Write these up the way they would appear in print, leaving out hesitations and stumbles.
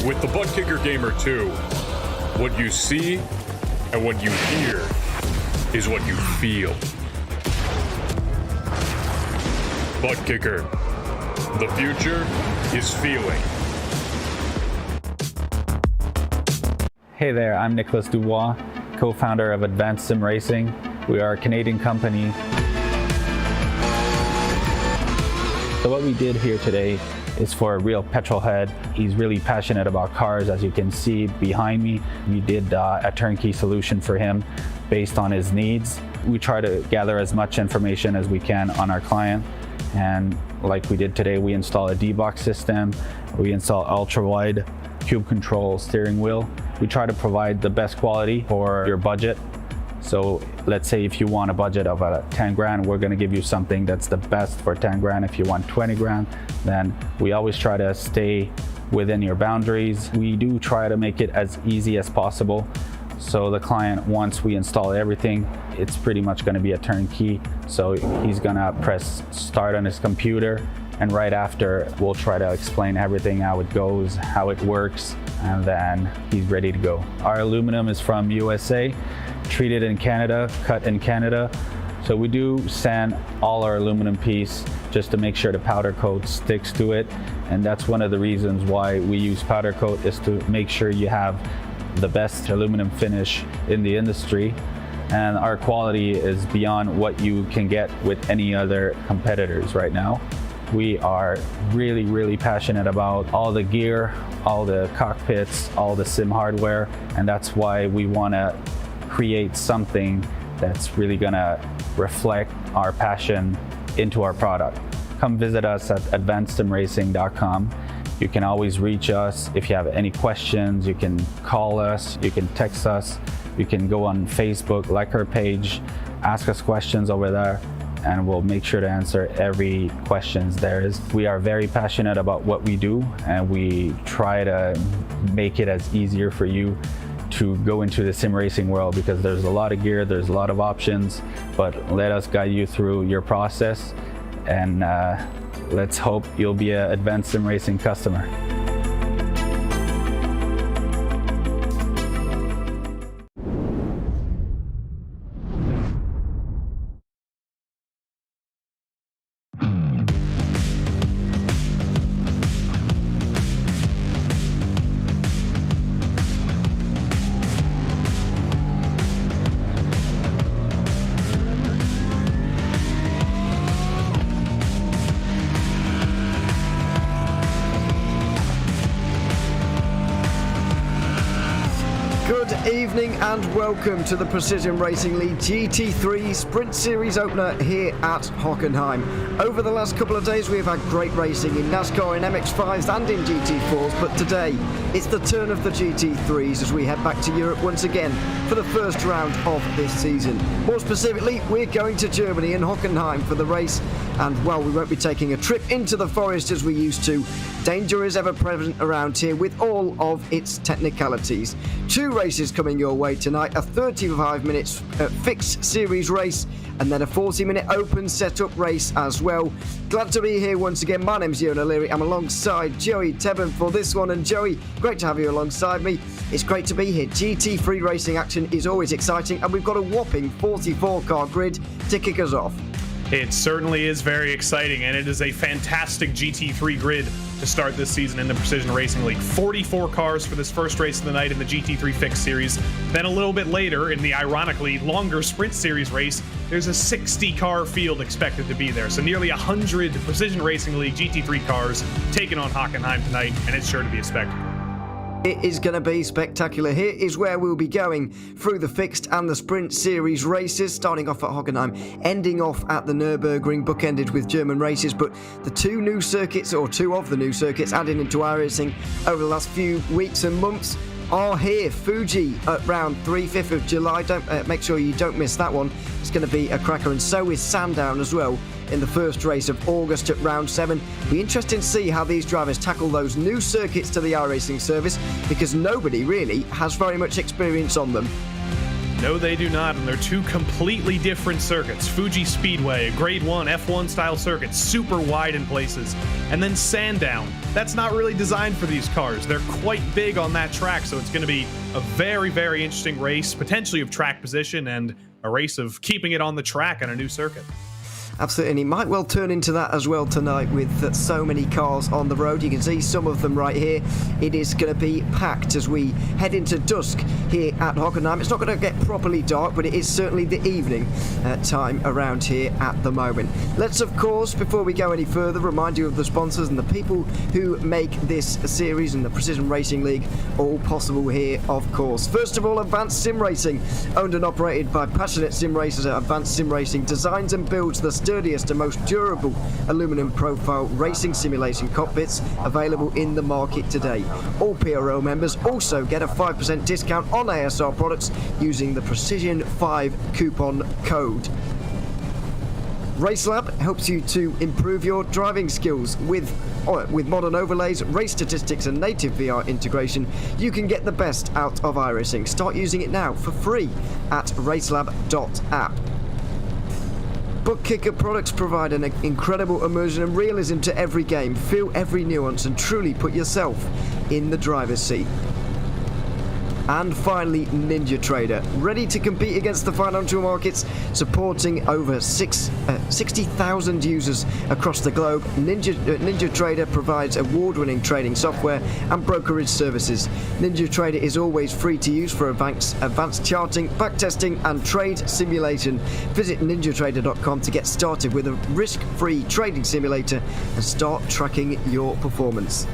With the Butt Kicker Gamer 2, what you see and what you hear is what you feel. Butt Kicker. The future is feeling. Hey there, I'm Nicholas Dubois, co-founder of Advanced Sim Racing. We are a Canadian company. So what we did here today is for a real petrol head. He's really passionate about cars, as you can see behind me. We did a turnkey solution for him based on his needs. We try to gather as much information as we can on our client, and like we did today, we install a D-box system, we install ultra-wide cube control steering wheel. We try to provide the best quality for your budget. So let's say if you want a budget of 10 grand, we're gonna give you something that's the best for 10 grand. If you want 20 grand, then we always try to stay within your boundaries. We do try to make it as easy as possible. So the client, once we install everything, it's pretty much gonna be a turnkey. So he's gonna press start on his computer, and right after, we'll try to explain everything, how it goes, how it works, and then he's ready to go. Our aluminum is from USA, treated in Canada, cut in Canada. So we do sand all our aluminum piece just to make sure the powder coat sticks to it. And that's one of the reasons why we use powder coat, is to make sure you have the best aluminum finish in the industry. And our quality is beyond what you can get with any other competitors right now. We are really, really passionate about all the gear, all the cockpits, all the sim hardware, and that's why we want to create something that's really gonna reflect our passion into our product. Come visit us at advancedsimracing.com. You can always reach us if you have any questions. You can call us, you can text us, you can go on Facebook, like our page, ask us questions over there, and we'll make sure to answer every questions there is. We are very passionate about what we do, and we try to make it as easier for you to go into the sim racing world, because there's a lot of gear, there's a lot of options, but let us guide you through your process, and let's hope you'll be an Advanced Sim Racing customer. Good evening and welcome to the Precision Racing League GT3 Sprint Series opener here at Hockenheim. Over the last couple of days we've had great racing in NASCAR, in MX-5s and in GT4s, but today it's the turn of the GT3s as we head back to Europe once again for the first round of this season. More specifically, we're going to Germany and Hockenheim for the race, and well, we won't be taking a trip into the forest as we used to. Danger is ever present around here with all of its technicalities. Two races coming your way tonight, a 35 minutes fixed series race and then a 40-minute open setup race as well. Glad to be here once again. My name's Ewan O'Leary. I'm alongside Joey Tebben for this one, and Joey, great to have you alongside me. It's great to be here. GT3 racing action is always exciting, and we've got a whopping 44 car grid to kick us off. It certainly is very exciting, and it is a fantastic GT3 grid to start this season in the Precision Racing League. 44 cars for this first race of the night in the GT3 Fixed Series. Then a little bit later, in the ironically longer Sprint Series race, there's a 60-car field expected to be there. So nearly 100 Precision Racing League GT3 cars taking on Hockenheim tonight, and it's sure to be a spectacle. It is going to be spectacular. Here is where we'll be going through the fixed and the sprint series races, starting off at Hockenheim, ending off at the Nürburgring, bookended with German races. But the two new circuits, or two of the new circuits added into iRacing over the last few weeks and months, are here. Fuji at round 3/5 of July. Don't make sure you don't miss that one. It's going to be a cracker, and so is Sandown as well in the first race of August at round 7. Be interesting to see how these drivers tackle those new circuits to the iRacing service, because nobody really has very much experience on them. No, they do not, and they're two completely different circuits. Fuji Speedway, a grade 1 F1 style circuit, super wide in places, and then Sandown, that's not really designed for these cars. They're quite big on that track, so it's going to be a very, very interesting race, potentially of track position and a race of keeping it on the track on a new circuit. Absolutely, and it might well turn into that as well tonight with so many cars on the road. You can see some of them right here. It is going to be packed as we head into dusk here at Hockenheim. It's not going to get properly dark, but it is certainly the evening time around here at the moment. Let's, of course, before we go any further, remind you of the sponsors and the people who make this series and the Precision Racing League all possible here, of course. First of all, Advanced Sim Racing, owned and operated by passionate sim racers at Advanced Sim Racing, designs and builds the sturdiest and most durable aluminum profile racing simulation cockpits available in the market today. All PRL members also get a 5% discount on ASR products using the Precision 5 coupon code. RaceLab helps you to improve your driving skills with modern overlays, race statistics and native VR integration. You can get the best out of iRacing. Start using it now for free at racelab.app. Bookkicker products provide an incredible immersion and realism to every game. Feel every nuance and truly put yourself in the driver's seat. And finally, Ninja Trader, ready to compete against the financial markets, supporting over 60,000 users across the globe. Ninja Trader provides award-winning trading software and brokerage services. Ninja Trader is always free to use for advanced charting, backtesting, and trade simulation. Visit ninjatrader.com to get started with a risk-free trading simulator and start tracking your performance.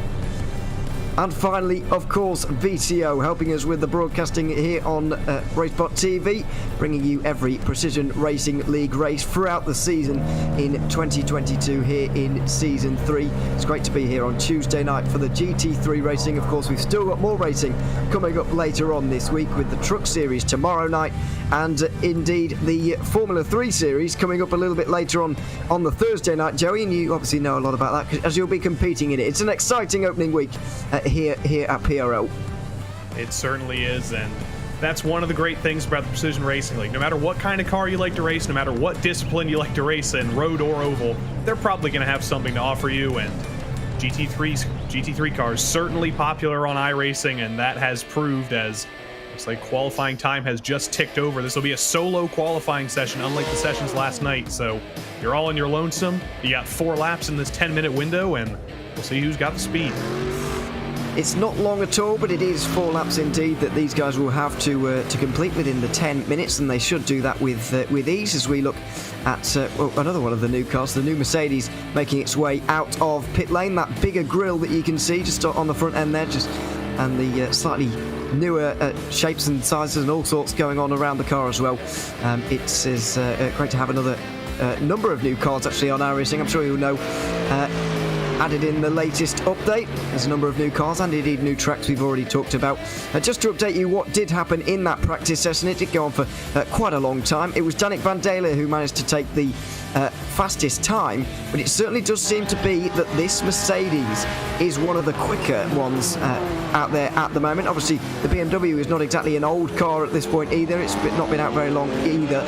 And finally, of course, VCO, helping us with the broadcasting here on RaceSpotTV, bringing you every Precision Racing League race throughout the season in 2022 here in Season 3. It's great to be here on Tuesday night for the GT3 racing. Of course, we've still got more racing coming up later on this week with the Truck Series tomorrow night, and indeed the Formula 3 Series coming up a little bit later on the Thursday night. Joey, and you obviously know a lot about that as you'll be competing in it. It's an exciting opening week here at PRL. It certainly is, and that's one of the great things about the Precision Racing League. No matter what kind of car you like to race, no matter what discipline you like to race in, road or oval, they're probably going to have something to offer you, and GT3 cars certainly popular on iRacing, and that has proved as looks like qualifying time has just ticked over. This will be a solo qualifying session, unlike the sessions last night, so you're all on your lonesome. You got 4 laps in this 10-minute window, and we'll see who's got the speed. It's not long at all, but it is 4 laps indeed that these guys will have to complete within the 10 minutes, and they should do that with ease as we look at another one of the new cars, the new Mercedes, making its way out of pit lane. That bigger grille that you can see just on the front end there, and the slightly newer shapes and sizes and all sorts going on around the car as well. It is great to have another number of new cars actually on iRacing. I'm sure you'll know. Added in the latest update. There's a number of new cars and indeed new tracks we've already talked about. Just to update you what did happen in that practice session, it did go on for quite a long time. It was Danik van Dalen who managed to take the fastest time, but it certainly does seem to be that this Mercedes is one of the quicker ones out there at the moment. Obviously, the BMW is not exactly an old car at this point either. It's not been out very long either.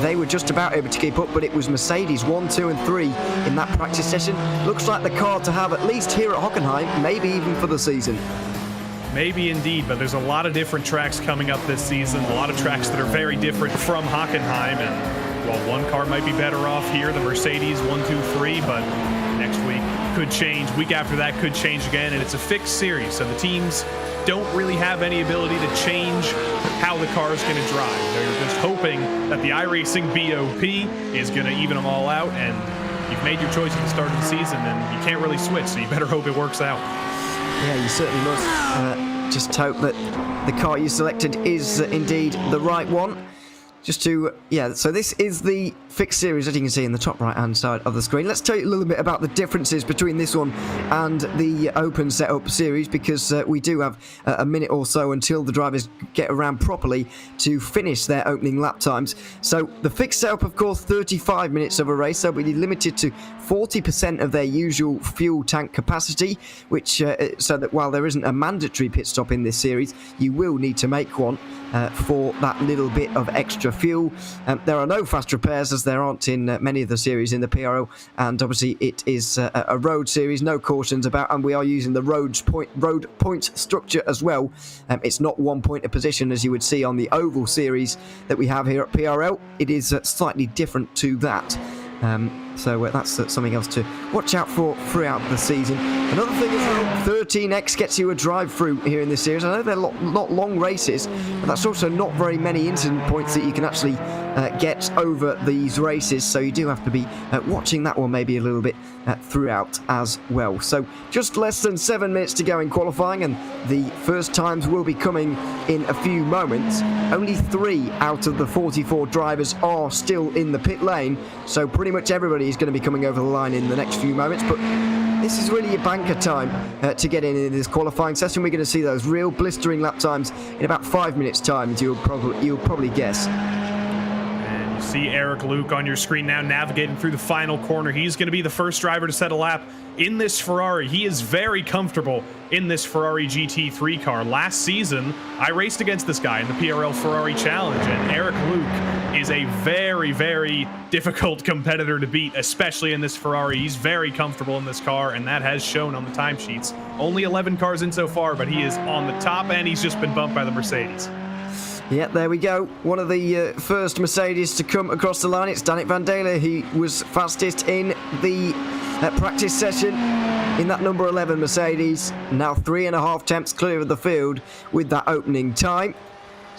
They were just about able to keep up, but it was Mercedes 1, 2 and 3 in that practice session. Looks like the car to have at least here at Hockenheim, maybe even for the season. Maybe indeed, but there's a lot of different tracks coming up this season, a lot of tracks that are very different from Hockenheim, and while one car might be better off here, the Mercedes 1, 2, 3, but next week could change, week after that could change again, and it's a fixed series, so the teams don't really have any ability to change how the car is going to drive. They're just hoping that the iRacing BOP is going to even them all out, and you've made your choice at the start of the season, and you can't really switch, so you better hope it works out. Yeah, you certainly must. Just hope that the car you selected is indeed the right one. So this is the fixed series, as you can see in the top right hand side of the screen. Let's tell you a little bit about the differences between this one and the open setup series, because we do have a minute or so until the drivers get around properly to finish their opening lap times. So the fixed setup, of course, 35 minutes of a race. They'll be limited to 40% of their usual fuel tank capacity, which so that while there isn't a mandatory pit stop in this series, you will need to make one for that little bit of extra fuel. There are no fast repairs as there aren't in many of the series in the PRL, and obviously it is a road series, no cautions about, and we are using the road point structure as well. It's not 1 point a position as you would see on the oval series that we have here at PRL. It is slightly different to that. So that's something else to watch out for throughout the season. Another thing is 13X gets you a drive-through here in this series. I know they're not long races, but that's also not very many incident points that you can actually get over these races. So you do have to be watching that one maybe a little bit throughout as well. So just less than 7 minutes to go in qualifying, and the first times will be coming in a few moments. Only 3 out of the 44 drivers are still in the pit lane, so pretty much everybody is going to be coming over the line in the next few moments. But this is really your banker time to get in this qualifying session. We're going to see those real blistering lap times in about 5 minutes time, you'll probably guess. And you see Eric Luke on your screen now navigating through the final corner. He's going to be the first driver to set a lap in this Ferrari. He is very comfortable in this Ferrari GT3 car. Last season, I raced against this guy in the PRL Ferrari Challenge, and Eric Luke is a very, very difficult competitor to beat, especially in this Ferrari. He's very comfortable in this car, and that has shown on the timesheets. Only 11 cars in so far, but he is on the top, and he's just been bumped by the Mercedes. Yeah, there we go. One of the first Mercedes to come across the line. It's Danik van Dalen. He was fastest in the practice session in that number 11 Mercedes. Now 3.5 tenths clear of the field with that opening time.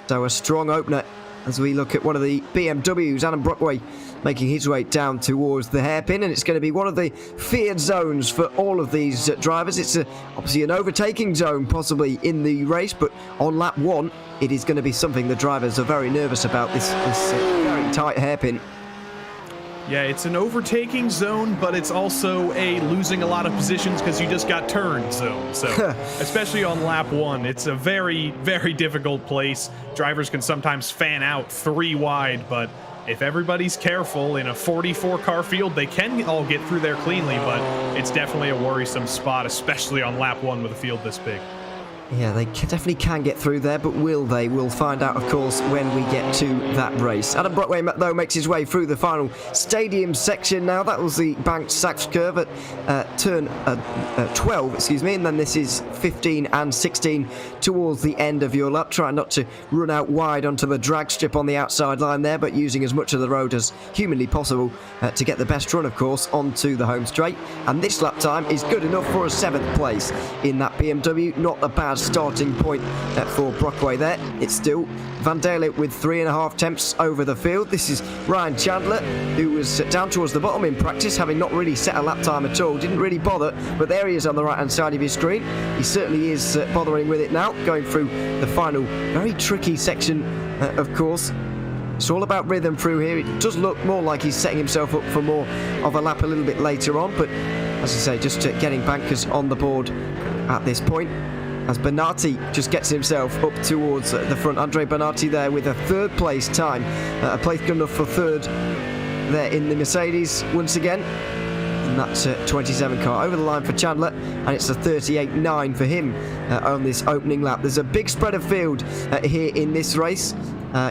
So a strong opener as we look at one of the BMWs, Adam Brockway, making his way down towards the hairpin, and it's going to be one of the feared zones for all of these drivers. It's obviously an overtaking zone possibly in the race, but on lap 1 it is going to be something the drivers are very nervous about, this very tight hairpin. Yeah, it's an overtaking zone, but it's also a losing a lot of positions because you just got turned zone. So, especially on lap 1, it's a very, very difficult place. Drivers can sometimes fan out 3 wide, but if everybody's careful in a 44 car field, they can all get through there cleanly, but it's definitely a worrisome spot, especially on lap 1 with a field this big. Yeah, they definitely can get through there, but will they? We'll find out, of course, when we get to that race. Adam Brockway, though, makes his way through the final stadium section now. That was the banked Sachs curve at turn 12, excuse me, and then this is 15 and 16 towards the end of your lap. Try not to run out wide onto the drag strip on the outside line there, but using as much of the road as humanly possible to get the best run, of course, onto the home straight. And this lap time is good enough for a 7th place in that BMW. Not a bad starting point for Brockway there. It's still Van Dalen with 3.5 tenths over the field. This is Ryan Chandler, who was down towards the bottom in practice, having not really set a lap time at all. Didn't really bother, but there he is on the right-hand side of your screen. He certainly is bothering with it now, going through the final very tricky section, of course. It's all about rhythm through here. It does look more like he's setting himself up for more of a lap a little bit later on, but as I say, just getting bankers on the board at this point. As Bernardi just gets himself up towards the front. Andre Bernardi there with a 3rd place time. A place good enough for 3rd there in the Mercedes once again. And that's 27 car over the line for Chandler, and it's a 38.9 for him on this opening lap. There's a big spread of field here in this race.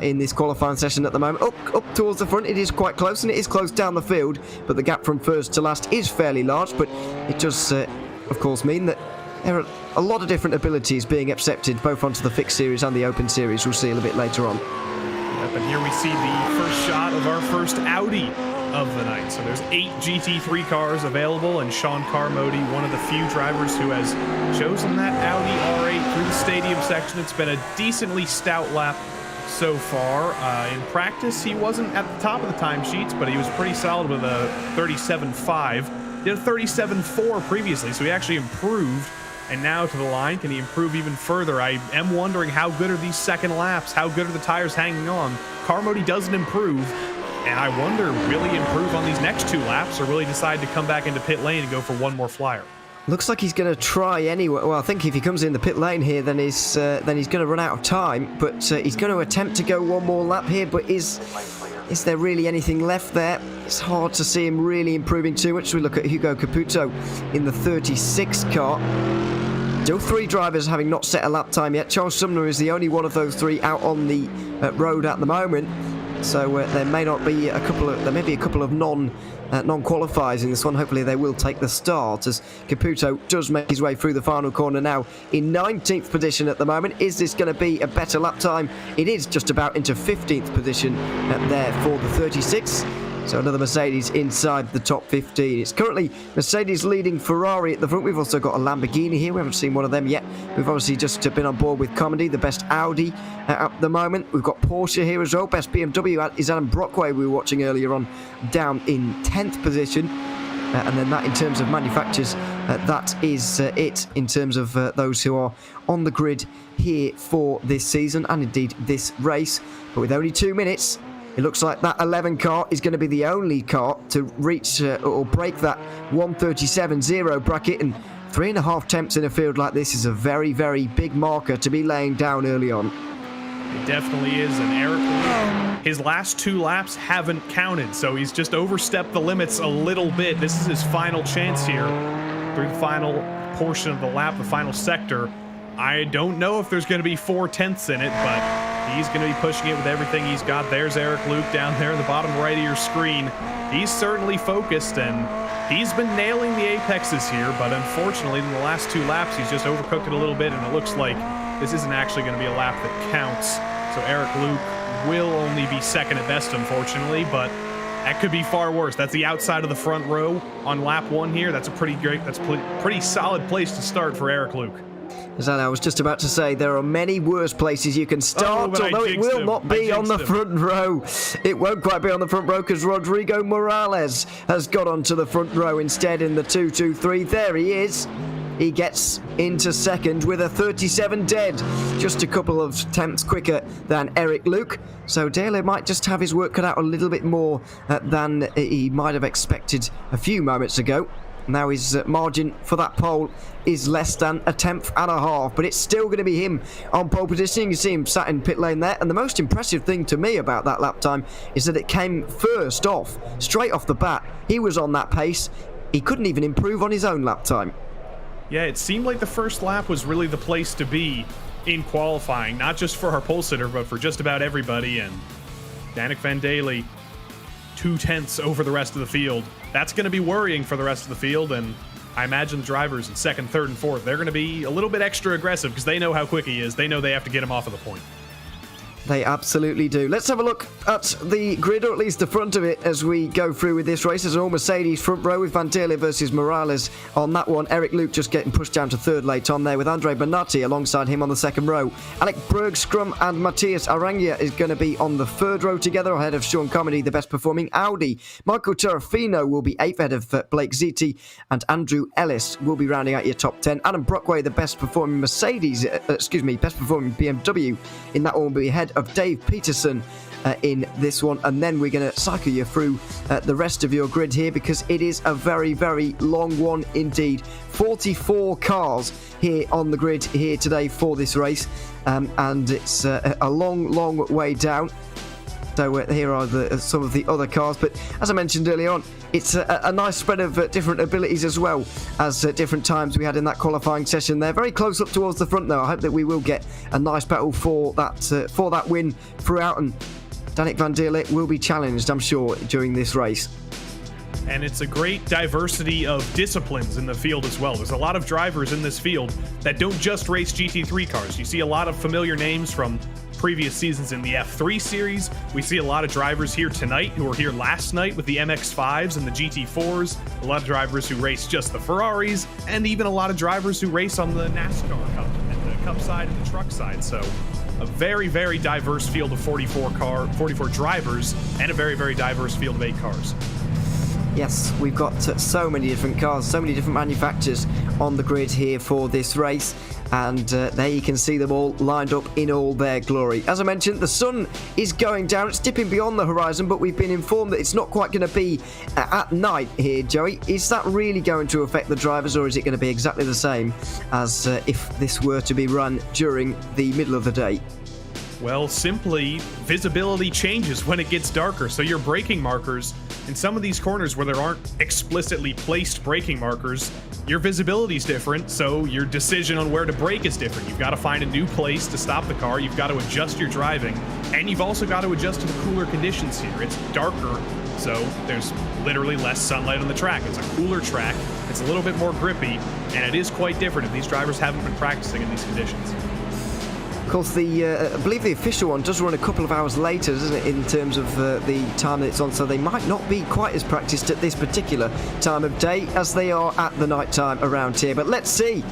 In this qualifying session at the moment. Up towards the front, it is quite close, and it is close down the field, but the gap from first to last is fairly large. But it does, of course, mean that there are a lot of different abilities being accepted both onto the fixed series and the open series. We'll see a little bit later on. Yep, and here we see the first shot of our first Audi of the night. So there's 8 GT3 cars available, and Sean Carmody, one of the few drivers who has chosen that Audi R8 through the stadium section. It's been a decently stout lap so far. In practice, he wasn't at the top of the timesheets, but he was pretty solid with a 37.5. Did a 37.4 previously, so he actually improved. And now to the line, can he improve even further? I am wondering how good are these second laps? How good are the tires hanging on? Carmody doesn't improve, and I wonder, will he improve on these next 2 laps, or will he decide to come back into pit lane and go for one more flyer? Looks like he's going to try anyway. Well, I think if he comes in the pit lane here, then he's going to run out of time. But he's going to attempt to go one more lap here. But is there really anything left there? It's hard to see him really improving too much. We look at Hugo Caputo in the 36 car. Still 3 drivers having not set a lap time yet. Charles Sumner is the only one of those 3 out on the road at the moment. So there may be a couple of non-qualifiers in this one. Hopefully they will take the start as Caputo does make his way through the final corner now in 19th position at the moment. Is this going to be a better lap time? It is just about into 15th position there for the 36. So another Mercedes inside the top 15. It's currently Mercedes leading Ferrari at the front. We've also got a Lamborghini here. We haven't seen one of them yet. We've obviously just been on board with Comedy, the best Audi at the moment. We've got Porsche here as well. Best BMW is Adam Brockway, we were watching earlier on, down in 10th position. And then that in terms of manufacturers, that is it in terms of those who are on the grid here for this season and indeed this race. But with only 2 minutes, it looks like that 11 car is going to be the only car to reach or break that 137.0 bracket, and 3.5 temps in a field like this is a very, very big marker to be laying down early on. It definitely is, and Eric, his last 2 laps haven't counted, so he's just overstepped the limits a little bit. This is his final chance here through the final portion of the lap, the final sector. I don't know if there's going to be 4 tenths in it, but he's going to be pushing it with everything he's got. There's Eric Luke down there in the bottom right of your screen. He's certainly focused, and he's been nailing the apexes here, but unfortunately in the last 2 laps he's just overcooked it a little bit, and it looks like this isn't actually going to be a lap that counts. So Eric Luke will only be second at best, unfortunately, but that could be far worse. That's the outside of the front row on lap 1 here. That's a pretty solid place to start for Eric Luke. As I was just about to say, there are many worse places you can start, although it will not be on the front row. It won't quite be on the front row because Rodrigo Morales has got onto the front row instead in the 2-2-3. There he is. He gets into second with a 37 dead, just a couple of tenths quicker than Eric Luke. So Dale might just have his work cut out a little bit more than he might have expected a few moments ago. Now his margin for that pole is less than 1.5 tenths, but it's still going to be him on pole position. You can see him sat in pit lane there, and the most impressive thing to me about that lap time is that it came first off, straight off the bat. He was on that pace. He couldn't even improve on his own lap time. Yeah, it seemed like the first lap was really the place to be in qualifying, not just for our pole sitter, but for just about everybody. And Danik Van Daly, 2 tenths over the rest of the field. That's going to be worrying for the rest of the field, and I imagine the drivers in second, third, and fourth, they're going to be a little bit extra aggressive because they know how quick he is. They know they have to get him off of the point. They absolutely do. Let's have a look at the grid, or at least the front of it, as we go through with this race. There's an all Mercedes front row with Van Daele versus Morales on that one. Eric Luke just getting pushed down to third late on there with Andre Bonatti alongside him on the second row. Alec Bergstrom and Matthias Arangya is going to be on the third row together ahead of Sean Comedy, the best performing Audi. Michael Terrafino will be 8th ahead of Blake Ziti, and Andrew Ellis will be rounding out your top 10. Adam Brockway, the best performing best performing BMW in that one, will be ahead of Dave Peterson in this one, and then we're going to cycle you through the rest of your grid here because it is a very, very long one indeed. 44 cars here on the grid here today for this race, and it's a long, long way down. So here are some of the other cars, but as I mentioned earlier on, it's a nice spread of different abilities as well as different times we had in that qualifying session. They're very close up towards the front though. I hope that we will get a nice battle for that win throughout, and Danik Van Daele will be challenged, I'm sure, during this race. And it's a great diversity of disciplines in the field as well. There's a lot of drivers in this field that don't just race GT3 cars. You see a lot of familiar names from previous seasons in the F3 series. We see a lot of drivers here tonight who were here last night with the MX-5s and the GT4s, a lot of drivers who race just the Ferraris, and even a lot of drivers who race on the NASCAR Cup and the Cup side and the truck side. So a very, very diverse field of 44 drivers, and a very, very diverse field of 8 cars. Yes, we've got so many different cars, so many different manufacturers on the grid here for this race, and there you can see them all lined up in all their glory. As I mentioned, the sun is going down, it's dipping beyond the horizon, but we've been informed that it's not quite going to be at night here, Joey. Is that really going to affect the drivers, or is it going to be exactly the same as if this were to be run during the middle of the day? Well, simply, visibility changes when it gets darker, so your braking markers, in some of these corners where there aren't explicitly placed braking markers, your visibility is different, so your decision on where to brake is different. You've got to find a new place to stop the car, you've got to adjust your driving, and you've also got to adjust to the cooler conditions here. It's darker, so there's literally less sunlight on the track. It's a cooler track, it's a little bit more grippy, and it is quite different if these drivers haven't been practicing in these conditions. Of course, I believe the official one does run a couple of hours later, doesn't it, in terms of the time that it's on, so they might not be quite as practiced at this particular time of day as they are at the night time around here. But let's see.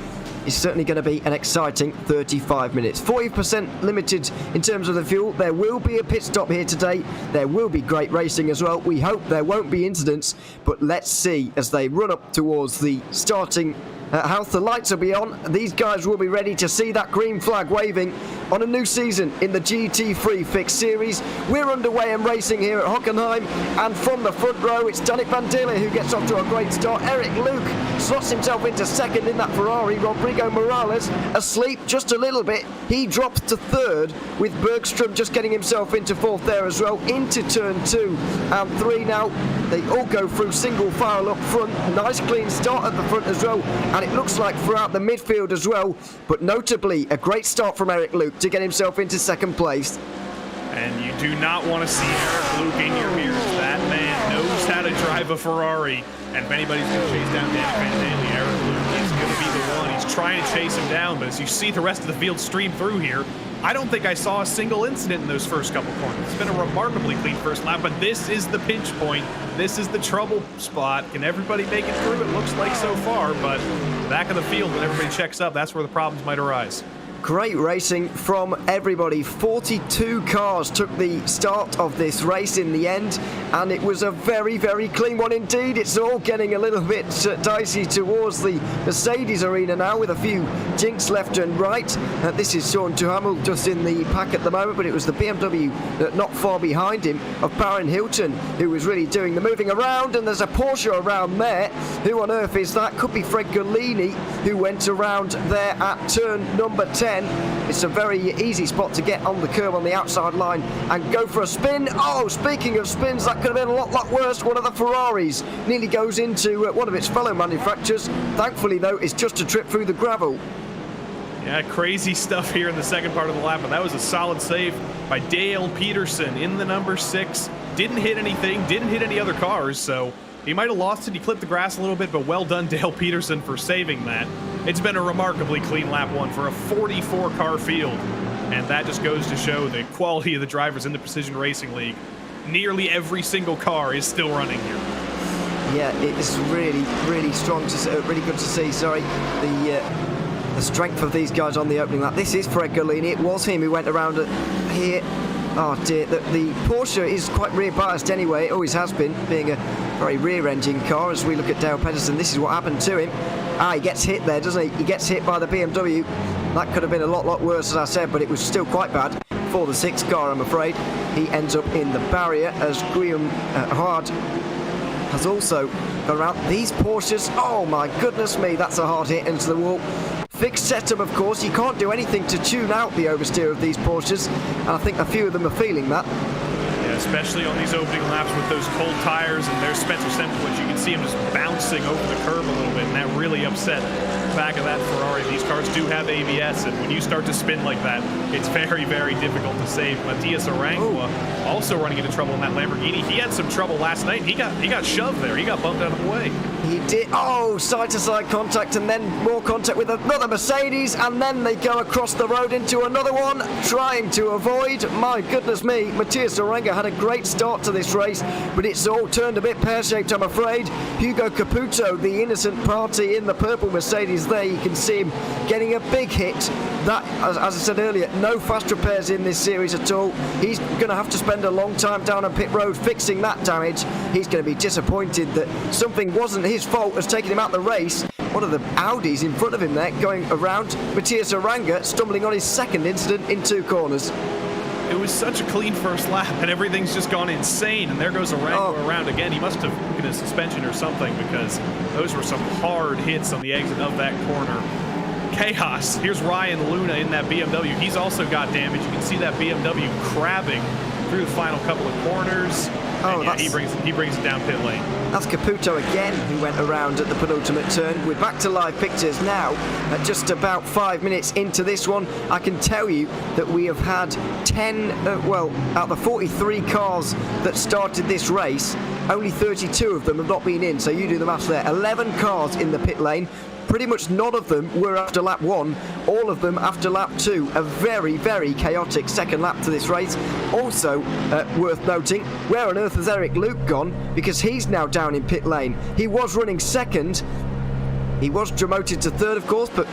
It's certainly going to be an exciting 35 minutes. 40% limited in terms of the fuel. There will be a pit stop here today. There will be great racing as well. We hope there won't be incidents, but let's see as they run up towards the starting house. The lights will be on. These guys will be ready to see that green flag waving on a new season in the GT3 Fixed Series. We're underway and racing here at Hockenheim, and from the front row it's Danik Van Dille who gets off to a great start. Eric Luke slots himself into second in that Ferrari. Rodrigo Morales asleep just a little bit. He drops to third, with Bergstrom just getting himself into fourth there as well. Into turn 2 and 3 now. They all go through single file up front. Nice clean start at the front as well, and it looks like throughout the midfield as well, but notably a great start from Eric Luke to get himself into second place. And you do not want to see Eric Luke in your mirrors. That man knows how to drive a Ferrari, and if anybody's going to chase down Danik Van Dille, Eric Luke is going to be the one. He's trying to chase him down, but as you see the rest of the field stream through here, I don't think I saw a single incident in those first couple corners. It's been a remarkably clean first lap, but this is the pinch point. This is the trouble spot. Can everybody make it through? It looks like so far, but the back of the field, when everybody checks up, that's where the problems might arise. Great racing from everybody. 42 cars took the start of this race in the end, and it was a very, very clean one indeed. It's all getting a little bit dicey towards the Mercedes arena now, with a few jinks left and right. This is Sean Duhamel just in the pack at the moment, but it was the BMW not far behind him of Baron Hilton who was really doing the moving around, and there's a Porsche around there. Who on earth is that? Could be Fred Gullini, who went around there at turn number 10. It's a very easy spot to get on the curb on the outside line and go for a spin. Oh, speaking of spins, that could have been a lot worse. One of the Ferraris nearly goes into one of its fellow manufacturers. Thankfully, though, it's just a trip through the gravel. Yeah, crazy stuff here in the second part of the lap, but that was a solid save by Dale Peterson in the number 6. Didn't hit anything, didn't hit any other cars, so he might have lost it. He clipped the grass a little bit, but well done, Dale Peterson, for saving that. It's been a remarkably clean lap 1 for a 44-car field, and that just goes to show the quality of the drivers in the Precision Racing League. Nearly every single car is still running here. Yeah, it's really, really strong to really good to see. Sorry, the strength of these guys on the opening lap. This is Fred Gullini. It was him who went around here. Oh dear, the Porsche is quite rear biased anyway. It always has been, being a very rear engine car. As we look at Dale Pedersen, this is what happened to him. He gets hit there, doesn't he? He gets hit by the BMW. That could have been a lot worse, as I said, but it was still quite bad for the 6th car, I'm afraid. He ends up in the barrier as Guillaume Hard has also gone around. These Porsches, oh my goodness me, that's a hard hit into the wall. Fixed setup, of course. You can't do anything to tune out the oversteer of these Porsches, and I think a few of them are feeling that. Yeah, especially on these opening laps with those cold tires, and there's Spencer Semplowitz. You can see him just bouncing over the curb a little bit, and that really upset the back of that Ferrari. These cars do have ABS, and when you start to spin like that, it's very, very difficult to save. Matthias Arangua also running into trouble in that Lamborghini. He had some trouble last night. He got shoved there. He got bumped out of the way. He did. Oh, side-to-side contact, and then more contact with another Mercedes, and then they go across the road into another one, trying to avoid. My goodness me, Matthias Orenga had a great start to this race, but it's all turned a bit pear-shaped, I'm afraid. Hugo Caputo, the innocent party in the purple Mercedes there, you can see him getting a big hit. That, as I said earlier, no fast repairs in this series at all. He's going to have to spend a long time down on pit road fixing that damage. He's going to be disappointed that something wasn't his fault has taken him out the race. One of the Audis in front of him there going around. Matthias Aranga stumbling on his 2nd incident in 2 corners. It was such a clean first lap, and everything's just gone insane, and there goes Arango around again. He must have taken a suspension or something, because those were some hard hits on the exit of that corner. chaos. Here's Ryan Luna in that BMW. He's also got damage. You can see that BMW crabbing through the final couple of corners. Oh, yeah, he brings it down pit lane. That's Caputo again, who went around at the penultimate turn. We're back to live pictures now. At just about 5 minutes into this one, I can tell you that we have had 10, out of the 43 cars that started this race, only 32 of them have not been in. So you do the maths there. 11 cars in the pit lane. Pretty much none of them were after lap 1, all of them after lap 2. A very, very chaotic second lap to this race. Also, worth noting, where on earth has Eric Luke gone? Because he's now down in pit lane. He was running second. He was demoted to third, of course, but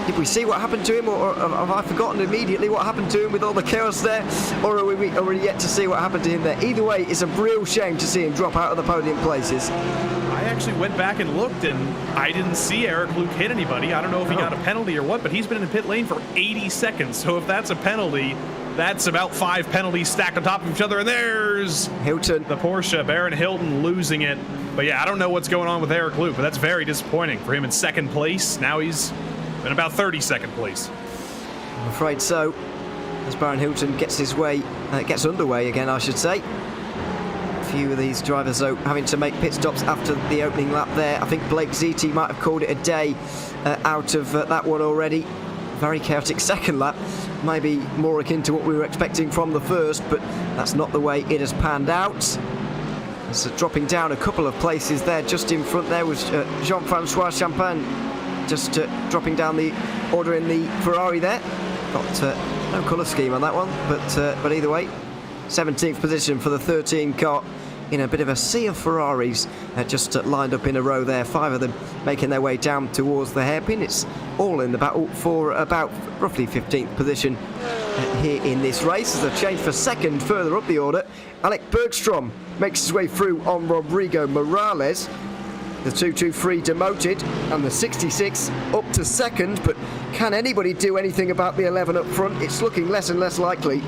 did we see what happened to him, or have I forgotten immediately what happened to him with all the chaos there? Or are we yet to see what happened to him there? Either way, it's a real shame to see him drop out of the podium places. I actually went back and looked, and I didn't see Eric Luke hit anybody. I don't know if he got a penalty or what, but he's been in the pit lane for 80 seconds. So if that's a penalty, that's about 5 penalties stacked on top of each other. And there's Hilton, the Porsche, Baron Hilton losing it. But yeah, I don't know what's going on with Eric Luke, but that's very disappointing for him in second place. Now he's in about 32nd place. I'm afraid so. As Baron Hilton gets underway again, I should say. A few of these drivers, though, having to make pit stops after the opening lap there. I think Blake Ziti might have called it a day out of that one already. Very chaotic second lap. Maybe more akin to what we were expecting from the first, but that's not the way it has panned out. So dropping down a couple of places there. Just in front there was Jean-Francois Champagne, just dropping down the order in the Ferrari there. Got no colour scheme on that one, but either way, 17th position for the 13 car in a bit of a sea of Ferraris just lined up in a row there. 5 of them making their way down towards the hairpin. It's all in the battle for about roughly 15th position here in this race. As a change for second further up the order, Alec Bergstrom makes his way through on Rodrigo Morales. The 223 demoted and the 66 up to second, but can anybody do anything about the 11 up front? It's looking less and less likely.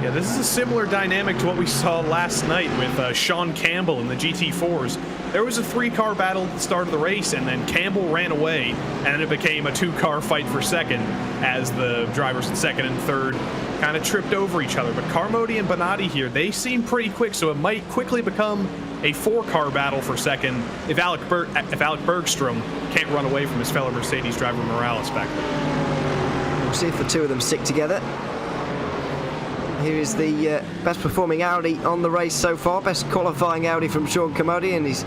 Yeah, this is a similar dynamic to what we saw last night with Sean Campbell in the GT4s. There was a 3-car battle at the start of the race, and then Campbell ran away, and then it became a 2-car fight for second as the drivers in second and third kind of tripped over each other. But Carmody and Bonatti here, they seem pretty quick, so it might quickly become a 4-car battle for second if Alec Bergstrom can't run away from his fellow Mercedes driver Morales back there. We'll see if the two of them stick together. Here is the best performing Audi on the race so far, best qualifying Audi from Sean Camodi, and he's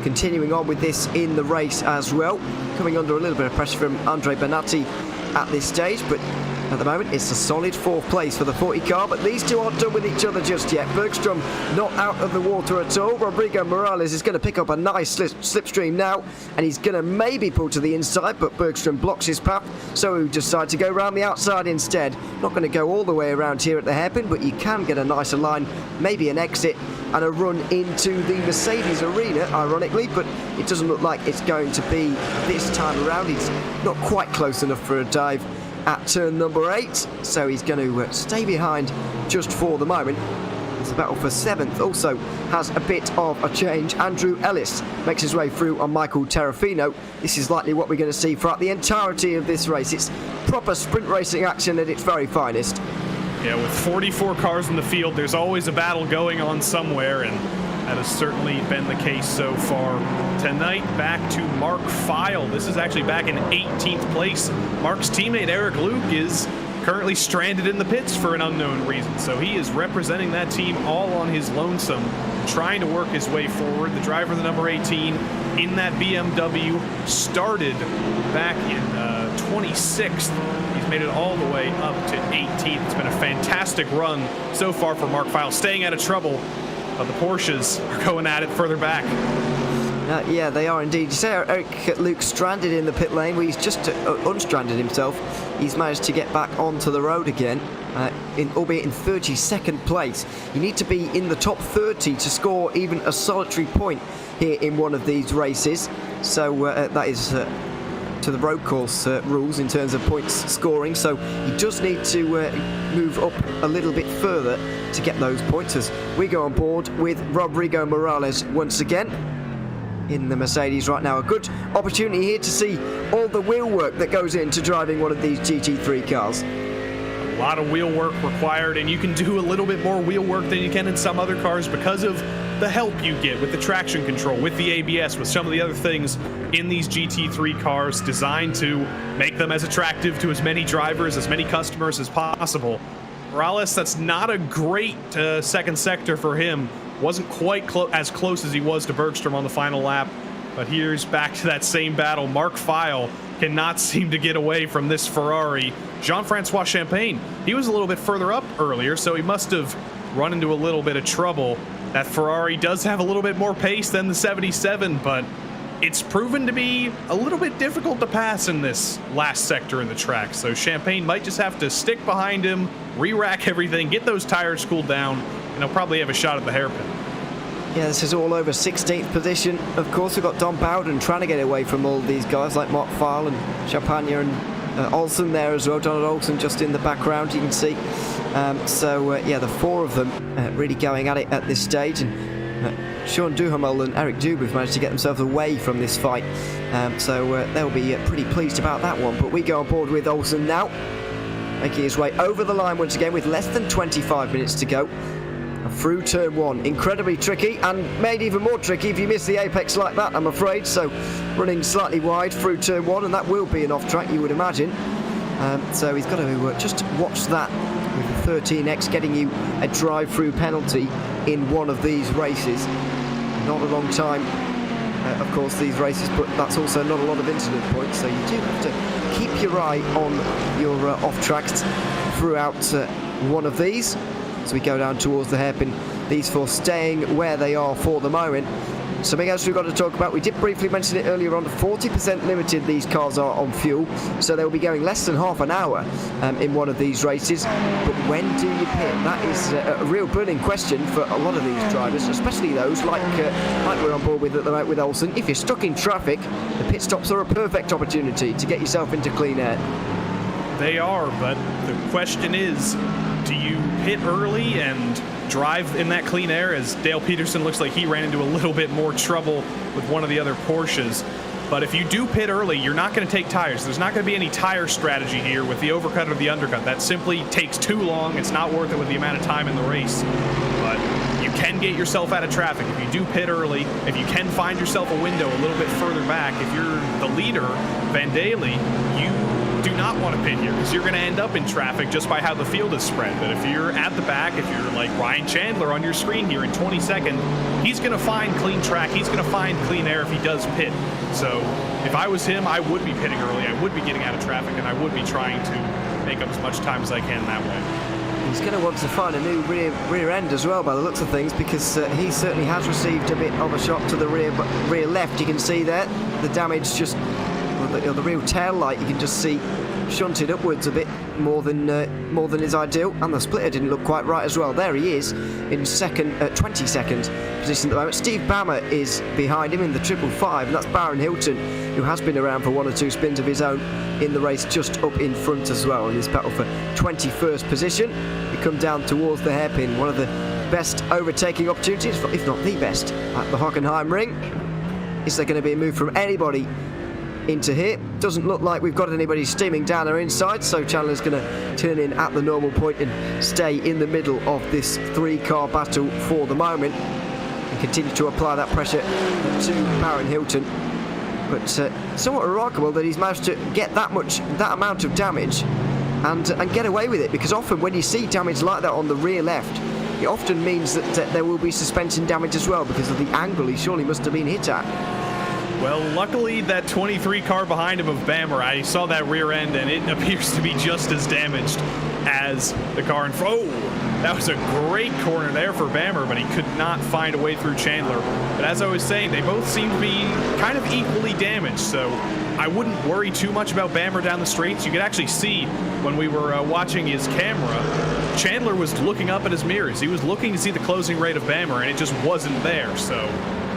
continuing on with this in the race as well. Coming under a little bit of pressure from Andre Bonatti at this stage, but at the moment it's a solid 4th place for the 40 car, but these two aren't done with each other just yet. Bergstrom not out of the water at all. Rodrigo Morales is going to pick up a nice slipstream now, and he's going to maybe pull to the inside, but Bergstrom blocks his path, so he decides to go around the outside instead. Not going to go all the way around here at the hairpin, but you can get a nicer line, maybe an exit and a run into the Mercedes arena, ironically, but it doesn't look like it's going to be this time around. He's not quite close enough for a dive at turn number 8, so he's going to stay behind just for the moment. It's a battle for 7th. Also has a bit of a change. Andrew Ellis makes his way through on Michael Terrafino. This is likely what we're going to see throughout the entirety of this race. It's proper sprint racing action at its very finest. Yeah, with 44 cars in the field, there's always a battle going on somewhere, and that has certainly been the case so far tonight. Back to Mark Feil. This is actually back in 18th place. Mark's teammate Eric Luke is currently stranded in the pits for an unknown reason, so he is representing that team all on his lonesome, trying to work his way forward. The driver, the number 18 in that BMW, started back in 26th. He's made it all the way up to 18th. It's been a fantastic run so far for Mark Feil, staying out of trouble. But the Porsches are going at it further back. Yeah, they are indeed. You say Eric Luke stranded in the pit lane. Well, he's just unstranded himself. He's managed to get back onto the road again, albeit in 32nd place. You need to be in the top 30 to score even a solitary point here in one of these races. So that is to the road course rules in terms of points scoring. So he does need to move up a little bit further to get those points, as we go on board with Rodrigo Morales once again. in the Mercedes right now. A good opportunity here to see all the wheel work that goes into driving one of these GT3 cars. A lot of wheel work required, and you can do a little bit more wheel work than you can in some other cars because of the help you get with the traction control, with the ABS, with some of the other things in these GT3 cars designed to make them as attractive to as many drivers, as many customers as possible. Morales, that's not a great second sector for him. Wasn't quite as close as he was to Bergstrom on the final lap, but here's back to that same battle. Mark Feil cannot seem to get away from this Ferrari. Jean-Francois Champagne, he was a little bit further up earlier, so he must have run into a little bit of trouble. That Ferrari does have a little bit more pace than the 77, but it's proven to be a little bit difficult to pass in this last sector of the track. So Champagne might just have to stick behind him, re-rack everything, get those tires cooled down, and he'll probably have a shot at the hairpin. Yeah, this is all over 16th position. Of course, we've got Don Bowden trying to get away from all these guys like Mark Feil and Champagne and Olsen there as well. Donald Olsen just in the background, you can see. Yeah, the four of them really going at it at this stage. And Sean Duhamel and Eric Dube have managed to get themselves away from this fight. They'll be pretty pleased about that one. But we go on board with Olsen now, making his way over the line once again with less than 25 minutes to go. Through turn one, incredibly tricky, and made even more tricky if you miss the apex like that, I'm afraid. So running slightly wide through turn one, and that will be an off track, you would imagine. So he's got to just watch that with the 13X getting you a drive-through penalty in one of these races. Not a long time, of course, these races, but that's also not a lot of incident points, so you do have to keep your eye on your off tracks throughout one of these. As we go down towards the hairpin, these four staying where they are for the moment. Something else we've got to talk about, we did briefly mention it earlier on, 40% limited these cars are on fuel, so they'll be going less than half an hour in one of these races. But when do you pit? That is a real burning question for a lot of these drivers, especially those like we're on board with at the moment with Olsen. If you're stuck in traffic, the pit stops are a perfect opportunity to get yourself into clean air. They are, but the question is, do you pit early and drive in that clean air? As Dale Peterson looks like he ran into a little bit more trouble with one of the other Porsches. But if you do pit early, you're not going to take tires. There's not going to be any tire strategy here with the overcut or the undercut. That simply takes too long. It's not worth it with the amount of time in the race. But you can get yourself out of traffic if you do pit early. If you can find yourself a window a little bit further back, if you're the leader, Van Daly, you do not want to pit here because you're going to end up in traffic just by how the field is spread. But if you're at the back, if you're like Ryan Chandler on your screen here in 22nd, he's going to find clean track. He's going to find clean air if he does pit. So if I was him, I would be pitting early. I would be getting out of traffic, and I would be trying to make up as much time as I can that way. He's going to want to find a new rear end as well by the looks of things, because he certainly has received a bit of a shock to the rear left. You can see there the damage, just the real tail light, you can just see shunted upwards a bit more than is ideal, and the splitter didn't look quite right as well. There he is in 22nd position at the moment. Steve Bammer is behind him in the 555, and that's Baron Hilton, who has been around for one or two spins of his own in the race, just up in front as well in this battle for 21st position. We come down towards the hairpin, one of the best overtaking opportunities, if not the best, at the Hockenheimring. Is there going to be a move from anybody into here? Doesn't look like we've got anybody steaming down our inside, so Chandler's going to turn in at the normal point and stay in the middle of this three-car battle for the moment and continue to apply that pressure to Baron Hilton. But somewhat remarkable that he's managed to get that amount of damage and get away with it, because often when you see damage like that on the rear left, it often means that there will be suspension damage as well because of the angle he surely must have been hit at. Well, luckily that 23 car behind him of Bammer, I saw that rear end and it appears to be just as damaged as the car in front. Oh, that was a great corner there for Bammer, but he could not find a way through Chandler. But as I was saying, they both seem to be kind of equally damaged, so I wouldn't worry too much about Bammer down the straights. You could actually see when we were watching his camera, Chandler was looking up at his mirrors. He was looking to see the closing rate of Bammer, and it just wasn't there, so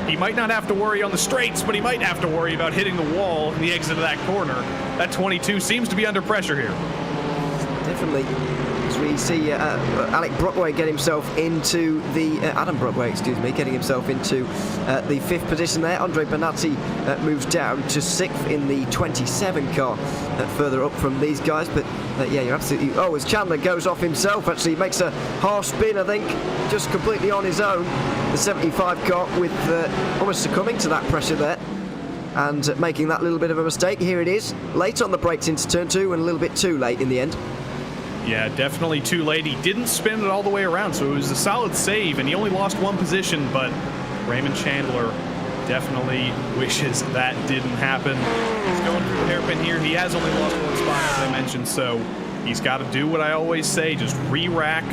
he might not have to worry on the straights, but he might have to worry about hitting the wall in the exit of that corner. That 22 seems to be under pressure here. definitely. As we see Alec Brockway get himself into the Adam Brockway, excuse me, getting himself into the 5th position there. Andre Benatti moves down to 6th in the 27 car, further up from these guys. But yeah, you're absolutely. Oh, as Chandler goes off himself, actually makes a half spin, I think, just completely on his own. The 75 car with almost succumbing to that pressure there, and making that little bit of a mistake. Here it is, late on the brakes into turn 2 and a little bit too late in the end. Yeah, definitely too late. He didn't spin it all the way around, so it was a solid save, and he only lost 1 position, but Raymond Chandler definitely wishes that didn't happen. He's going through the hairpin here. He has only lost 1 spot, as I mentioned, so he's got to do what I always say, just re-rack.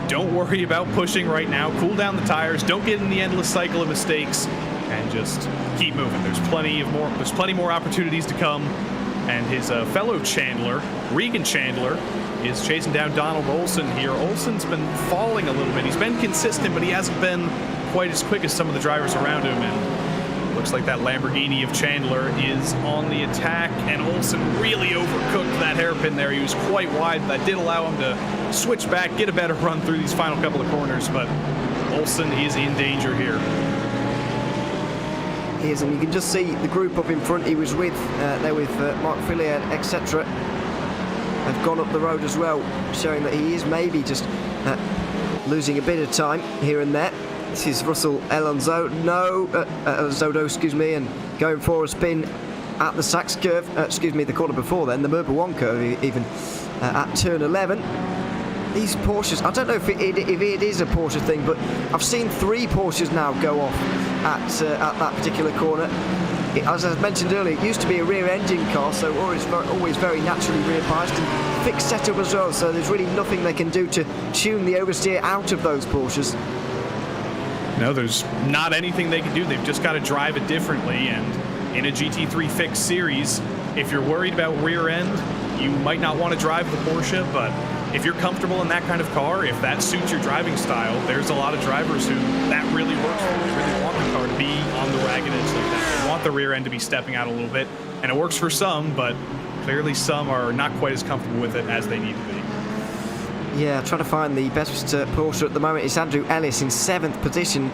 Don't worry about pushing right now. Cool down the tires. Don't get in the endless cycle of mistakes, and just keep moving. There's plenty more opportunities to come. And his fellow Chandler, Regan Chandler, is chasing down Donald Olson here. Olson's been falling a little bit. He's been consistent, but he hasn't been quite as quick as some of the drivers around him. And looks like that Lamborghini of Chandler is on the attack. And Olson really overcooked that hairpin there. He was quite wide. That did allow him to switch back, get a better run through these final couple of corners. But Olson is in danger here. And you can just see the group up in front he was with, there with Mark Fillier, etc. have gone up the road as well, showing that he is maybe just losing a bit of time here and there. This is Russell Zodo, excuse me, and going for a spin at the Sachs curve, the corner before then, the Merba 1 curve even, at turn 11. These Porsches, I don't know if it is a Porsche thing, but I've seen 3 Porsches now go off at that particular corner. As I mentioned earlier, it used to be a rear-engine car, so always very naturally rear-biased and fixed setup as well, so there's really nothing they can do to tune the oversteer out of those Porsches. No, there's not anything they can do. They've just got to drive it differently, and in a GT3 fixed series, if you're worried about rear end, you might not want to drive the Porsche, but if you're comfortable in that kind of car, if that suits your driving style, there's a lot of drivers who that really works for. They really want the car to be on the ragged edge like that. They want the rear end to be stepping out a little bit, and it works for some, but clearly some are not quite as comfortable with it as they need to be. Yeah, trying to find the best Porsche at the moment. It's Andrew Ellis in 7th position,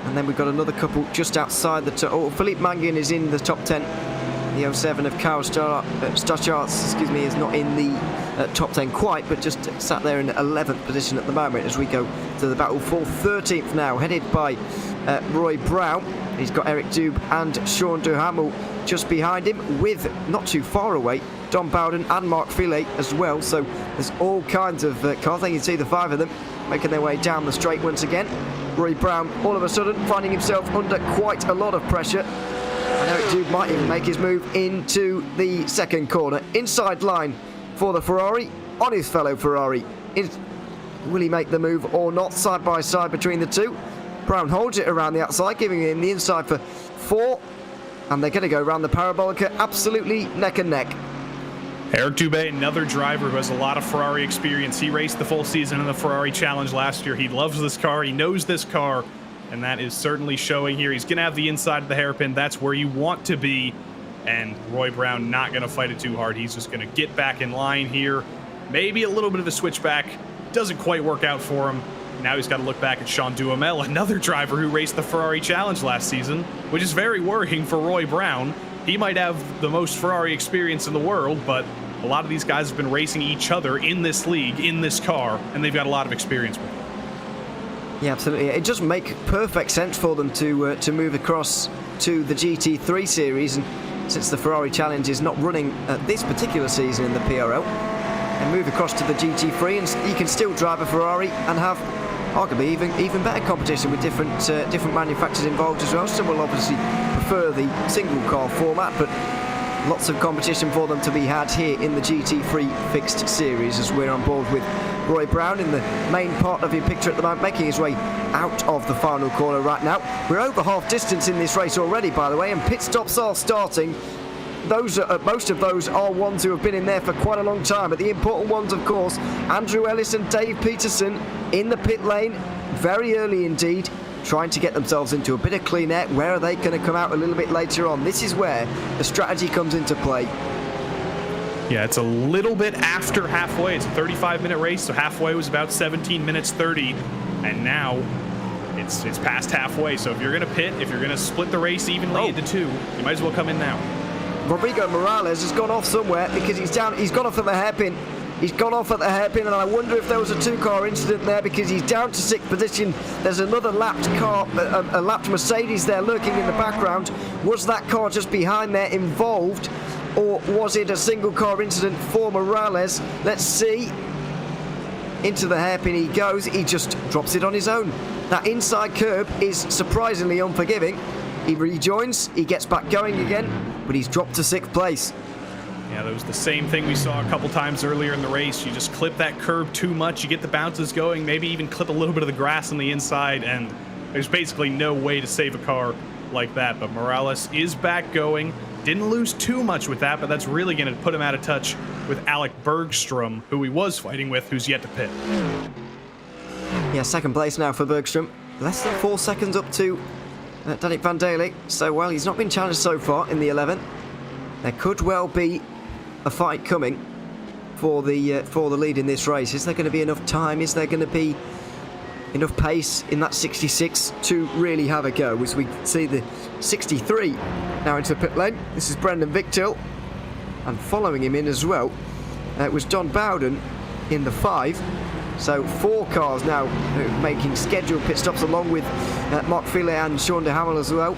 and then we've got another couple just outside the top. Oh, Philippe Mangin is in the top 10. The 07 of Carl Stacharts, excuse me, is not in the top 10 quite, but just sat there in 11th position at the moment as we go to the battle for 13th now, headed by Roy Brown. He's got Eric Dube and Sean Duhamel just behind him, with not too far away Don Bowden and Mark Fillet as well. So there's all kinds of cars. You can see the 5 of them making their way down the straight once again. Roy Brown all of a sudden finding himself under quite a lot of pressure. And Eric Dube might even make his move into the 2nd corner. Inside line for the Ferrari on his fellow Ferrari. Will he make the move or not? Side by side between the two. Brown holds it around the outside, giving him the inside for 4. And they're going to go around the Parabolica absolutely neck and neck. Eric Dubé, another driver who has a lot of Ferrari experience. He raced the full season in the Ferrari Challenge last year. He loves this car. He knows this car. And that is certainly showing here. He's going to have the inside of the hairpin. That's where you want to be. And Roy Brown not going to fight it too hard. He's just going to get back in line here. Maybe a little bit of a switchback. Doesn't quite work out for him. Now he's got to look back at Sean Duhamel, another driver who raced the Ferrari Challenge last season, which is very worrying for Roy Brown. He might have the most Ferrari experience in the world, but a lot of these guys have been racing each other in this league, in this car, and they've got a lot of experience with it. Yeah, absolutely. It does make perfect sense for them to move across to the GT3 series, and since the Ferrari Challenge is not running this particular season in the PRL, and move across to the GT3, and you can still drive a Ferrari and have arguably even better competition with different manufacturers involved as well. Some will obviously prefer the single car format, but lots of competition for them to be had here in the GT3 fixed series, as we're on board with Roy Brown in the main part of your picture at the moment, making his way out of the final corner right now. We're over half distance in this race already, by the way, and pit stops are starting. Most of those are ones who have been in there for quite a long time, but the important ones, of course, Andrew Ellis and Dave Peterson in the pit lane very early indeed, trying to get themselves into a bit of clean air. Where are they going to come out a little bit later on? This is where the strategy comes into play. Yeah, it's a little bit after halfway. It's a 35-minute race, so halfway was about 17 minutes 30, and now it's past halfway. So if you're going to pit, if you're going to split the race evenly into two, you might as well come in now. Rodrigo Morales has gone off somewhere because he's gone off at the hairpin. He's gone off at the hairpin, and I wonder if there was a two-car incident there because he's down to 6th position. There's another lapped car, a lapped Mercedes there lurking in the background. Was that car just behind there involved, or was it a single-car incident for Morales? Let's see. Into the hairpin he goes. He just drops it on his own. That inside curb is surprisingly unforgiving. He rejoins, he gets back going again, but he's dropped to 6th place. Yeah, that was the same thing we saw a couple times earlier in the race. You just clip that curb too much, you get the bounces going, maybe even clip a little bit of the grass on the inside, and there's basically no way to save a car like that. But Morales is back going. Didn't lose too much with that, but that's really going to put him out of touch with Alec Bergstrom, who he was fighting with, who's yet to pit. Yeah, 2nd place now for Bergstrom. Less than 4 seconds up to Danik Van Daly. So, well, he's not been challenged so far in the 11th. There could well be a fight coming for the lead in this race. Is there going to be enough time? Is there going to be enough pace in that 66 to really have a go? As we see the 63 now into the pit lane. This is Brendan Victil, and following him in as well it was Don Bowden in the 5. So 4 cars now making scheduled pit stops, along with Mark Fille and Sean de Hamel as well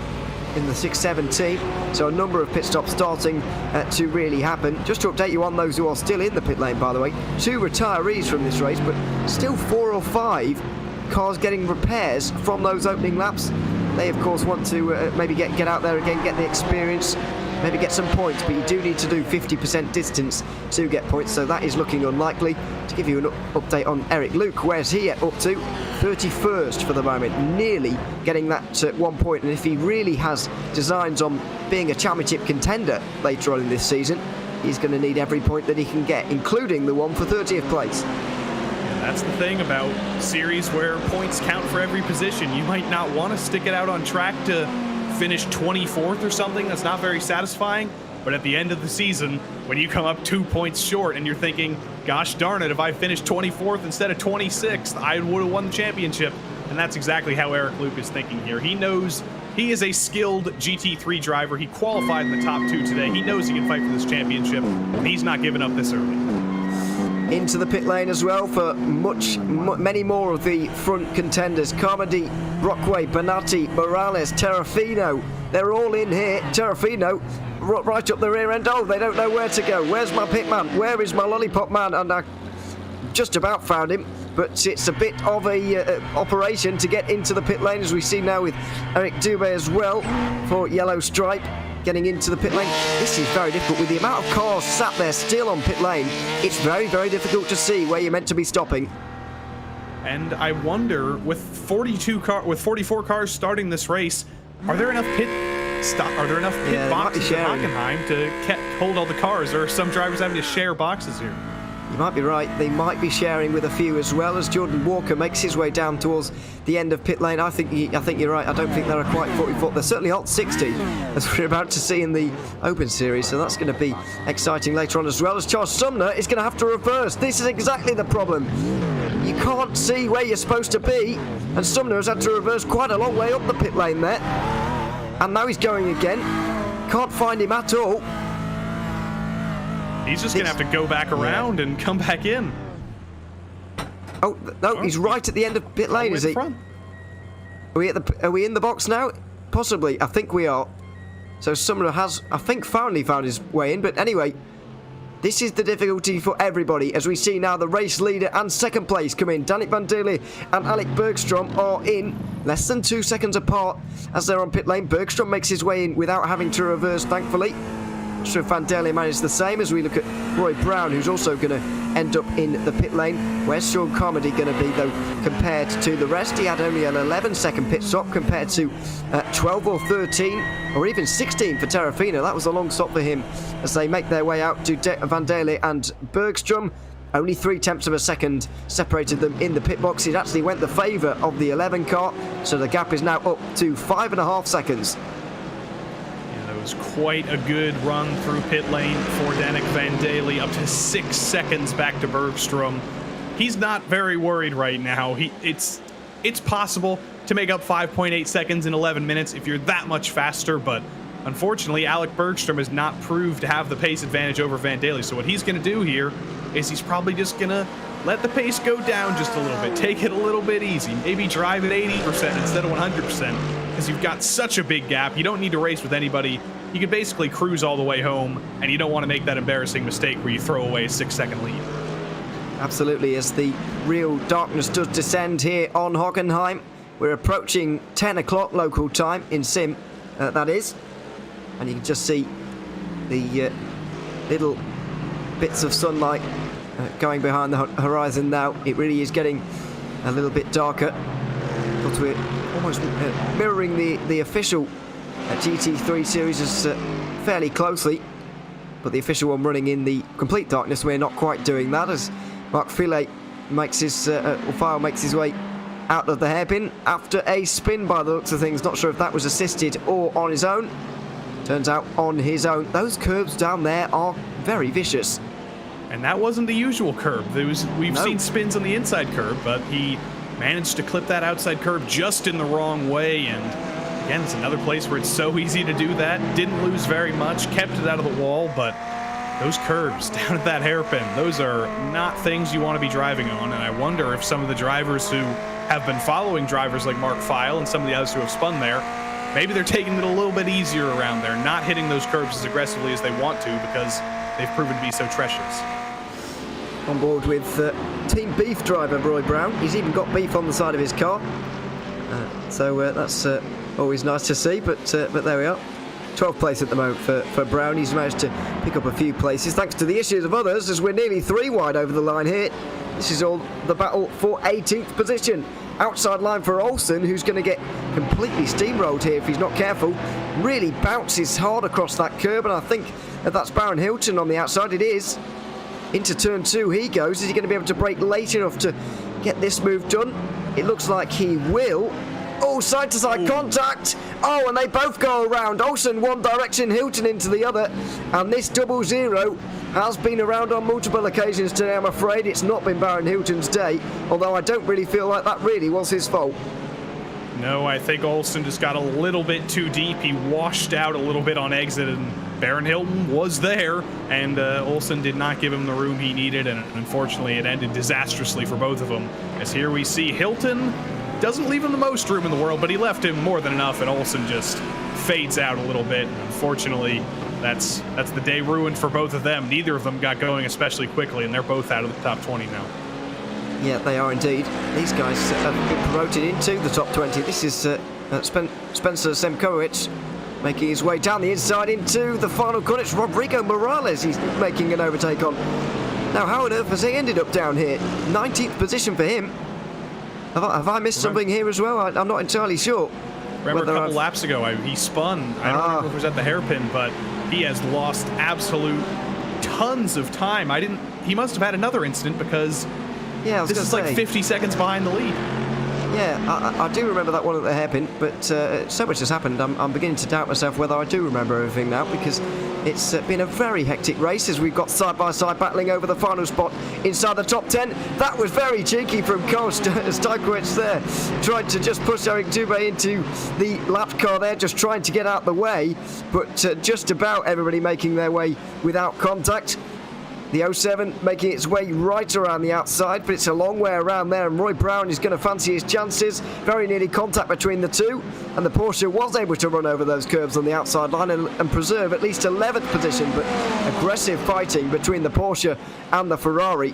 in the 6-17. So a number of pit stops starting to really happen. Just to update you on those who are still in the pit lane, by the way, 2 retirees from this race, but still 4 or 5 cars getting repairs from those opening laps. They of course want to maybe get out there again, get the experience, maybe get some points, but you do need to do 50% distance to get points, so that is looking unlikely. To give you an update on Eric Luke, where's he up to? 31st for the moment, nearly getting that 1 point, and if he really has designs on being a championship contender later on in this season, he's going to need every point that he can get, including the one for 30th place. That's the thing about series where points count for every position. You might not want to stick it out on track to finish 24th or something. That's not very satisfying. But at the end of the season, when you come up 2 points short and you're thinking, gosh darn it, if I finished 24th instead of 26th, I would have won the championship. And that's exactly how Eric Luke is thinking here. He knows he is a skilled GT3 driver. He qualified in the top 2 today. He knows he can fight for this championship, and he's not giving up this early. Into the pit lane as well for many more of the front contenders. Carmody, Brockway, Bonatti, Morales, Terrafino. They're all in here. Terrafino right up the rear end. Oh, they don't know where to go. Where's my pit man? Where is my lollipop man? And I just about found him, but it's a bit of a operation to get into the pit lane, as we see now with Eric Dubé as well for Yellow Stripe. Getting into the pit lane. This is very difficult with the amount of cars sat there still on pit lane. It's very, very difficult to see where you're meant to be stopping. And I wonder, with 44 cars starting this race, are there enough pit boxes in Hockenheim to hold all the cars, or are some drivers having to share boxes here? You might be right. They might be sharing with a few as well, as Jordan Walker makes his way down towards the end of pit lane. I think you're right. I don't think they're quite 40-foot. They're certainly hot 60, as we're about to see in the Open Series. So that's going to be exciting later on, as well as Charles Sumner is going to have to reverse. This is exactly the problem. You can't see where you're supposed to be, and Sumner has had to reverse quite a long way up the pit lane there. And now he's going again. Can't find him at all. He's just going to have to go back around and come back in. Oh, no, he's right at the end of pit lane, is he? Front. Are we in the box now? Possibly. I think we are. So Sumner has, I think, finally found his way in. But anyway, this is the difficulty for everybody, as we see now the race leader and 2nd place come in. Danik Van Daly and Alec Bergstrom are in less than 2 seconds apart as they're on pit lane. Bergstrom makes his way in without having to reverse, thankfully. So Van Daly managed the same, as we look at Roy Brown, who's also going to end up in the pit lane. Where's Sean Carmody going to be, though, compared to the rest? He had only an 11-second pit stop compared to 12 or 13 or even 16 for Terrafino. That was a long stop for him as they make their way out to Van Daly and Bergstrom. Only 3/10 of a second separated them in the pit box. It actually went the favour of the 11 car, so the gap is now up to 5.5 seconds. was quite a good run through pit lane for Danik Van Daly, up to 6 seconds back to Bergstrom. He's not very worried right now. It's possible to make up 5.8 seconds in 11 minutes if you're that much faster, but unfortunately, Alec Bergstrom has not proved to have the pace advantage over Van Daly. So what he's going to do here is he's probably just going to let the pace go down just a little bit. Take it a little bit easy. Maybe drive at 80% instead of 100%, because you've got such a big gap. You don't need to race with anybody. You can basically cruise all the way home, and you don't want to make that embarrassing mistake where you throw away a 6-second lead. Absolutely, as the real darkness does descend here on Hockenheim. We're approaching 10 o'clock local time in Sim, that is. And you can just see the little bits of sunlight going behind the horizon now. It really is getting a little bit darker, but we're almost mirroring the official GT3 series fairly closely, but the official one running in the complete darkness. We're not quite doing that, as Mark Fillet makes his way out of the hairpin after a spin by the looks of things. Not sure if that was assisted or on his own. Turns out on his own. Those curbs down there are very vicious. And that wasn't the usual curb. We've seen spins on the inside curb, but he managed to clip that outside curb just in the wrong way. And again, it's another place where it's so easy to do that. Didn't lose very much, kept it out of the wall, but those curbs down at that hairpin, those are not things you want to be driving on. And I wonder if some of the drivers who have been following drivers like Mark Feil and some of the others who have spun there, maybe they're taking it a little bit easier around there, not hitting those curbs as aggressively as they want to because they've proven to be so treacherous. On board with Team Beef driver Roy Brown. He's even got beef on the side of his car. So that's always nice to see, but there we are. 12th place at the moment for Brown. He's managed to pick up a few places thanks to the issues of others, as we're nearly 3 wide over the line here. This is all the battle for 18th position. Outside line for Olsen, who's going to get completely steamrolled here if he's not careful. Really bounces hard across that curb, and I think that's Baron Hilton on the outside. It is. Into turn 2 he goes. Is he going to be able to brake late enough to get this move done? It looks like he will. Oh, side-to-side contact. Oh, and they both go around. Olsen one direction, Hilton into the other. And this 0-0 has been around on multiple occasions today, I'm afraid. It's not been Baron Hilton's day, although I don't really feel like that really was his fault. No, I think Olsen just got a little bit too deep. He washed out a little bit on exit, and Baron Hilton was there, and Olsen did not give him the room he needed, and unfortunately it ended disastrously for both of them. As here we see Hilton doesn't leave him the most room in the world, but he left him more than enough, and Olsen just fades out a little bit. Unfortunately, that's the day ruined for both of them. Neither of them got going especially quickly, and they're both out of the top 20 now. Yeah, they are indeed. These guys have been promoted into the top 20. This is Spencer Semkowicz making his way down the inside into the final corner. It's Rodrigo Morales he's making an overtake on. Now, how on earth has he ended up down here? 19th position for him. Have I missed something here as well? I'm not entirely sure. Remember a couple laps ago, he spun. I don't remember if it was at the hairpin, but he has lost absolute tons of time. He must have had another incident because this is like 50 seconds behind the lead. Yeah, I do remember that one at the hairpin, but so much has happened. I'm beginning to doubt myself whether I do remember everything now, because it's been a very hectic race as we've got side-by-side battling over the final spot inside the top 10. That was very cheeky from Karl Stajkowicz there. Tried to just push Eric Dubé into the lap car there, just trying to get out the way, but just about everybody making their way without contact. The 07 making its way right around the outside, but it's a long way around there, and Roy Brown is going to fancy his chances. Very nearly contact between the two, and the Porsche was able to run over those curbs on the outside line and preserve at least 11th position, but aggressive fighting between the Porsche and the Ferrari.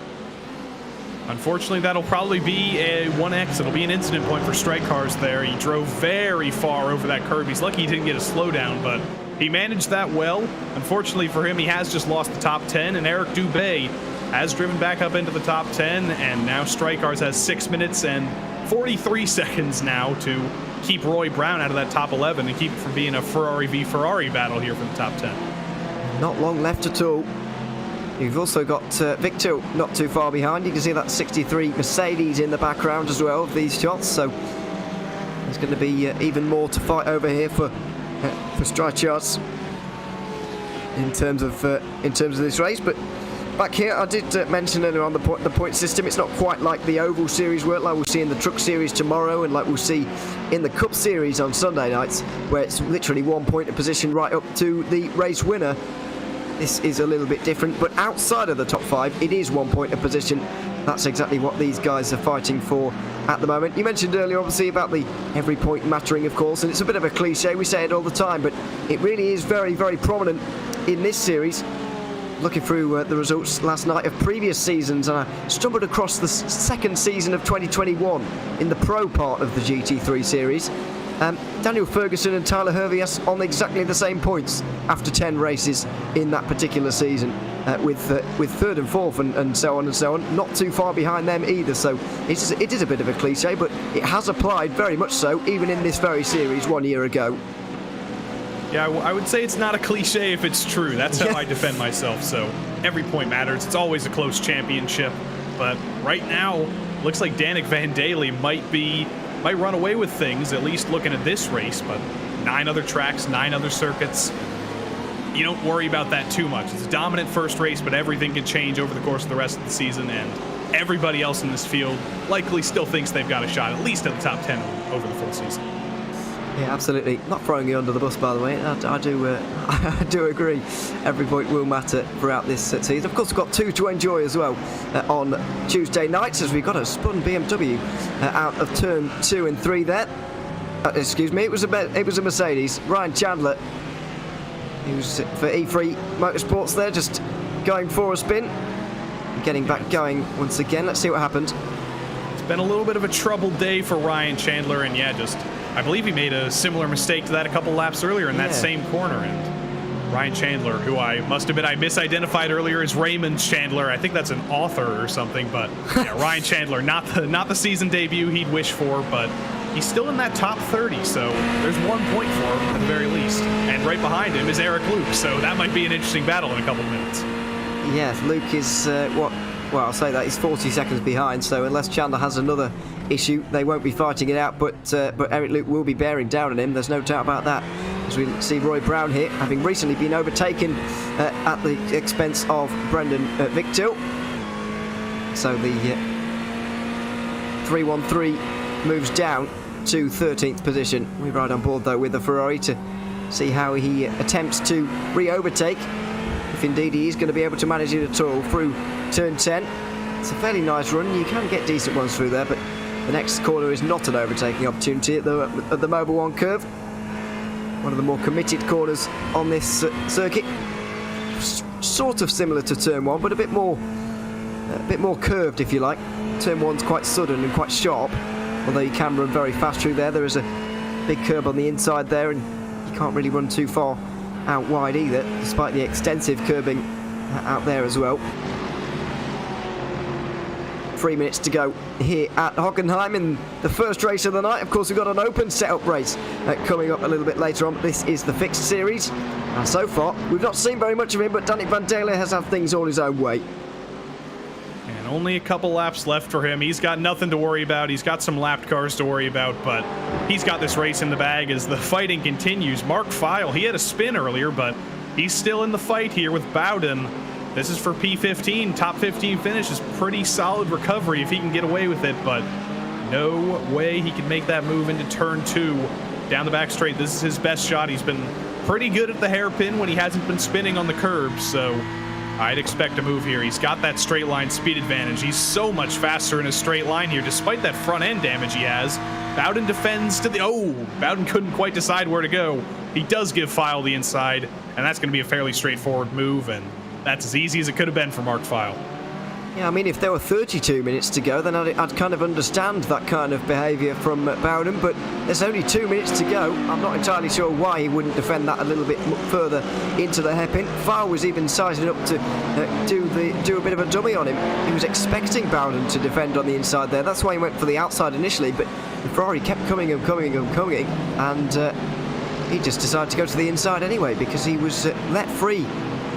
Unfortunately, that'll probably be a 1X. It'll be an incident point for strike cars there. He drove very far over that curb. He's lucky he didn't get a slowdown, but he managed that well. Unfortunately for him, he has just lost the top 10, and Eric Dubé has driven back up into the top 10, and now Strike Cars has 6 minutes and 43 seconds now to keep Roy Brown out of that top 11 and keep it from being a Ferrari v Ferrari battle here for the top 10. Not long left at all. You've also got Victor not too far behind. You can see that 63 Mercedes in the background as well of these shots, so there's going to be even more to fight over here for Strike Cars. in terms of this race. But back here, I did mention earlier on the point system. It's not quite like the Oval Series work, like we'll see in the Truck Series tomorrow, and like we'll see in the Cup Series on Sunday nights, where it's literally 1 point of position right up to the race winner. This is a little bit different, but outside of the top 5, it is 1 point of position. That's exactly what these guys are fighting for at the moment. You mentioned earlier, obviously, about the every point mattering, of course, and it's a bit of a cliche. We say it all the time, but it really is very, very prominent in this series. Looking through the results last night of previous seasons, and I stumbled across the second season of 2021 in the pro part of the GT3 series. Daniel Ferguson and Tyler Hervias on exactly the same points after 10 races in that particular season, with third and fourth and so on and so on. Not too far behind them either, so it is a bit of a cliche, but it has applied very much so, even in this very series 1 year ago. Yeah, I would say it's not a cliche if it's true. That's how I defend myself, so every point matters. It's always a close championship, but right now, looks like Danik Van Daly might run away with things, at least looking at this race, but 9 other tracks, 9 other circuits. You don't worry about that too much. It's a dominant first race, but everything can change over the course of the rest of the season, and everybody else in this field likely still thinks they've got a shot, at least at the top 10 over the full season. Yeah, absolutely. Not throwing you under the bus, by the way. I do agree. Every point will matter throughout this season. Of course, we've got 2 to enjoy as well on Tuesday nights, as we got a spun BMW out of turn 2 and 3 there. Excuse me, it was a Mercedes. Ryan Chandler, he was for E3 Motorsports there, just going for a spin, getting back going once again. Let's see what happened. It's been a little bit of a troubled day for Ryan Chandler, and I believe he made a similar mistake to that a couple laps earlier in that same corner. And Ryan Chandler, who I must admit I misidentified earlier as Raymond Chandler. I think that's an author or something, but yeah, Ryan Chandler, not the season debut he'd wish for, but he's still in that top 30, so there's 1 point for him at the very least. And right behind him is Eric Luke, so that might be an interesting battle in a couple of minutes. Yeah, Luke is well, I'll say that he's 40 seconds behind, so unless Chandler has another issue, they won't be fighting it out, but Eric Luke will be bearing down on him, there's no doubt about that. As we see Roy Brown here, having recently been overtaken at the expense of Brendan Victil. So the 313 moves down to 13th position. We ride on board though with the Ferrari to see how he attempts to re-overtake, if indeed he is going to be able to manage it at all through turn 10. It's a fairly nice run, you can get decent ones through there, but the next corner is not an overtaking opportunity at the Mobil 1 curve. One of the more committed corners on this circuit. Sort of similar to turn 1, but a bit more curved, if you like. Turn 1's quite sudden and quite sharp, although you can run very fast through there. There is a big curb on the inside there, and you can't really run too far out wide either, despite the extensive curbing out there as well. 3 minutes to go here at Hockenheim in the first race of the night. Of course, we've got an open setup race coming up a little bit later on, but this is the fixed series. And so far, we've not seen very much of him, but Danik Van Daly has had things all his own way. And only a couple laps left for him. He's got nothing to worry about. He's got some lapped cars to worry about, but he's got this race in the bag as the fighting continues. Mark Feil, he had a spin earlier, but he's still in the fight here with Bowden. This is for P15. Top 15 finish is pretty solid recovery if he can get away with it, but no way he can make that move into turn 2 down the back straight. This is his best shot. He's been pretty good at the hairpin when he hasn't been spinning on the curb, so I'd expect a move here. He's got that straight line speed advantage. He's so much faster in a straight line here, despite that front end damage he has. Bowden defends to the... Oh, Bowden couldn't quite decide where to go. He does give Feil the inside, and that's going to be a fairly straightforward move, and that's as easy as it could have been for Mark Feil. Yeah, I mean, if there were 32 minutes to go, then I'd kind of understand that kind of behaviour from Bowden, but there's only 2 minutes to go. I'm not entirely sure why he wouldn't defend that a little bit further into the hairpin. Feil was even sizing up to do a bit of a dummy on him. He was expecting Bowden to defend on the inside there. That's why he went for the outside initially, but the Ferrari kept coming and coming and coming, and he just decided to go to the inside anyway because he was let free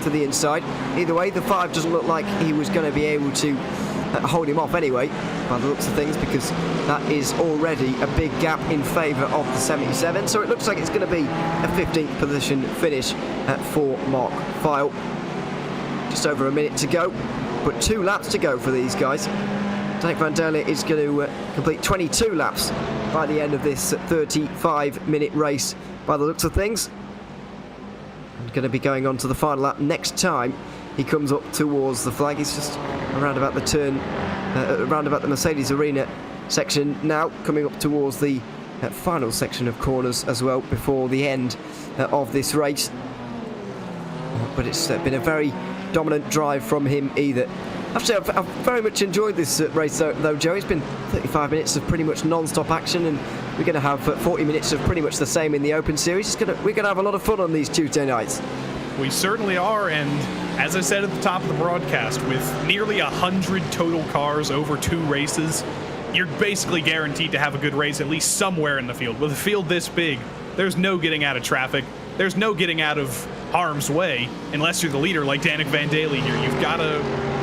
to the inside. Either way, the 5 doesn't look like he was going to be able to hold him off anyway, by the looks of things, because that is already a big gap in favour of the 77. So it looks like it's going to be a 15th position finish for Mark File. Just over a minute to go, but 2 laps to go for these guys. Danik van Derle is going to complete 22 laps by the end of this 35-minute race, by the looks of things. And going to be going on to the final lap next time he comes up towards the flag. He's just around about the turn, around about the Mercedes Arena section now, coming up towards the final section of corners as well before the end of this race. But it's been a very dominant drive from him either. Actually, I've very much enjoyed this race though, Joe. It's been 35 minutes of pretty much non-stop action, and we're going to have 40 minutes of pretty much the same in the Open Series. We're going to have a lot of fun on these Tuesday nights. We certainly are, and as I said at the top of the broadcast, with nearly 100 total cars over 2 races, you're basically guaranteed to have a good race at least somewhere in the field. With a field this big, there's no getting out of traffic. There's no getting out of harm's way unless you're the leader like Danik van Derle here. You've got to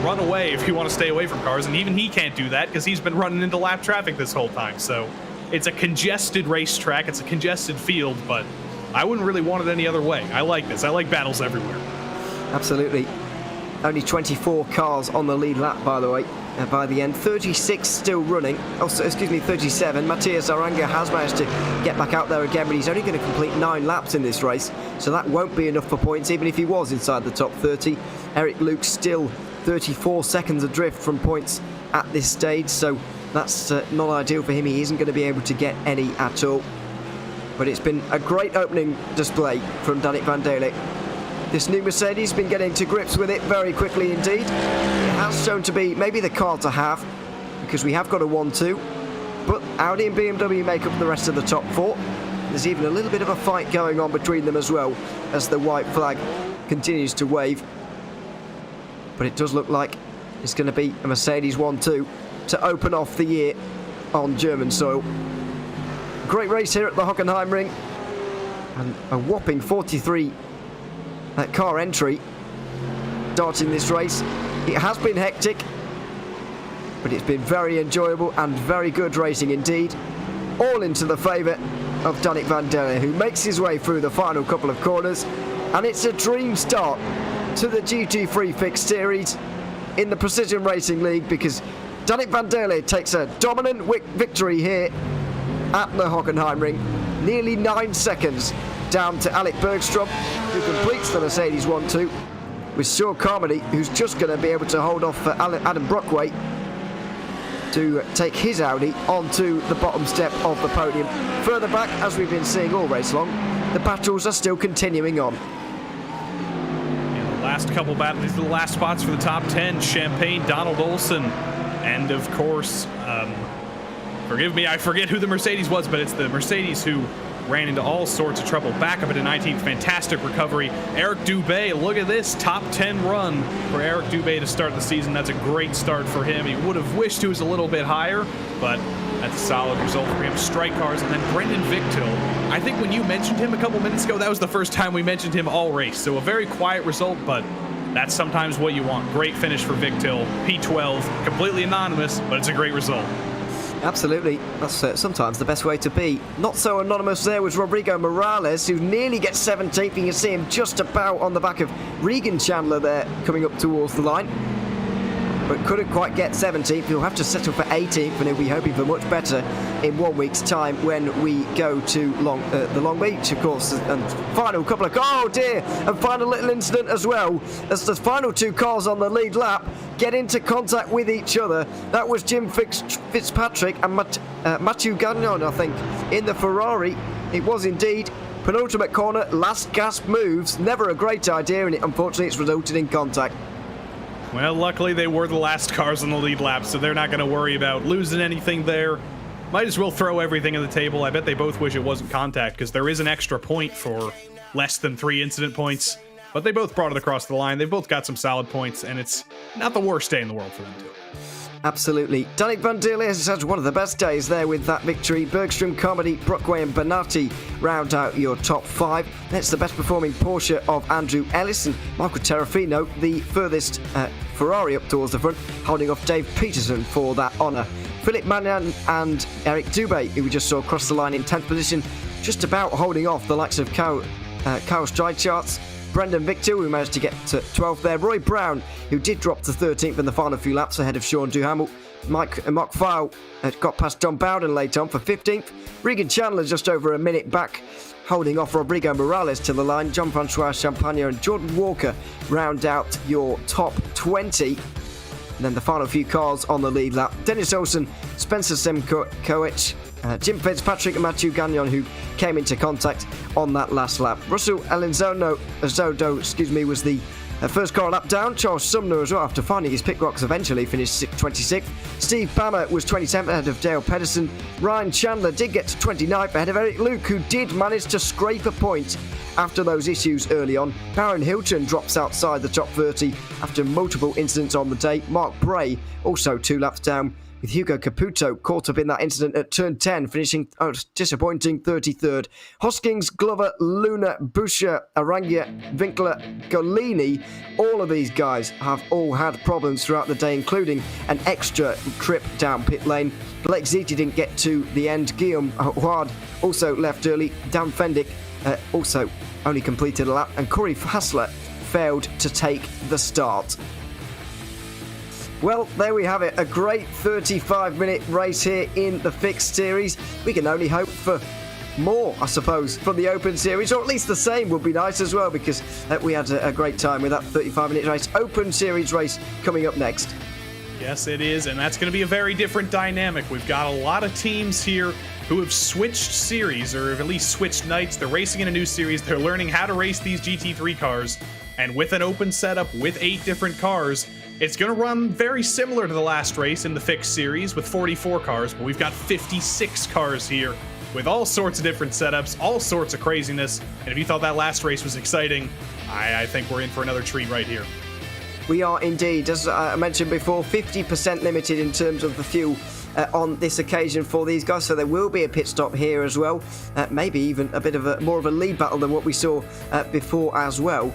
run away if you want to stay away from cars, and even he can't do that because he's been running into lap traffic this whole time. So it's a congested racetrack, it's a congested field, but I wouldn't really want it any other way. I like this. I like battles everywhere. Absolutely. Only 24 cars on the lead lap, by the way, by the end. 36 still running. Oh, excuse me, 37. Matthias Aranga has managed to get back out there again, but he's only going to complete 9 laps in this race, so that won't be enough for points, even if he was inside the top 30. Eric Luke still 34 seconds adrift from points at this stage, so that's not ideal for him. He isn't going to be able to get any at all. But it's been a great opening display from Danik van Derle. This new Mercedes has been getting to grips with it very quickly indeed. It has shown to be maybe the car to have, because we have got a 1-2, but Audi and BMW make up the rest of the top 4. There's even a little bit of a fight going on between them as well, as the white flag continues to wave. But it does look like it's going to be a Mercedes 1-2 to open off the year on German soil. Great race here at the Hockenheimring, and a whopping 43 car entry starting this race. It has been hectic, but it's been very enjoyable and very good racing indeed, all into the favour of Danik van Derle, who makes his way through the final couple of corners, and it's a dream start to the GT3 fixed series in the Precision Racing League, because Danik van Derle takes a dominant victory here at the Hockenheimring, nearly 9 seconds down to Alec Bergstrom, who completes the Mercedes 1-2, with Sean Carmody, who's just going to be able to hold off for Adam Brockway to take his Audi onto the bottom step of the podium. Further back, as we've been seeing all race long, the battles are still continuing on. And the last couple battles, these are the last spots for the top 10. Champagne, Donald Olsen, and of course, forgive me, I forget who the Mercedes was, but it's the Mercedes who ran into all sorts of trouble. Back up into 19th, fantastic recovery. Eric Dubé, look at this, top 10 run for Eric Dubé to start the season. That's a great start for him. He would have wished he was a little bit higher, but that's a solid result for him. Strike cars, and then Brendan Victil. I think when you mentioned him a couple minutes ago, that was the first time we mentioned him all race. So a very quiet result, but that's sometimes what you want. Great finish for Victil. P12, completely anonymous, but it's a great result. Absolutely, that's sometimes the best way to be. Not so anonymous there was Rodrigo Morales, who nearly gets 17th. You can see him just about on the back of Regan Chandler there, coming up towards the line, but couldn't quite get 17th. He'll have to settle for 18th, and he'll be hoping for much better in 1 week's time when we go to the Long Beach, of course. And final couple of, oh dear, and final little incident as well, as the final 2 cars on the lead lap get into contact with each other. That was Jim Fitzpatrick and Mathieu Gagnon, I think, in the Ferrari. It was indeed. Penultimate corner, last gasp moves. Never a great idea, and unfortunately it's resulted in contact. Well, luckily they were the last cars on the lead lap, so they're not going to worry about losing anything there. Might as well throw everything on the table. I bet they both wish it wasn't contact, because there is an extra point for less than 3 incident points. But they both brought it across the line. They both got some solid points, and it's not the worst day in the world for them, too. Absolutely. Danik van der Leer has had one of the best days there with that victory. Bergstrom, Carmody, Brockway and Bernati round out your top 5. That's the best performing Porsche of Andrew Ellis, and Michael Terrafino, the furthest Ferrari up towards the front, holding off Dave Peterson for that honour. Philip Magnan and Eric Dubé, who we just saw cross the line in 10th position, just about holding off the likes of Kyle Streichardt. Brendan Victor, who managed to get to 12th there. Roy Brown, who did drop to 13th in the final few laps ahead of Sean Duhamel. Mark File got past John Bowden late on for 15th. Regan Chandler just over a minute back, holding off Rodrigo Morales to the line. Jean-Francois Champagne and Jordan Walker round out your top 20. And then the final few cars on the lead lap. Dennis Olsen, Spencer Simcoe, Jim Fitzpatrick and Matthew Gagnon, who came into contact on that last lap. Russell Zodo, was the first car lap down. Charles Sumner as well, after finding his pit rocks, eventually finished 26th. Steve Bammer was 27th ahead of Dale Pedersen. Ryan Chandler did get to 29th ahead of Eric Luke, who did manage to scrape a point after those issues early on. Baron Hilton drops outside the top 30 after multiple incidents on the day. Mark Bray also 2 laps down, with Hugo Caputo caught up in that incident at turn 10, finishing disappointing 33rd. Hoskins, Glover, Luna, Boucher, Aranglia, Winkler, Golini, all of these guys have all had problems throughout the day, including an extra trip down pit lane. Blake Ziti didn't get to the end. Guillaume Huard also left early. Dan Fendick also only completed a lap, and Corey Hassler failed to take the start. Well, there we have it. A great 35-minute race here in the Fixed Series. We can only hope for more, I suppose, from the Open Series, or at least the same would be nice as well, because we had a great time with that 35-minute race. Open Series race coming up next. Yes, it is, and that's going to be a very different dynamic. We've got a lot of teams here who have switched series, or have at least switched nights. They're racing in a new series. They're learning how to race these GT3 cars, and with an open setup with 8 different cars, it's going to run very similar to the last race in the Fixed Series with 44 cars, but we've got 56 cars here with all sorts of different setups, all sorts of craziness. And if you thought that last race was exciting, I think we're in for another treat right here. We are indeed, as I mentioned before, 50% limited in terms of the fuel on this occasion for these guys, so there will be a pit stop here as well, maybe even a bit of more of a lead battle than what we saw before as well,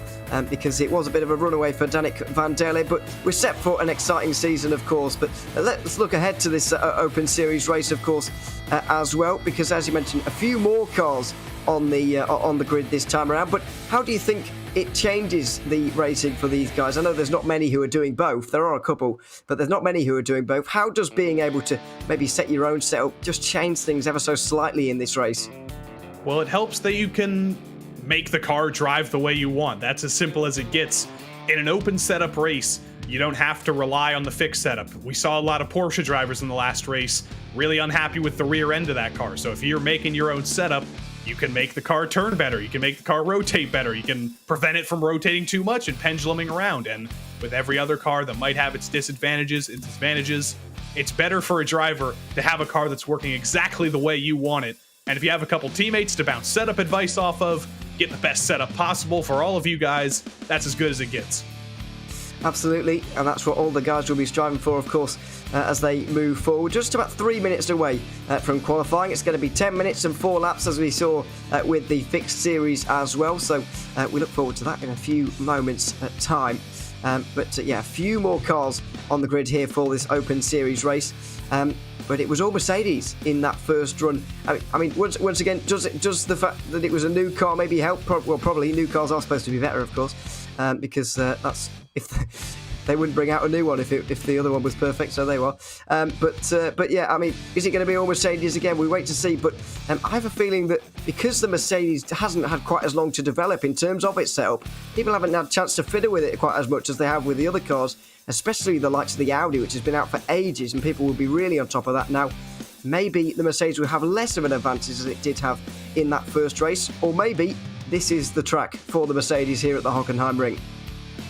because it was a bit of a runaway for Danik van der Leer. But we're set for an exciting season, of course. But let's look ahead to this Open Series race, of course, as well, because as you mentioned, a few more cars on the grid this time around. But how do you think it changes the racing for these guys? I know there's not many who are doing both. There are a couple, but there's not many who are doing both. How does being able to maybe set your own setup just change things ever so slightly in this race? Well, it helps that you can make the car drive the way you want. That's as simple as it gets. In an open setup race, you don't have to rely on the fixed setup. We saw a lot of Porsche drivers in the last race really unhappy with the rear end of that car. So if you're making your own setup, you can make the car turn better. You can make the car rotate better. You can prevent it from rotating too much and penduluming around. And with every other car that might have its disadvantages, its advantages, it's better for a driver to have a car that's working exactly the way you want it. And if you have a couple teammates to bounce setup advice off of, get the best setup possible for all of you guys, that's as good as it gets. Absolutely, and that's what all the guys will be striving for, of course, as they move forward. Just about 3 minutes away from qualifying. It's going to be 10 minutes and 4 laps, as we saw with the Fixed Series as well. So we look forward to that in a few moments' time. But yeah, a few more cars on the grid here for this Open Series race. But it was all Mercedes in that first run. I mean, once again, does the fact that it was a new car maybe help? Well, probably new cars are supposed to be better, of course, because that's if they wouldn't bring out a new one if the other one was perfect. So they were. But yeah, I mean, is it going to be all Mercedes again? We wait to see. But I have a feeling that because the Mercedes hasn't had quite as long to develop in terms of its setup, people haven't had a chance to fiddle with it quite as much as they have with the other cars, especially the likes of the Audi, which has been out for ages, and people will be really on top of that now. Maybe the Mercedes will have less of an advantage as it did have in that first race, or maybe this is the track for the Mercedes here at the Hockenheimring.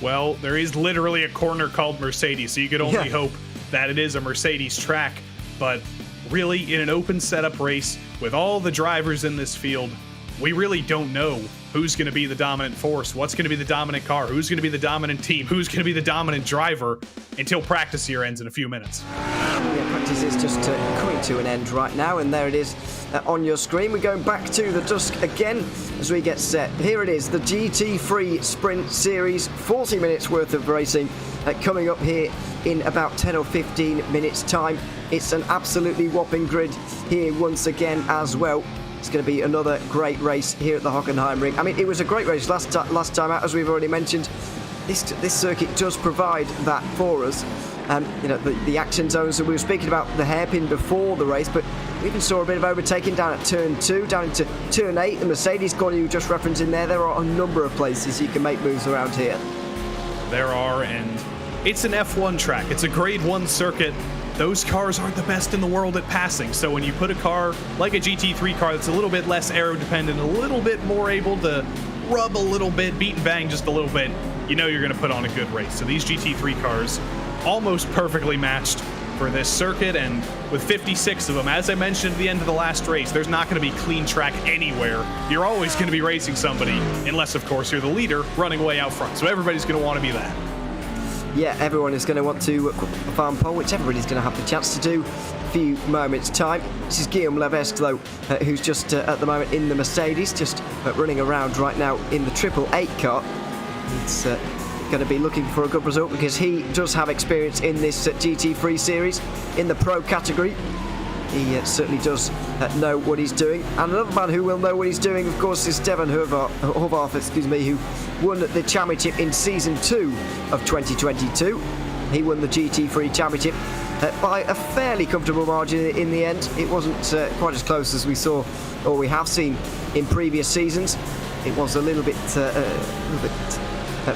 Well, there is literally a corner called Mercedes, so you could only hope that it is a Mercedes track. But really, in an open setup race, with all the drivers in this field, we really don't know who's going to be the dominant force, what's going to be the dominant car, who's going to be the dominant team, who's going to be the dominant driver until practice here ends in a few minutes. Yeah, practice is just coming to an end right now, and there it is on your screen. We're going back to the dusk again as we get set. Here it is, the GT3 Sprint Series, 40 minutes worth of racing coming up here in about 10 or 15 minutes time. It's an absolutely whopping grid here once again as well. It's going to be another great race here at the Hockenheimring. I mean, it was a great race last time out, as we've already mentioned. This circuit does provide that for us. You know, the action zones that we were speaking about, the hairpin before the race, but we even saw a bit of overtaking down at turn 2, down into turn 8, the Mercedes corner you were just referencing there. There are a number of places you can make moves around here. There are, and it's an F1 track. It's a grade 1 circuit. Those cars aren't the best in the world at passing, so when you put a car like a GT3 car that's a little bit less aero dependent, a little bit more able to rub a little bit, beat and bang just a little bit, you know you're going to put on a good race. So these GT3 cars almost perfectly matched for this circuit, and with 56 of them, as I mentioned at the end of the last race, there's not going to be clean track anywhere. You're always going to be racing somebody, unless of course you're the leader running away out front, so everybody's going to want to be that. Yeah, everyone is going to want to farm pole, which everybody's going to have the chance to do a few moments' time. This is Guillaume Levesque, though, who's just at the moment in the Mercedes, just running around right now in the 888 car. It's going to be looking for a good result because he does have experience in this GT3 series in the pro category. He certainly does know what he's doing. And another man who will know what he's doing, of course, is Devon Horvath, who won the championship in Season 2 of 2022. He won the GT3 championship by a fairly comfortable margin in the end. It wasn't quite as close as we saw, or we have seen in previous seasons. It was a little bit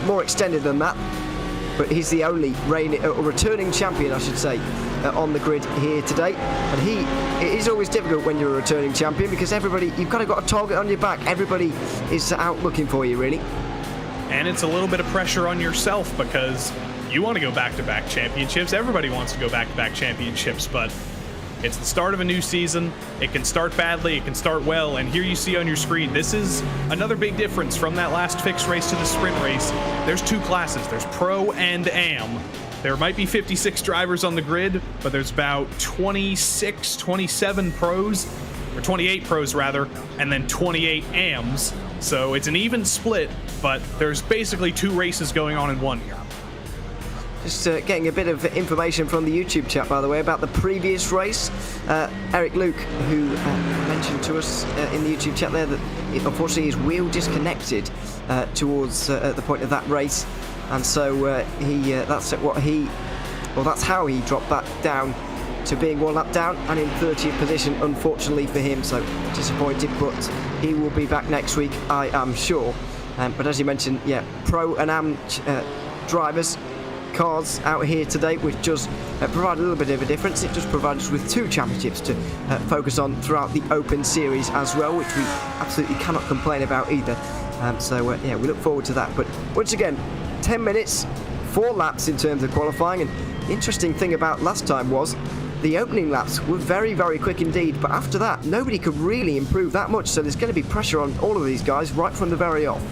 more extended than that. But he's the only returning champion, I should say, on the grid here today. And it is always difficult when you're a returning champion because you've got a target on your back. Everybody is out looking for you, really. And it's a little bit of pressure on yourself because you want to go back-to-back championships. Everybody wants to go back-to-back championships, but it's the start of a new season. It can start badly, it can start well, and here you see on your screen, this is another big difference from that last fixed race to the sprint race. There's two classes, there's Pro and Am. There might be 56 drivers on the grid, but there's about 27 pros, or 28 pros rather, and then 28 AMs. So it's an even split, but there's basically two races going on in one here. Just getting a bit of information from the YouTube chat, by the way, about the previous race. Eric Luke, who mentioned to us in the YouTube chat there that unfortunately his wheel disconnected towards the point of that race, and so that's how he dropped that down to being one lap down and in 30th position, unfortunately for him. So disappointed, but he will be back next week, I am sure. But as you mentioned, yeah, Pro and Am drivers. Cars out here today, which does provide a little bit of a difference. It does provide us with two championships to focus on throughout the Open Series as well, which we absolutely cannot complain about either. Yeah, we look forward to that. But once again, 10 minutes, 4 laps in terms of qualifying. And the interesting thing about last time was the opening laps were very, very quick indeed. But after that, nobody could really improve that much. So there's going to be pressure on all of these guys right from the very off.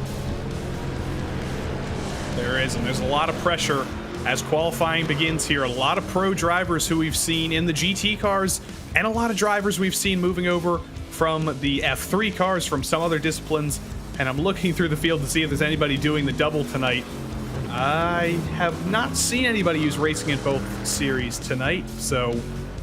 There is, and there's a lot of pressure as qualifying begins here. A lot of pro drivers who we've seen in the GT cars, and a lot of drivers we've seen moving over from the F3 cars from some other disciplines. And I'm looking through the field to see if there's anybody doing the double tonight. I have not seen anybody use racing in both series tonight, so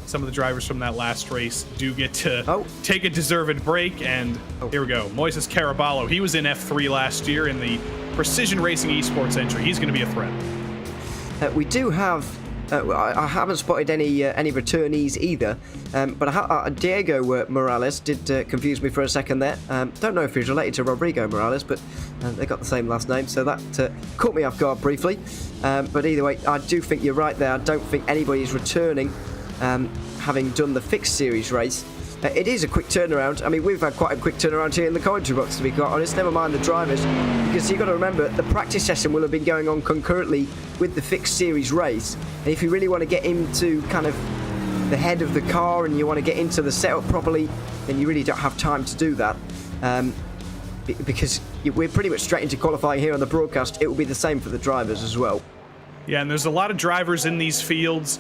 some of the drivers from that last race do get to take a deserved break. And here we go, Moises Caraballo. He was in F3 last year in the Precision Racing Esports entry. He's going to be a threat. We do have, I haven't spotted any returnees either, but Diego Morales did confuse me for a second there. Don't know if he's related to Rodrigo Morales, but they got the same last name, so that caught me off guard briefly. But either way, I do think you're right there. I don't think anybody's returning, having done the fixed series race. It is a quick turnaround. I mean, we've had quite a quick turnaround here in the commentary box, to be quite honest, never mind the drivers, because you've got to remember the practice session will have been going on concurrently with the fixed series race. And if you really want to get into kind of the head of the car and you want to get into the setup properly, then you really don't have time to do that. because we're pretty much straight into qualifying here on the broadcast. It will be the same for the drivers as well. Yeah, and there's a lot of drivers in these fields.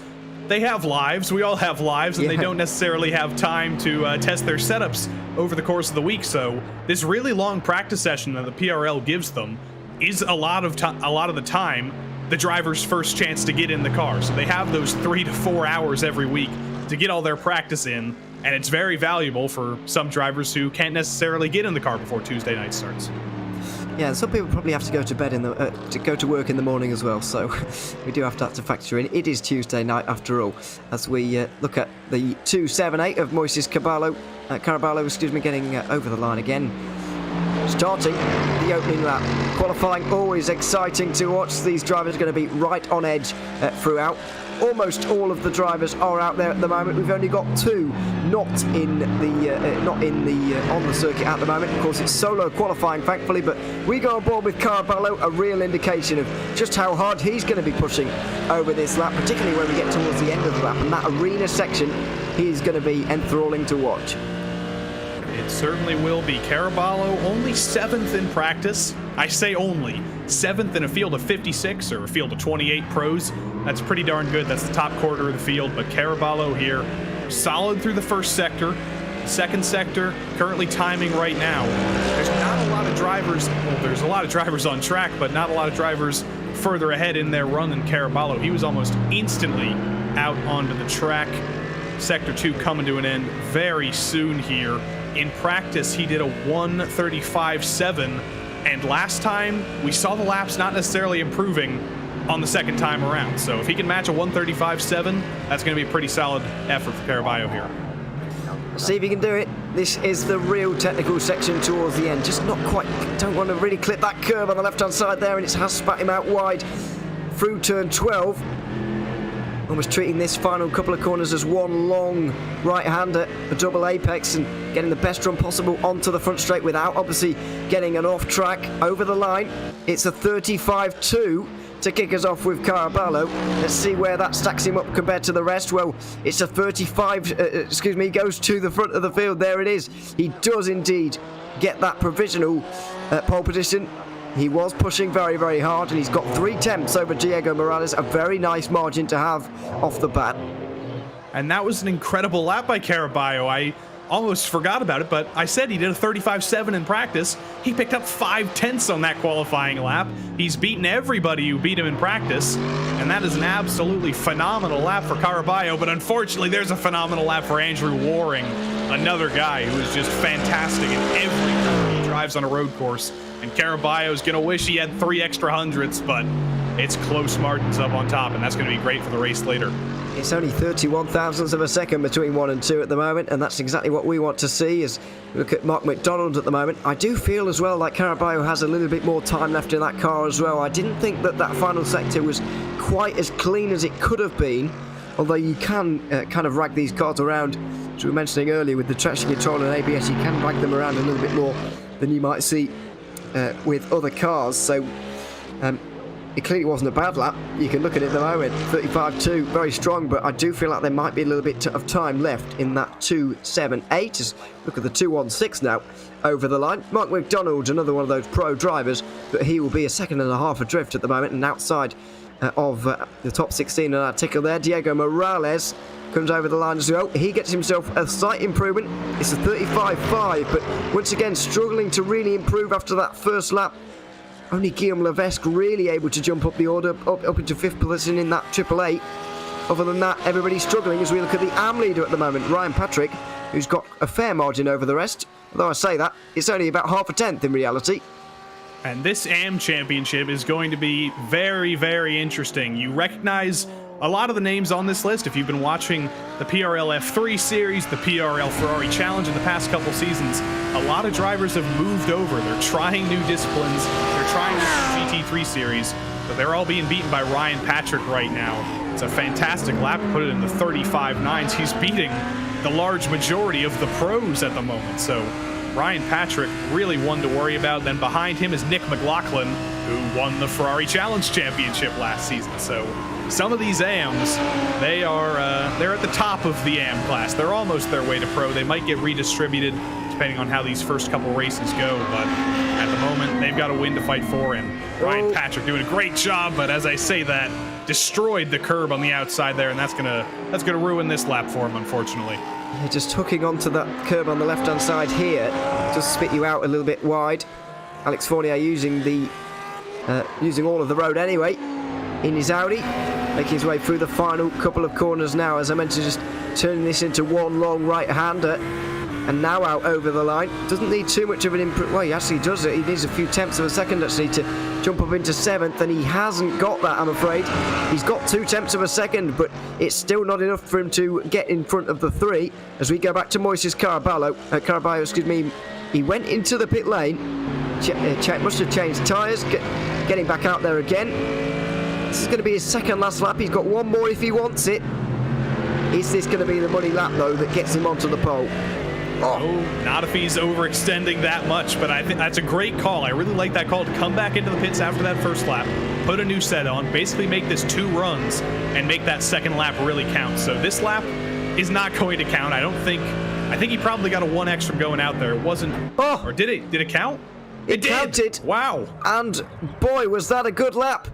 They have lives. We all have lives, and they don't necessarily have time to test their setups over the course of the week. So this really long practice session that the PRL gives them is a lot of the time the driver's first chance to get in the car. So they have those 3 to 4 hours every week to get all their practice in, and it's very valuable for some drivers who can't necessarily get in the car before Tuesday night starts. Yeah, and some people probably have to go to bed to go to work in the morning as well, so we do have that to factor in. It is Tuesday night after all, as we look at the 2.78 of Moises Caraballo, getting over the line again. Starting the opening lap. Qualifying, always exciting to watch. These drivers are going to be right on edge throughout. Almost all of the drivers are out there at the moment. We've only got 2 not on the circuit at the moment. Of course, it's solo qualifying, thankfully, but we go on board with Caraballo, a real indication of just how hard he's going to be pushing over this lap, particularly when we get towards the end of the lap. And that arena section, he's going to be enthralling to watch. It certainly will be. Caraballo only 7th in practice. I say only 7th in a field of 56 or a field of 28 pros. That's pretty darn good. That's the top quarter of the field. But Caraballo here, solid through the first sector. Second sector, currently timing right now. There's not a lot of drivers. Well, there's a lot of drivers on track, but not a lot of drivers further ahead in their run than Caraballo. He was almost instantly out onto the track. Sector 2 coming to an end very soon here. In practice, he did a 1:35.7, and last time we saw the laps not necessarily improving on the second time around. So if he can match a 1:35.7, that's going to be a pretty solid effort for Caraballo here. See if he can do it. This is the real technical section towards the end. Just not quite, don't want to really clip that curve on the left-hand side there, and it has spat him out wide through turn 12. Almost treating this final couple of corners as one long right-hander, a double apex, and getting the best run possible onto the front straight without obviously getting an off-track over the line. It's a 35.2 to kick us off with Caraballo. Let's see where that stacks him up compared to the rest. Well, it's a 35, he goes to the front of the field. There it is. He does indeed get that provisional pole position. He was pushing very, very hard, and he's got 3 tenths over Diego Morales, a very nice margin to have off the bat. And that was an incredible lap by Caraballo. I almost forgot about it, but I said he did a 35.7 in practice. He picked up 5 tenths on that qualifying lap. He's beaten everybody who beat him in practice, and that is an absolutely phenomenal lap for Caraballo. But unfortunately, there's a phenomenal lap for Andrew Waring, another guy who is just fantastic in every time he drives on a road course. And Caraballo's going to wish he had 3 extra hundredths, but it's close margins up on top, and that's going to be great for the race later. It's only 31 thousandths of a second between 1 and 2 at the moment, and that's exactly what we want to see as we look at Mark McDonald at the moment. I do feel as well like Caraballo has a little bit more time left in that car as well. I didn't think that final sector was quite as clean as it could have been, although you can kind of rag these cars around, as we were mentioning earlier with the traction control and ABS. You can rag them around a little bit more than you might see with other cars, so it clearly wasn't a bad lap. You can look at it at the moment, 35.2, very strong, but I do feel like there might be a little bit of time left in that 2.78. Just look at the 2.16 now over the line. Mark McDonald, another one of those pro drivers, but he will be a second and a half adrift at the moment and outside of the top 16 in our tickle there. Diego Morales comes over the line as well. He gets himself a slight improvement. It's a 35.5, but once again struggling to really improve after that first lap. Only Guillaume Levesque really able to jump up the order, up into 5th position in that 888. Other than that, everybody's struggling as we look at the AM leader at the moment, Ryan Patrick, who's got a fair margin over the rest. Although I say that, it's only about half a tenth in reality. And this AM championship is going to be very, very interesting. You recognize a lot of the names on this list if you've been watching the PRL F3 series, the PRL Ferrari Challenge in the past couple seasons. A lot of drivers have moved over. They're trying new disciplines. They're trying the GT3 series, but they're all being beaten by Ryan Patrick right now. It's a fantastic lap. Put it in the 35.9s. He's beating the large majority of the pros at the moment. So Ryan Patrick, really one to worry about. Then behind him is Nick McLaughlin, who won the Ferrari Challenge Championship last season. So some of these AMs, they they're at the top of the AM class. They're almost their way to pro. They might get redistributed depending on how these first couple races go, but at the moment, they've got a win to fight for, and Ryan Patrick doing a great job, but as I say that, destroyed the curb on the outside there, and that's gonna ruin this lap for him, unfortunately. Yeah, just hooking onto that curb on the left-hand side here, just spit you out a little bit wide. Alex Fournier using all of the road anyway in his Audi, making his way through the final couple of corners now. As I mentioned, just turning this into one long right-hander, and now out over the line. Doesn't need too much of an improvement. Well, he actually does it. He needs a few tenths of a second actually to jump up into 7th, and he hasn't got that, I'm afraid. He's got 2 tenths of a second, but it's still not enough for him to get in front of the 3. As we go back to Moises Caraballo, he went into the pit lane. Must have changed tyres, getting back out there again. This is going to be his second last lap. He's got one more if he wants it. Is this going to be the money lap, though, that gets him onto the pole? Oh, not if he's overextending that much, but I think that's a great call. I really like that call to come back into the pits after that first lap, put a new set on, basically make this 2 runs, and make that second lap really count. So this lap is not going to count. I think he probably got a 1X from going out there. It wasn't, or did it? Did it count? It counted. Wow. And boy, was that a good lap.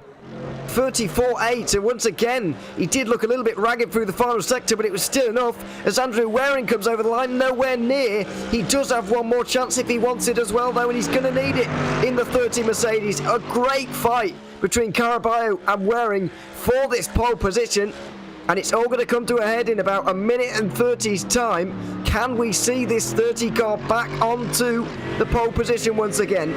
34.8, and once again, he did look a little bit ragged through the final sector, but it was still enough. As Andrew Waring comes over the line, nowhere near. He does have one more chance if he wants it as well, though, and he's going to need it in the 30 Mercedes. A great fight between Caraballo and Waring for this pole position, and it's all going to come to a head in about a minute and 30's time. Can we see this 30 car back onto the pole position once again?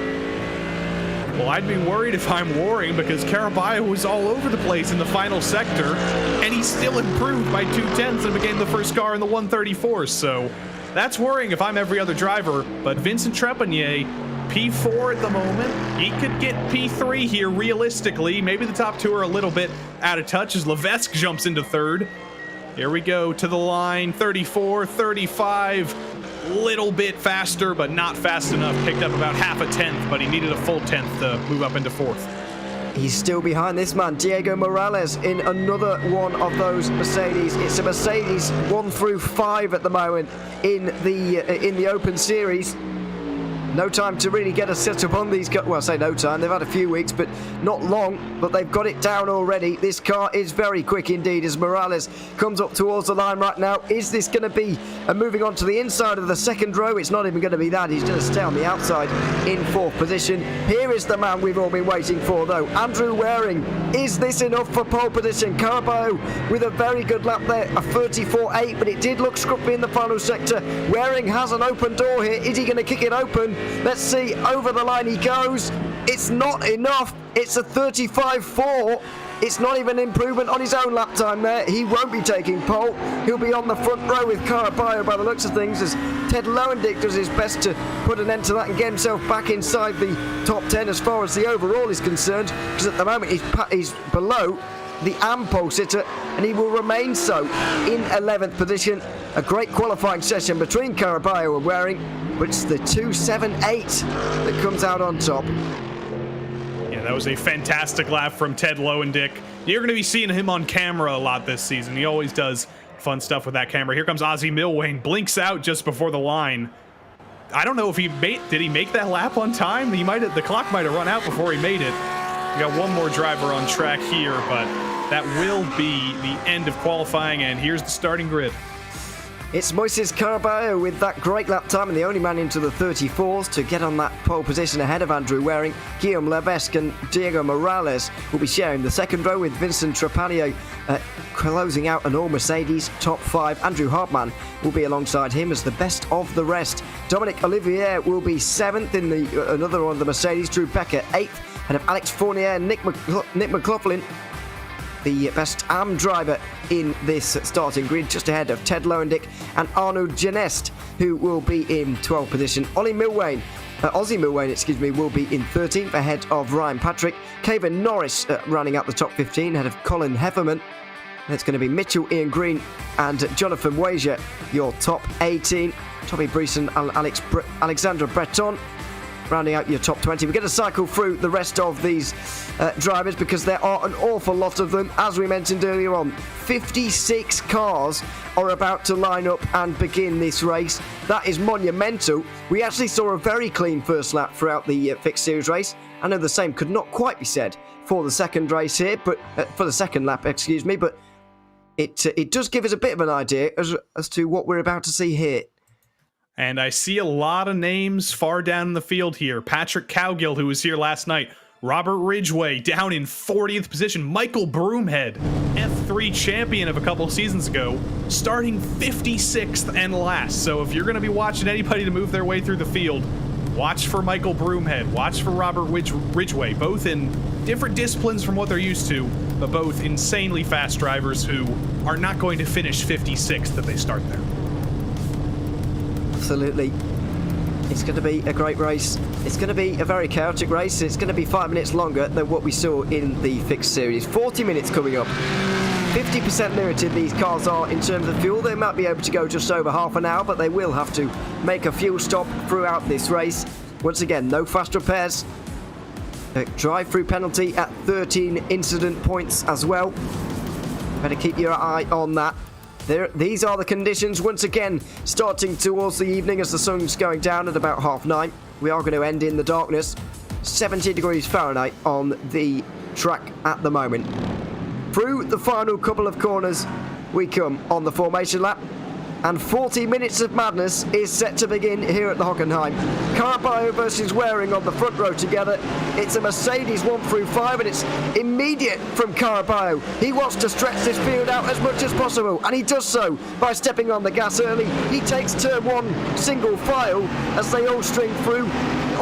Well, I'd be worried if I'm Waring, because Caraballo was all over the place in the final sector, and he still improved by 2 tenths and became the first car in the 134. So that's worrying if I'm every other driver. But Vincent Trepanier, P4 at the moment. He could get P3 here realistically. Maybe the top 2 are a little bit out of touch as Levesque jumps into 3rd. Here we go to the line, 34, 35. Little bit faster, but not fast enough. Picked up about half a tenth, but he needed a full tenth to move up into 4th. He's still behind this man, Diego Morales, in another one of those Mercedes. It's a Mercedes 1 through 5 at the moment in the Open Series. No time to really get a setup on these cars. Well, I say no time. They've had a few weeks, but not long. But they've got it down already. This car is very quick indeed as Morales comes up towards the line right now. Is this going to be moving on to the inside of the second row? It's not even going to be that. He's going to stay on the outside in 4th position. Here is the man we've all been waiting for, though. Andrew Waring. Is this enough for pole position? Caraballo with a very good lap there, a 34.8, but it did look scruffy in the final sector. Waring has an open door here. Is he going to kick it open? Let's see, over the line he goes. It's not enough. It's a 35.4. It's not even an improvement on his own lap time there. He won't be taking pole. He'll be on the front row with Caraballo by the looks of things, as Ted Lowendick does his best to put an end to that and get himself back inside the top 10 as far as the overall is concerned, because at the moment he's below the AM pole sitter, and he will remain so in 11th position. A great qualifying session between Caraballo and Waring, but it's the 2.78 that comes out on top. Yeah, that was a fantastic lap from Ted Lowendick. You're going to be seeing him on camera a lot this season. He always does fun stuff with that camera. Here comes Ozzy Milwane, blinks out just before the line. I don't know if did he make that lap on time? The clock might have run out before he made it. We got one more driver on track here, but that will be the end of qualifying, and here's the starting grid. It's Moises Caraballo with that great lap time, and the only man into the 34s to get on that pole position ahead of Andrew Waring. Guillaume Levesque and Diego Morales will be sharing the second row, with Vincent Trepanier closing out an all-Mercedes top 5. Andrew Hartmann will be alongside him as the best of the rest. Dominic Olivier will be 7th in another one of the Mercedes. Drew Becker 8th, ahead of Alex Fournier and Nick McLaughlin, the best AM driver in this starting grid, just ahead of Ted Lowendick and Arnaud Genest, who will be in 12th position. Ozzy Milwane, will be in 13th, ahead of Ryan Patrick. Kevin Norris running out the top 15, ahead of Colin Hefferman. It's going to be Mitchell, Ian Green and Jonathan Wazier, your top 18. Tommy Breeson and Alexandra Breton rounding out your top 20. We're going to cycle through the rest of these drivers because there are an awful lot of them. As we mentioned earlier on, 56 cars are about to line up and begin this race. That is monumental. We actually saw a very clean first lap throughout the fixed series race. I know the same could not quite be said for the second race here, but for the second lap, excuse me, but it does give us a bit of an idea as to what we're about to see here. And I see a lot of names far down in the field here. Patrick Cowgill, who was here last night. Robert Ridgway down in 40th position. Michael Broomhead, F3 champion of a couple seasons ago, starting 56th and last. So if you're going to be watching anybody to move their way through the field, watch for Michael Broomhead, watch for Robert Ridgway, both in different disciplines from what they're used to, but both insanely fast drivers who are not going to finish 56th if they start there. Absolutely. It's going to be a great race. It's going to be a very chaotic race. It's going to be 5 minutes longer than what we saw in the fixed series. 40 minutes coming up. 50% limited these cars are in terms of fuel. They might be able to go just over half an hour, but they will have to make a fuel stop throughout this race. Once again, no fast repairs. A drive-through penalty at 13 incident points as well. Better keep your eye on that. These are the conditions once again starting towards the evening as the sun's going down at about 9:30. We are going to end in the darkness. 70 degrees Fahrenheit on the track at the moment. Through the final couple of corners we come on the formation lap, and 40 minutes of madness is set to begin here at the Hockenheim. Caraballo versus Waring on the front row together. It's a Mercedes 1 through 5 and it's immediate from Caraballo. He wants to stretch this field out as much as possible, and he does so by stepping on the gas early. He takes turn 1 single file as they all string through.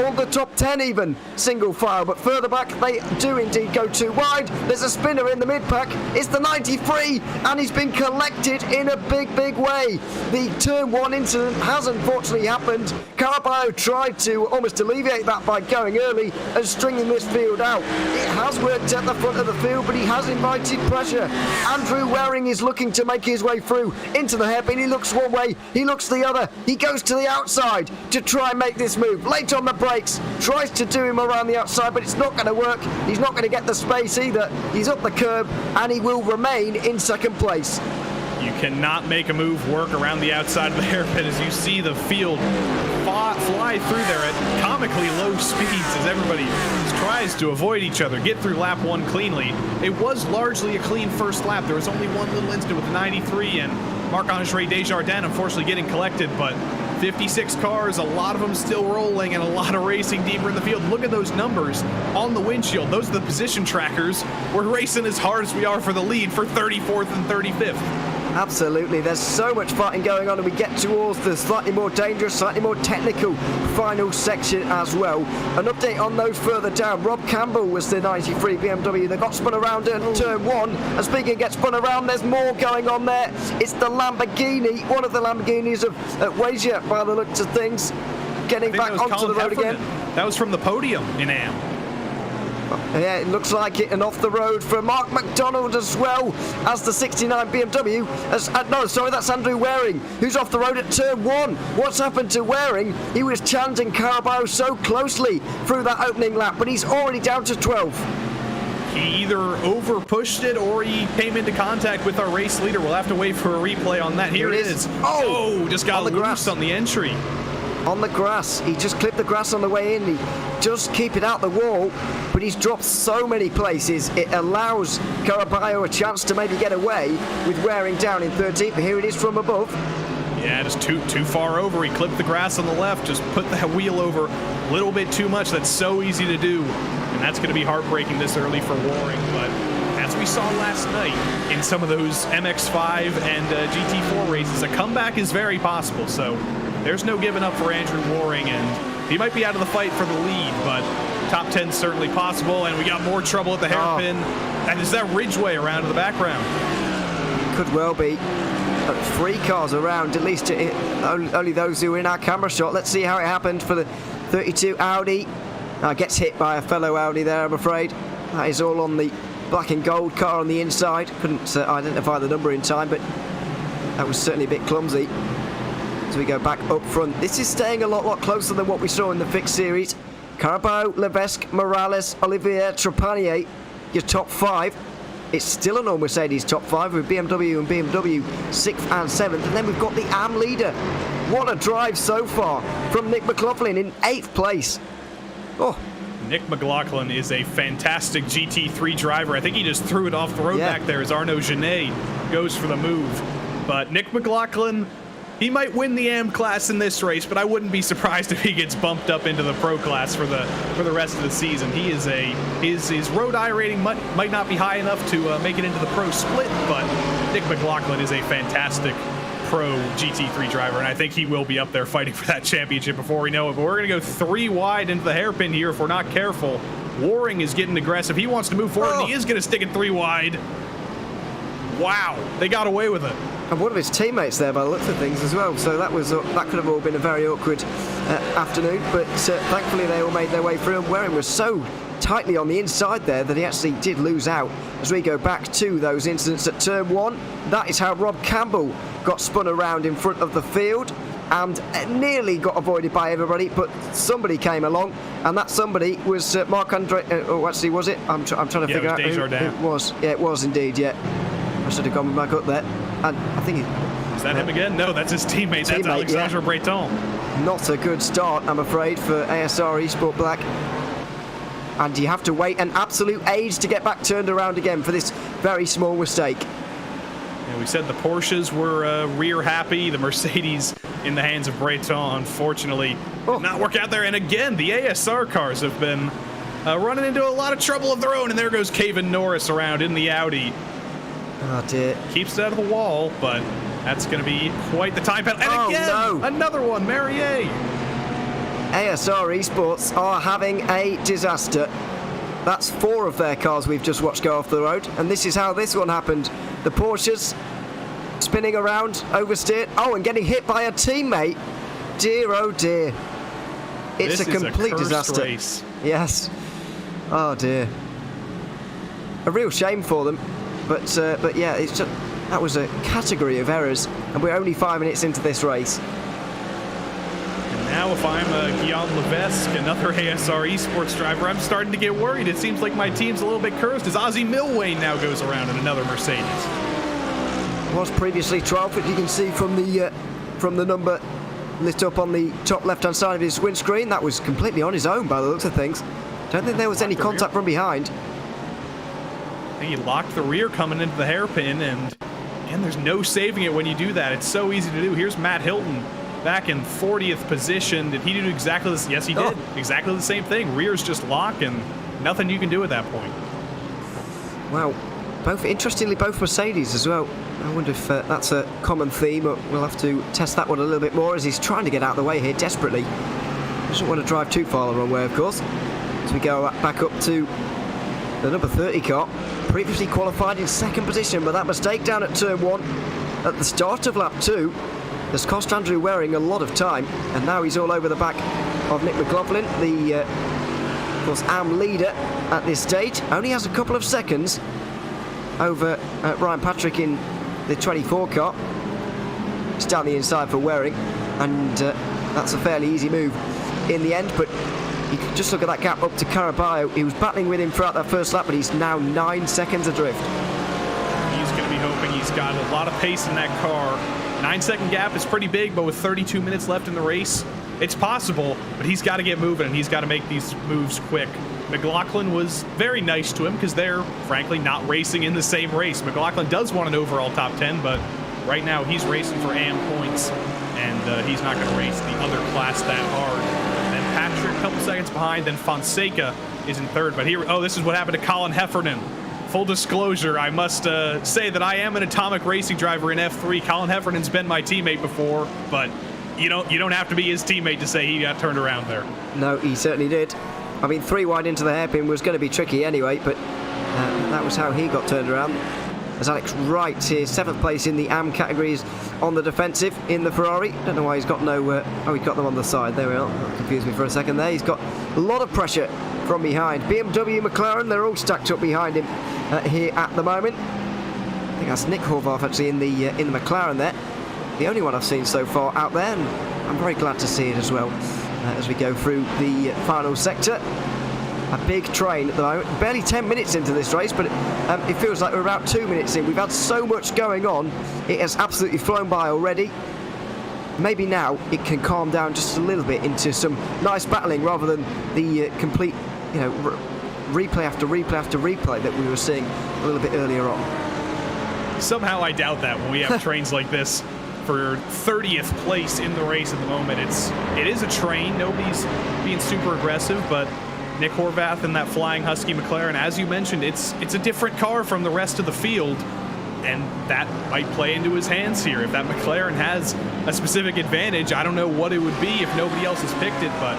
All the top 10 even single file, but further back they do indeed go too wide. There's a spinner in the mid-pack. It's the 93 and he's been collected in a big way. The turn 1 incident has unfortunately happened. Caraballo tried to almost alleviate that by going early and stringing this field out. It has worked at the front of the field, but he has invited pressure. Andrew Waring is looking to make his way through into the hairpin. He looks one way, he looks the other. He goes to the outside to try and make this move. Late on the brakes, tries to do him around the outside, but it's not going to work. He's not going to get the space either. He's up the curb and he will remain in second place. You cannot make a move work around the outside of the hairpin as you see the field fly through there at comically low speeds as everybody tries to avoid each other, get through lap 1 cleanly. It was largely a clean first lap. There was only one little incident with the 93 and Marc-Andre Desjardins unfortunately getting collected, but 56 cars, a lot of them still rolling and a lot of racing deeper in the field. Look at those numbers on the windshield. Those are the position trackers. We're racing as hard as we are for the lead for 34th and 35th. Absolutely, there's so much fighting going on, and we get towards the slightly more dangerous, slightly more technical final section as well. An update on those further down. Rob Campbell was the 93 BMW that got spun around in turn 1, and speaking of get spun around, there's more going on there. It's the Lamborghini, one of the Lamborghinis of Wasia by the looks of things, getting back onto the road again. That was from the podium in Am. Yeah, it looks like it, and off the road for Mark McDonald as well as the 69 BMW. No, sorry, that's Andrew Waring, who's off the road at turn 1. What's happened to Waring? He was challenging Caraballo so closely through that opening lap, but he's already down to 12. He either over-pushed it or he came into contact with our race leader. We'll have to wait for a replay on that. Here it is. Oh, just got loose on the entry. On the grass. He just clipped the grass on the way in. He just keep it out the wall, but he's dropped so many places. It allows Caraballo a chance to maybe get away with Waring down in 13th, but here it is from above. Yeah, just too far over. He clipped the grass on the left, just put that wheel over a little bit too much. That's so easy to do, and that's going to be heartbreaking this early for Waring, but as we saw last night in some of those MX-5 and GT4 races, a comeback is very possible, so there's no giving up for Andrew Waring, and he might be out of the fight for the lead, but top 10 certainly possible, and we got more trouble at the hairpin. And is that Ridgway around in the background? Could well be. 3 cars around, at least only those who are in our camera shot. Let's see how it happened for the 32 Audi. Gets hit by a fellow Audi there, I'm afraid. That is all on the black and gold car on the inside. Couldn't identify the number in time, but that was certainly a bit clumsy. As we go back up front, this is staying a lot closer than what we saw in the fixed series. Carabao, Levesque, Morales, Olivier, Trepanier, your top 5. It's still an all Mercedes top 5 with BMW and BMW 6th and 7th. And then we've got the AM leader. What a drive so far from Nick McLaughlin in 8th place. Oh, Nick McLaughlin is a fantastic GT3 driver. I think he just threw it off the road back there as Arnaud Genet goes for the move. But Nick McLaughlin, he might win the AM class in this race, but I wouldn't be surprised if he gets bumped up into the pro class for the rest of the season. He is his road I rating might not be high enough to make it into the pro split, but Nick McLaughlin is a fantastic pro GT3 driver, and I think he will be up there fighting for that championship before we know it. But we're going to go 3 wide into the hairpin here if we're not careful. Waring is getting aggressive. He wants to move forward, and he is going to stick it 3 wide. Wow, they got away with it. And one of his teammates there by the looks of things as well, so that could have all been a very awkward afternoon, but thankfully they all made their way through, and Waring was so tightly on the inside there that he actually did lose out. As we go back to those incidents at turn 1, that is how Rob Campbell got spun around in front of the field and nearly got avoided by everybody, but somebody came along, and that somebody was Marc-Andre, actually was it? I'm trying to figure out who it was. Yeah, it was indeed, yeah. I should have gone back up there. And I think is that him again? No, that's his teammate. That's Alexandre Breton. Not a good start, I'm afraid, for ASR Esport Black. And you have to wait an absolute age to get back turned around again for this very small mistake. Yeah, we said the Porsches were rear happy. The Mercedes in the hands of Breton, unfortunately, did not work out there. And again, the ASR cars have been running into a lot of trouble of their own. And there goes Kevin Norris around in the Audi. Oh dear. Keeps it out of the wall, but that's going to be quite the time penalty. And again, another one, Merrier. ASR Esports are having a disaster. That's 4 of their cars we've just watched go off the road, and this is how this one happened. The Porsches spinning around, oversteered, and getting hit by a teammate. Dear, oh dear. It's a complete disaster. Race. Yes. Oh dear. A real shame for them. But yeah, it's just, that was a category of errors, and we're only 5 minutes into this race. And now if I'm Guillaume Levesque, another ASR Esports driver, I'm starting to get worried. It seems like my team's a little bit cursed as Ozzy Milwain now goes around in another Mercedes. Was previously 12th, but you can see from the number lit up on the top left-hand side of his windscreen, that was completely on his own by the looks of things. Don't think there was any contact from behind. I think he locked the rear coming into the hairpin, and there's no saving it when you do that. It's so easy to do. Here's Matt Hilton back in 40th position. Did he do exactly this? Yes, he did. Exactly the same thing. Rears just lock, and nothing you can do at that point. Wow. Interestingly, both Mercedes as well. I wonder if that's a common theme. We'll have to test that one a little bit more as he's trying to get out of the way here desperately. Doesn't want to drive too far the wrong way, of course. As we go back up to the number 30 car, previously qualified in 2nd position, but that mistake down at turn 1 at the start of lap 2 has cost Andrew Waring a lot of time, and now he's all over the back of Nick McLaughlin, the of course AM leader at this stage. Only has a couple of seconds over Ryan Patrick in the 24 car. It's down the inside for Waring, and that's a fairly easy move in the end, but you can just look at that gap up to Carabao. He was battling with him throughout that first lap, but he's now 9 seconds adrift. He's going to be hoping he's got a lot of pace in that car. 9-second gap is pretty big, but with 32 minutes left in the race, it's possible, but he's got to get moving, and he's got to make these moves quick. McLaughlin was very nice to him because they're, frankly, not racing in the same race. McLaughlin does want an overall top 10, but right now he's racing for AM points, and he's not going to race the other class that hard. Patrick a couple seconds behind, then Fonseca is in 3rd. But here, this is what happened to Colin Heffernan. Full disclosure, I must say that I am an Atomic Racing driver in F3. Colin Heffernan's been my teammate before, but you don't have to be his teammate to say he got turned around there. No, he certainly did. I mean, 3 wide into the hairpin was going to be tricky anyway, but that was how he got turned around. As Alex Wright here, 7th place in the AM categories on the defensive in the Ferrari. Don't know why he's got no... he's got them on the side. There we are. That confused me for a second there. He's got a lot of pressure from behind. BMW, McLaren, they're all stacked up behind him here at the moment. I think that's Nick Horvath actually in the McLaren there. The only one I've seen so far out there, and I'm very glad to see it as well. as we go through the final sector. A big train at the moment. Barely 10 minutes into this race, but it feels like we're about 2 minutes in. We've had so much going on. It has absolutely flown by already. Maybe now it can calm down just a little bit into some nice battling rather than the complete, you know, replay after replay after replay that we were seeing a little bit earlier on. Somehow I doubt that when we have trains like this for 30th place in the race at the moment. It is a train. Nobody's being super aggressive, but Nick Horvath and that Flying Husky McLaren, as you mentioned, it's a different car from the rest of the field, and that might play into his hands here. If that McLaren has a specific advantage, I don't know what it would be if nobody else has picked it, but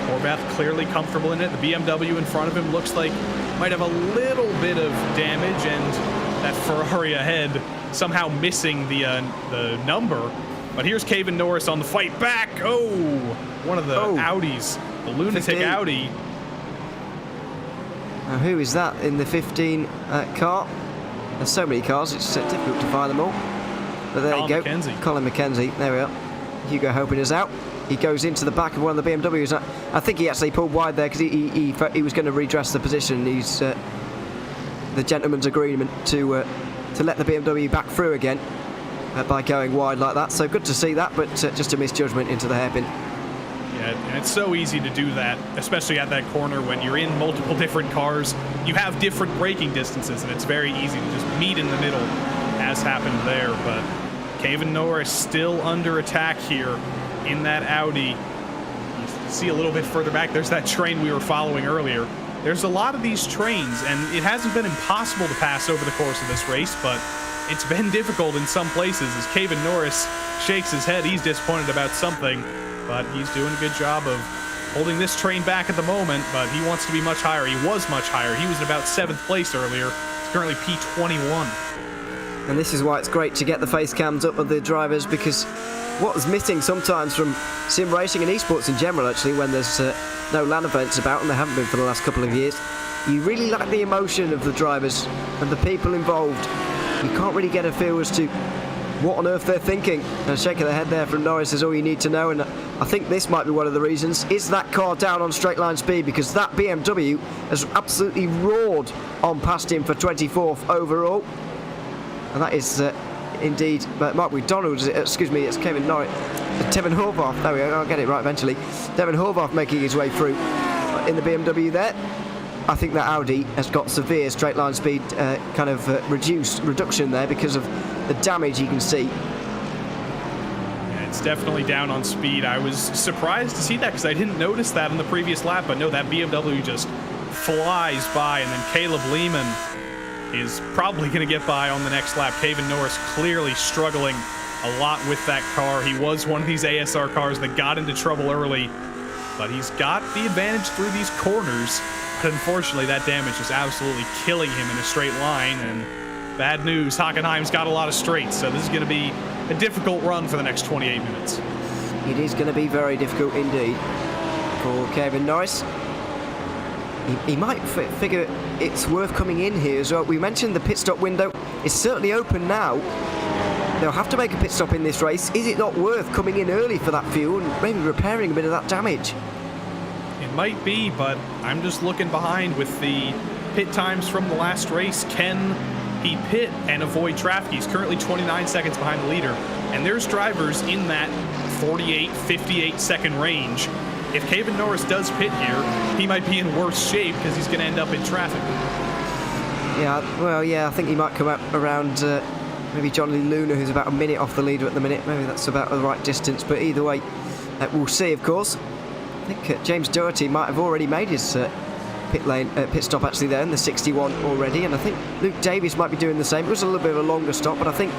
Horvath clearly comfortable in it. The BMW in front of him looks like might have a little bit of damage, and that Ferrari ahead somehow missing the number. But here's Kevin Norris on the fight back. Oh, one of the Audis, the lunatic 15. Audi. Now, who is that in the 15 car? There's so many cars, it's difficult to find them all. But there you go. Colin McKenzie. There we are. Hugo Hopin is out. He goes into the back of one of the BMWs. I think he actually pulled wide there because he was going to redress the position. He's the gentleman's agreement to let the BMW back through again by going wide like that. So good to see that, but just a misjudgment into the hairpin. Yeah, and it's so easy to do that, especially at that corner when you're in multiple different cars. You have different braking distances, and it's very easy to just meet in the middle, as happened there. But Kevin Norris still under attack here in that Audi. You see a little bit further back, there's that train we were following earlier. There's a lot of these trains, and it hasn't been impossible to pass over the course of this race, but it's been difficult in some places. As Kevin Norris shakes his head, he's disappointed about something, but he's doing a good job of holding this train back at the moment, but he wants to be much higher. He was much higher. He was in about 7th place earlier. He's currently P21. And this is why it's great to get the face cams up of the drivers, because what is missing sometimes from sim racing and esports in general, actually, when there's no LAN events about, and there haven't been for the last couple of years, you really like the emotion of the drivers and the people involved. You can't really get a feel as to what on earth they're thinking. And shaking their head there from Norris is all you need to know, and I think this might be one of the reasons. Is that car down on straight line speed? Because that BMW has absolutely roared on past him for 24th overall. And that is indeed Mark McDonald, excuse me, it's Kevin Norris. Devin Horvath, there we go, I'll get it right eventually. Devin Horvath making his way through in the BMW there. I think that Audi has got severe straight line speed reduction there because of the damage you can see. Yeah, it's definitely down on speed. I was surprised to see that because I didn't notice that in the previous lap, but no, that BMW just flies by, and then Caleb Lehman is probably going to get by on the next lap. Kevin Norris clearly struggling a lot with that car. He was one of these ASR cars that got into trouble early, but he's got the advantage through these corners. But unfortunately, that damage is absolutely killing him in a straight line, and bad news, Hockenheim's got a lot of straights, so this is going to be a difficult run for the next 28 minutes. It is going to be very difficult indeed for Kevin Norris. He might figure it's worth coming in here as well. We mentioned the pit stop window is certainly open now. They'll have to make a pit stop in this race. Is it not worth coming in early for that fuel and maybe repairing a bit of that damage? It might be, but I'm just looking behind with the pit times from the last race. Can he pit and avoid traffic? He's currently 29 seconds behind the leader, and there's drivers in that 48, 58 second range. If Kevin Norris does pit here, he might be in worse shape because he's going to end up in traffic. Yeah, well, yeah, I think he might come up around maybe John Lee Luna, who's about a minute off the leader at the minute. Maybe that's about the right distance, but either way, we'll see, of course. I think James Doherty might have already made his pit stop actually there in the 61 already, and I think Luke Davies might be doing the same. It was a little bit of a longer stop, but I think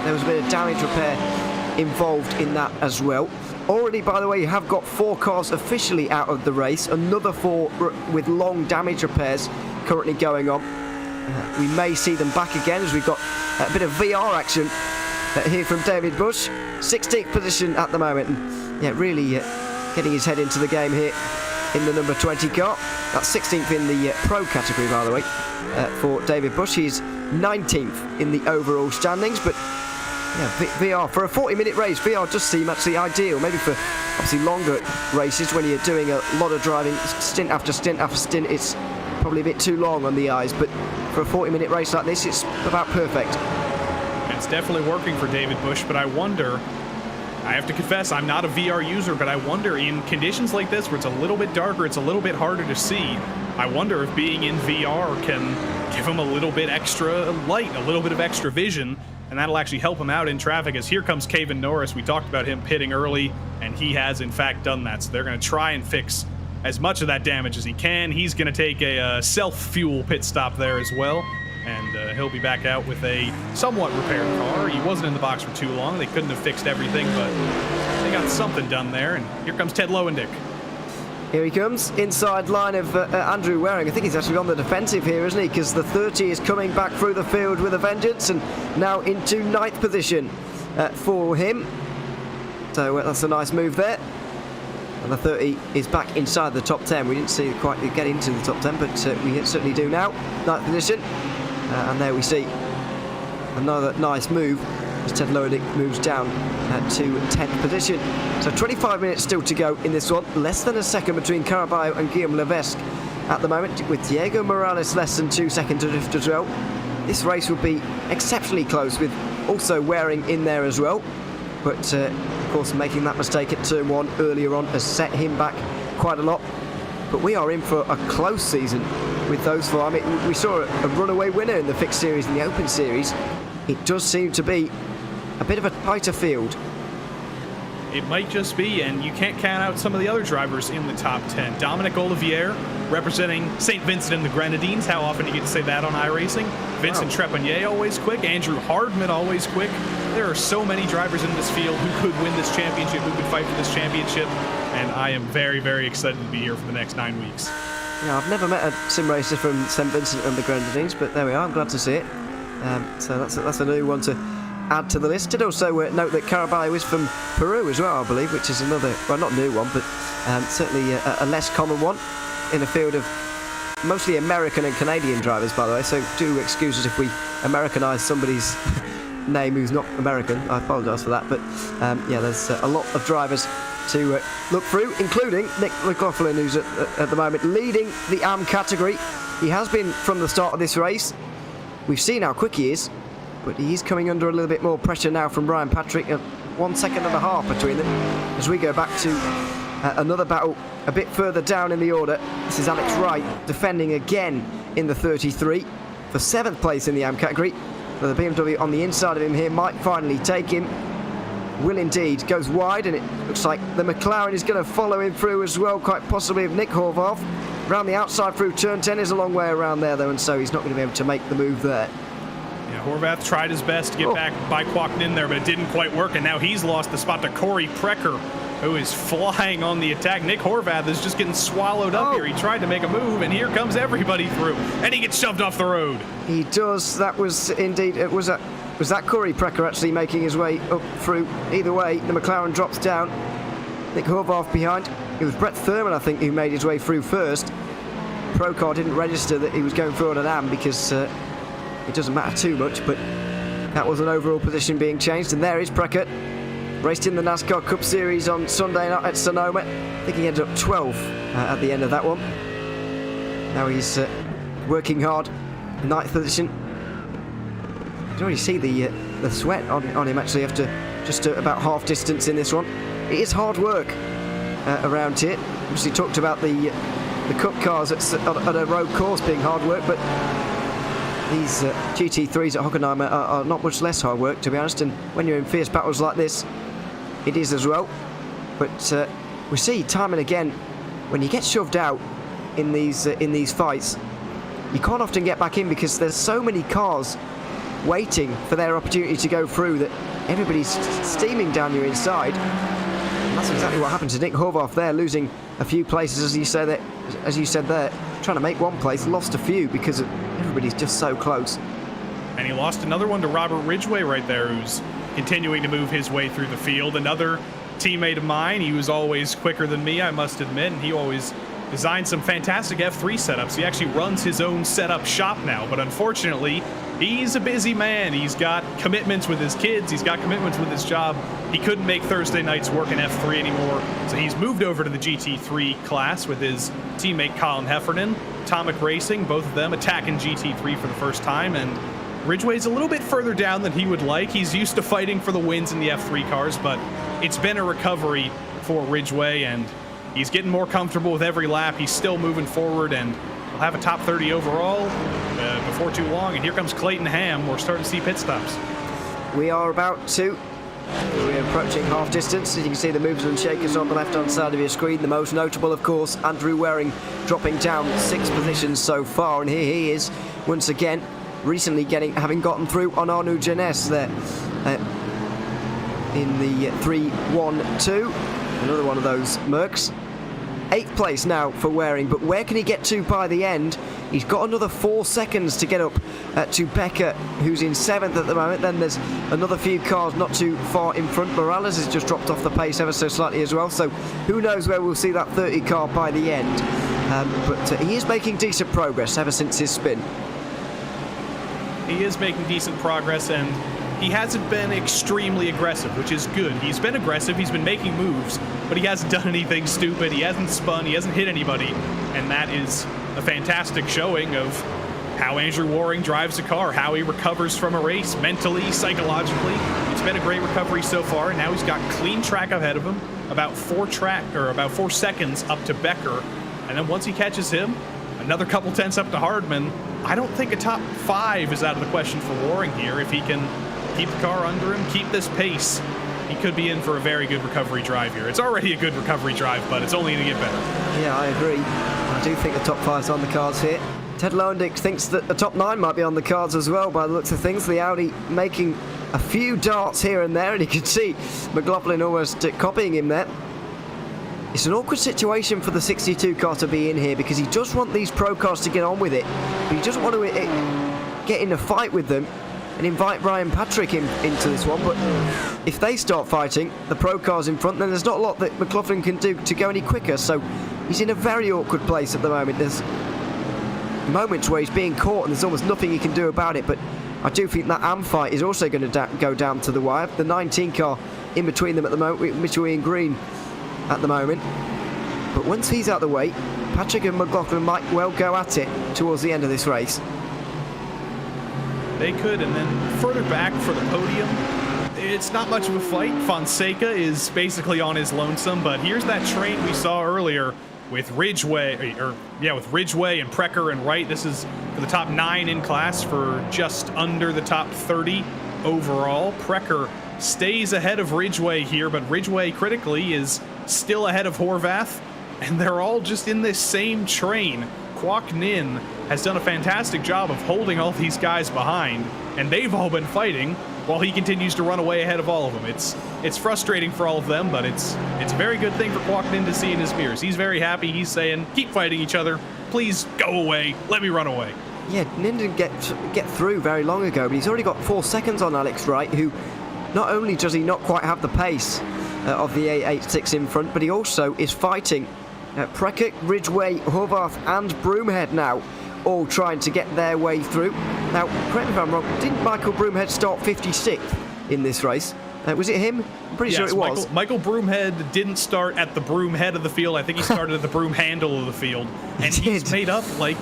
there was a bit of damage repair involved in that as well. Already, by the way, you have got 4 cars officially out of the race, another 4 with long damage repairs currently going on. We may see them back again as we've got a bit of VR action here from David Bush. 16th position at the moment, and yeah, really getting his head into the game here in the number 20 car. That's 16th in the Pro category, by the way, for David Bush. He's 19th in the overall standings, but yeah, VR for a 40-minute race, VR does seem actually ideal, maybe for obviously longer races when you're doing a lot of driving, stint after stint after stint, it's probably a bit too long on the eyes, but for a 40-minute race like this, it's about perfect. It's definitely working for David Busch, but I wonder, I have to confess, I'm not a VR user, but I wonder in conditions like this where it's a little bit darker, it's a little bit harder to see, I wonder if being in VR can give him a little bit extra light, a little bit of extra vision, and that'll actually help him out in traffic, as here comes Kevin Norris. We talked about him pitting early, and he has in fact done that, so they're going to try and fix as much of that damage as he can. He's going to take a self-fuel pit stop there as well, and he'll be back out with a somewhat repaired car. He wasn't in the box for too long. They couldn't have fixed everything, but they got something done there, and here comes Ted Lowendick. Here he comes, inside line of Andrew Waring. I think he's actually on the defensive here, isn't he? Because the 30 is coming back through the field with a vengeance, and now into 9th position for him. So that's a nice move there. And the 30 is back inside the top 10. We didn't see quite get into the top 10, but we certainly do now. 9th position. And there we see another nice move as Ted Lowendick moves down to 10th position. So 25 minutes still to go in this one. Less than a second between Caraballo and Guillaume Levesque at the moment, with Diego Morales less than 2 seconds adrift as well. This race will be exceptionally close, with also Waring in there as well. But of course, making that mistake at turn 1 earlier on has set him back quite a lot. But we are in for a close season with those four. I mean, we saw a runaway winner in the fixed series and the open series. It does seem to be a bit of a tighter field. It might just be, and you can't count out some of the other drivers in the top 10. Dominic Olivier, representing St. Vincent and the Grenadines. How often do you get to say that on iRacing? Vincent Trepanier, always quick. Andrew Hardman, always quick. There are so many drivers in this field who could win this championship, who could fight for this championship, and I am very, very excited to be here for the next 9 weeks. Yeah, I've never met a sim racer from St. Vincent and the Grenadines, but there we are. I'm glad to see it. So that's a new one to add to the list. Did also note that Caraballo is from Peru as well, I believe, which is another, well, not new one, but certainly a less common one in a field of mostly American and Canadian drivers, by the way, so do excuse us if we Americanise somebody's name who's not American. I apologise for that, but yeah, there's a lot of drivers to look through, including Nick McLaughlin, who's at the moment leading the AM category. He has been from the start of this race. We've seen how quick he is, but he's coming under a little bit more pressure now from Ryan Patrick. 1.5 seconds between them as we go back to another battle a bit further down in the order. This is Alex Wright defending again in the 33 for 7th place in the AM category. The BMW on the inside of him here might finally take him. Will indeed. Goes wide, and it looks like the McLaren is going to follow him through as well, quite possibly of Nick Horvath. Round the outside through turn 10 is a long way around there though, and so he's not going to be able to make the move there. Yeah, Horvath tried his best to get back by Kwok in there, but it didn't quite work, and now he's lost the spot to Corey Precker, who is flying on the attack. Nick Horvath is just getting swallowed up here. He tried to make a move, and here comes everybody through, and he gets shoved off the road. He does. That was indeed, was that Corey Precker actually making his way up through? Either way, the McLaren drops down. Nick Horvath behind. It was Brett Thurman, I think, who made his way through first. Procar didn't register that he was going through on an AM because it doesn't matter too much, but that was an overall position being changed, and there is Precker. Raced in the NASCAR Cup Series on Sunday night at Sonoma. I think he ended up 12th at the end of that one. Now he's working hard. 9th position. You can already see the sweat on him actually after just about half distance in this one. It is hard work around here. Obviously talked about the Cup cars at a road course being hard work, but these GT3s at Hockenheimring are not much less hard work, to be honest, and when you're in fierce battles like this, it is as well. But we see time and again, when you get shoved out in these fights, you can't often get back in because there's so many cars waiting for their opportunity to go through that everybody's steaming down your inside. And that's exactly what happened to Nick Horvath there, losing a few places, as you said there, trying to make one place, lost a few because everybody's just so close. And he lost another one to Robert Ridgway right there, who's continuing to move his way through the field. Another teammate of mine. He was always quicker than me, I must admit, and he always designed some fantastic F3 setups. He actually runs his own setup shop now, but unfortunately, He's a busy man. He's got commitments with his kids. He's got commitments with his job. He couldn't make Thursday nights work in F3 anymore, so he's moved over to the GT3 class with his teammate Colin Heffernan. Atomic Racing, both of them attacking GT3 for the first time, and Ridgway's a little bit further down than he would like. He's used to fighting for the wins in the F3 cars, but it's been a recovery for Ridgway, and he's getting more comfortable with every lap. He's still moving forward, and he'll have a top 30 overall before too long. And here comes Clayton Ham. We're starting to see pit stops. We are about to. We're approaching half distance. As you can see, the movers and shakers on the left-hand side of your screen. The most notable, of course, Andrew Waring dropping down 6 positions so far. And here he is, once again, recently having gotten through on Arnaud Jeunesse there in the 3-1-2. Another one of those Mercs. 8th place now for Waring, but where can he get to by the end? He's got another 4 seconds to get up to Becker, who's in 7th at the moment. Then there's another few cars not too far in front. Morales has just dropped off the pace ever so slightly as well, so who knows where we'll see that 30 car by the end. But he is making decent progress ever since his spin. He is making decent progress, and he hasn't been extremely aggressive, which is good. He's been aggressive, he's been making moves, but he hasn't done anything stupid, he hasn't spun, he hasn't hit anybody, and that is a fantastic showing of how Andrew Waring drives a car, how he recovers from a race, mentally, psychologically. It's been a great recovery so far, and now he's got clean track ahead of him, about 4 seconds up to Becker, and then once he catches him, another couple tenths up to Hardman. I don't think a top 5 is out of the question for Waring here. If he can keep the car under him, keep this pace, he could be in for a very good recovery drive here. It's already a good recovery drive, but it's only going to get better. Yeah, I agree. I do think the top 5's on the cards here. Ted Lowendick thinks that the top 9 might be on the cards as well by the looks of things. The Audi making a few darts here and there, and you can see McLaughlin almost copying him there. It's an awkward situation for the 62 car to be in here because he does want these pro cars to get on with it, but he doesn't want to get in a fight with them and invite Ryan Patrick into this one. But if they start fighting, the pro cars in front, then there's not a lot that McLaughlin can do to go any quicker. So he's in a very awkward place at the moment. There's moments where he's being caught and there's almost nothing he can do about it. But I do think that AM fight is also going to go down to the wire. The 19 car in between them at the moment, with Mitchell and Green at the moment. But once he's out of the way, Patrick and McLaughlin might well go at it towards the end of this race. They could, and then further back for the podium, it's not much of a fight. Fonseca is basically on his lonesome, but here's that train we saw earlier with Ridgway, with Ridgway and Precker and Wright. This is for the top 9 in class for just under the top 30 overall. Precker stays ahead of Ridgway here, but Ridgway critically is still ahead of Horvath, and they're all just in this same train. Kwok Nin has done a fantastic job of holding all these guys behind, and they've all been fighting while he continues to run away ahead of all of them. It's frustrating for all of them, but it's a very good thing for Kwok Nin to see in his mirrors. He's very happy. He's saying, keep fighting each other. Please go away. Let me run away. Yeah, Nin didn't get through very long ago, but he's already got 4 seconds on Alex Wright, who not only does he not quite have the pace of the 886 in front, but he also is fighting Precker, Ridgway, Horvath and Broomhead now, all trying to get their way through. Now, correct me if I'm wrong, didn't Michael Broomhead start 56th in this race? Was it him? I'm pretty sure it was. Michael Broomhead didn't start at the broom head of the field. I think he started at the broom handle of the field. And he's made up like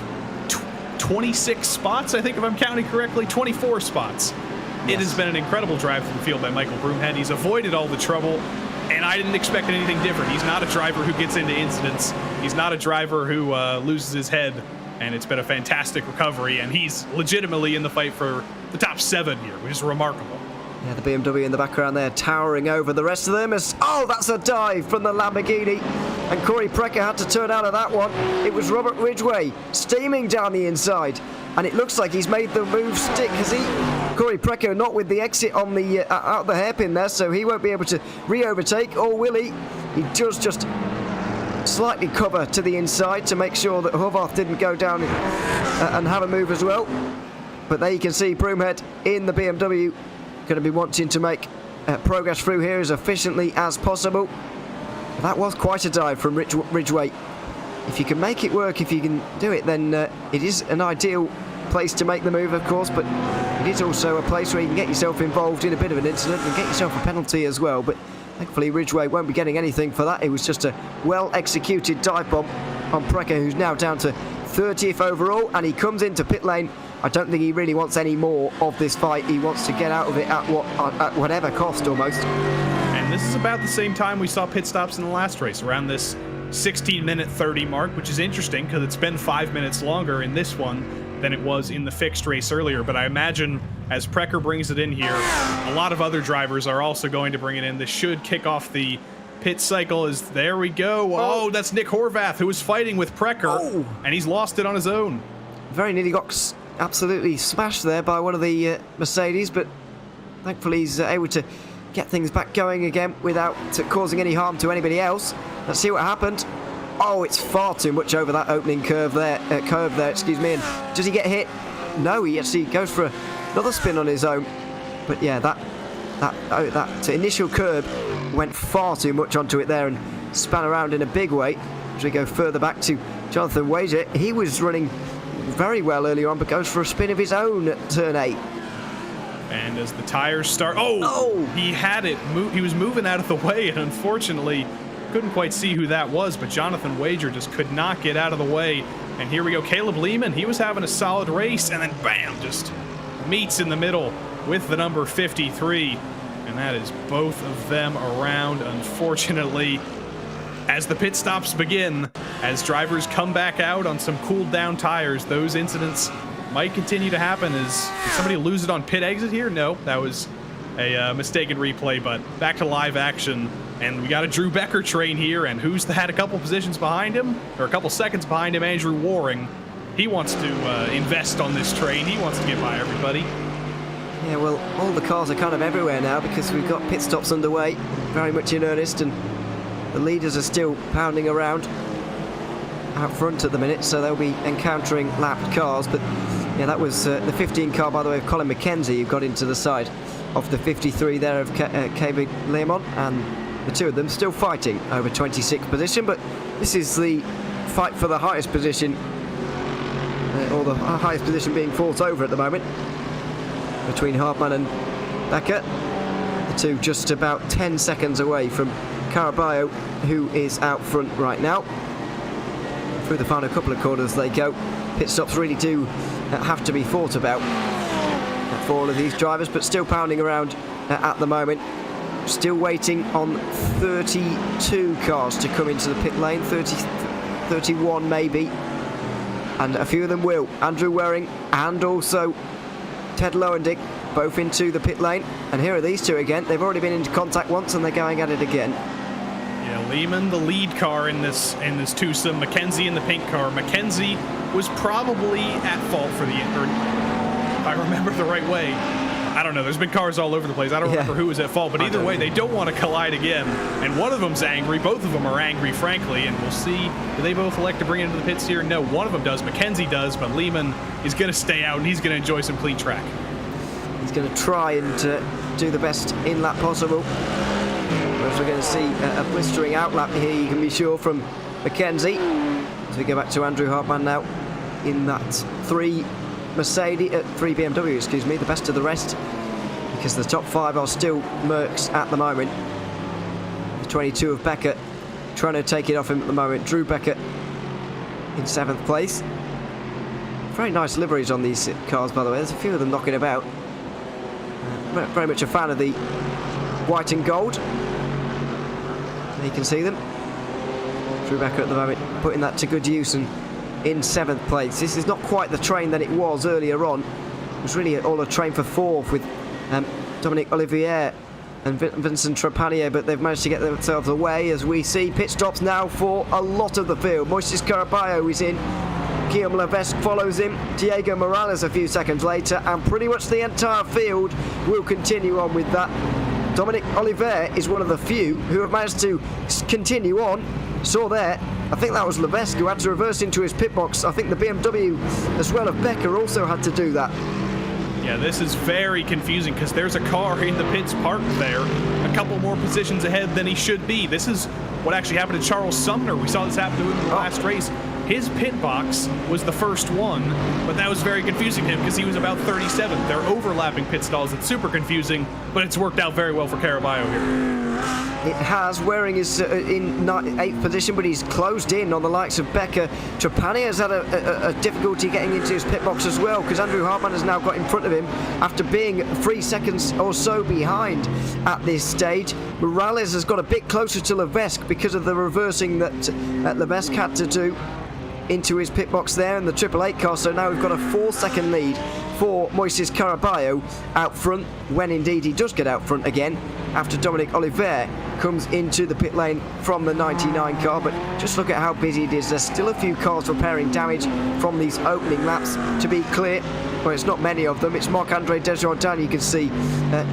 26 spots, I think, if I'm counting correctly, 24 spots. Yes. It has been an incredible drive through the field by Michael Broomhead. He's avoided all the trouble, and I didn't expect anything different. He's not a driver who gets into incidents. He's not a driver who loses his head, and it's been a fantastic recovery, and he's legitimately in the fight for the top 7 here, which is remarkable. Yeah, the BMW in the background there towering over the rest of them. Oh, that's a dive from the Lamborghini. And Corey Precker had to turn out of that one. It was Robert Ridgway steaming down the inside. And it looks like he's made the move stick, has he? Corey Precker not with the exit on the out the hairpin there, so he won't be able to re-overtake, or will he? He does just slightly cover to the inside to make sure that Horvath didn't go down and have a move as well. But there you can see Broomhead in the BMW going to be wanting to make progress through here as efficiently as possible. That was quite a dive from Ridgway. If you can make it work, if you can do it, then it is an ideal place to make the move, of course, but it is also a place where you can get yourself involved in a bit of an incident and get yourself a penalty as well. But thankfully, Ridgway won't be getting anything for that. It was just a well-executed dive bomb on Precker, who's now down to 30th overall, and he comes into pit lane. I don't think he really wants any more of this fight. He wants to get out of it at whatever cost, almost. And this is about the same time we saw pit stops in the last race, around this 16-minute 30 mark, which is interesting because it's been 5 minutes longer in this one than it was in the fixed race earlier. But I imagine as Precker brings it in here, a lot of other drivers are also going to bring it in. This should kick off the pit cycle. There we go. Oh, that's Nick Horvath, who was fighting with Precker, and he's lost it on his own. Very nearly got absolutely smashed there by one of the Mercedes, but thankfully he's able to get things back going again without causing any harm to anybody else. Let's see what happened. Oh, it's far too much over that opening curve there, excuse me. And does he get hit? No, he actually goes for another spin on his own. But yeah, that initial curb went far too much onto it there and span around in a big way. As we go further back to Jonathan Wager, he was running very well earlier on, but goes for a spin of his own at turn 8. And as the tires start, he had it. He was moving out of the way, and unfortunately couldn't quite see who that was, but Jonathan Wager just could not get out of the way. And here we go, Caleb Lehman, he was having a solid race, and then bam, just meets in the middle with the number 53. And that is both of them around, unfortunately. As the pit stops begin, as drivers come back out on some cooled down tires, those incidents might continue to happen. Did somebody lose it on pit exit here? No, that was a mistaken replay, but back to live action. And we got a Drew Becker train here, and who's had a couple positions behind him, or a couple seconds behind him? Andrew Waring. He wants to invest on this train. He wants to get by everybody. Yeah, well, all the cars are kind of everywhere now because we've got pit stops underway, very much in earnest, and the leaders are still pounding around out front at the minute, so they'll be encountering lapped cars. But yeah, that was the 15 car, by the way, of Colin McKenzie, who got into the side of the 53 there of KB Leamon, and the two of them still fighting over 26th position. But this is the fight for the highest position, or the highest position being fought over at the moment, between Hartmann and Becker. The two just about 10 seconds away from Caraballo, who is out front right now. Through the final couple of corners they go. Pit stops really do have to be thought about for all of these drivers, but still pounding around at the moment. Still waiting on 32 cars to come into the pit lane, 31 maybe, and a few of them will. Andrew Waring and also Ted Lowendick both into the pit lane, and here are these two again. They've already been into contact once and they're going at it again. Yeah, Lehman, the lead car in this twosome. McKenzie in the pink car. McKenzie was probably at fault for if I remember the right way. I don't know. There's been cars all over the place. I don't remember who was at fault, but either way, they don't want to collide again. And one of them's angry. Both of them are angry, frankly, and we'll see. Do they both elect to bring it into the pits here? No, one of them does. McKenzie does, but Lehman is going to stay out, and he's going to enjoy some clean track. He's going to try and do the best in-lap possible. Whereas we're going to see a blistering outlap here, you can be sure, from McKenzie. As we go back to Andrew Hartmann now in that 3 BMW, excuse me, the best of the rest, because the top 5 are still Mercs at the moment. The 22 of Becker trying to take it off him at the moment. Drew Becker in 7th place. Very nice liveries on these cars, by the way. There's a few of them knocking about. Very much a fan of the white and gold. There you can see them. Drew Becker at the moment putting that to good use and in 7th place. This is not quite the train that it was earlier on. It was really all a train for 4th with Dominic Olivier and Vincent Trepanier, but they've managed to get themselves away as we see pit stops now for a lot of the field. Moises Caraballo is in. Guillaume Levesque follows him. Diego Morales a few seconds later, and pretty much the entire field will continue on with that. Dominic Olivier is one of the few who have managed to continue on. Saw there, I think that was Levesque who had to reverse into his pit box. I think the BMW as well of Becker also had to do that. Yeah, this is very confusing because there's a car in the pits parked there, a couple more positions ahead than he should be. This is what actually happened to Charles Sumner. We saw this happen to him in the last race. his pit box was the first one, but that was very confusing to him because he was about 37th. They're overlapping pit stalls. It's super confusing, but it's worked out very well for Caraballo here. It has. Waring is in 8th position, but he's closed in on the likes of Becker. Trapani has had a difficulty getting into his pit box as well, because Andrew Hartmann has now got in front of him after being 3 seconds or so behind at this stage. Morales has got a bit closer to Levesque because of the reversing that Levesque had to do into his pit box there in the 888 car. So now we've got a 4-second lead for Moises Caraballo out front, when indeed he does get out front again after Dominic Oliver comes into the pit lane from the 99 car. But just look at how busy it is. There's still a few cars repairing damage from these opening laps. To be clear, well, it's not many of them. It's Marc-Andre Desjardins, you can see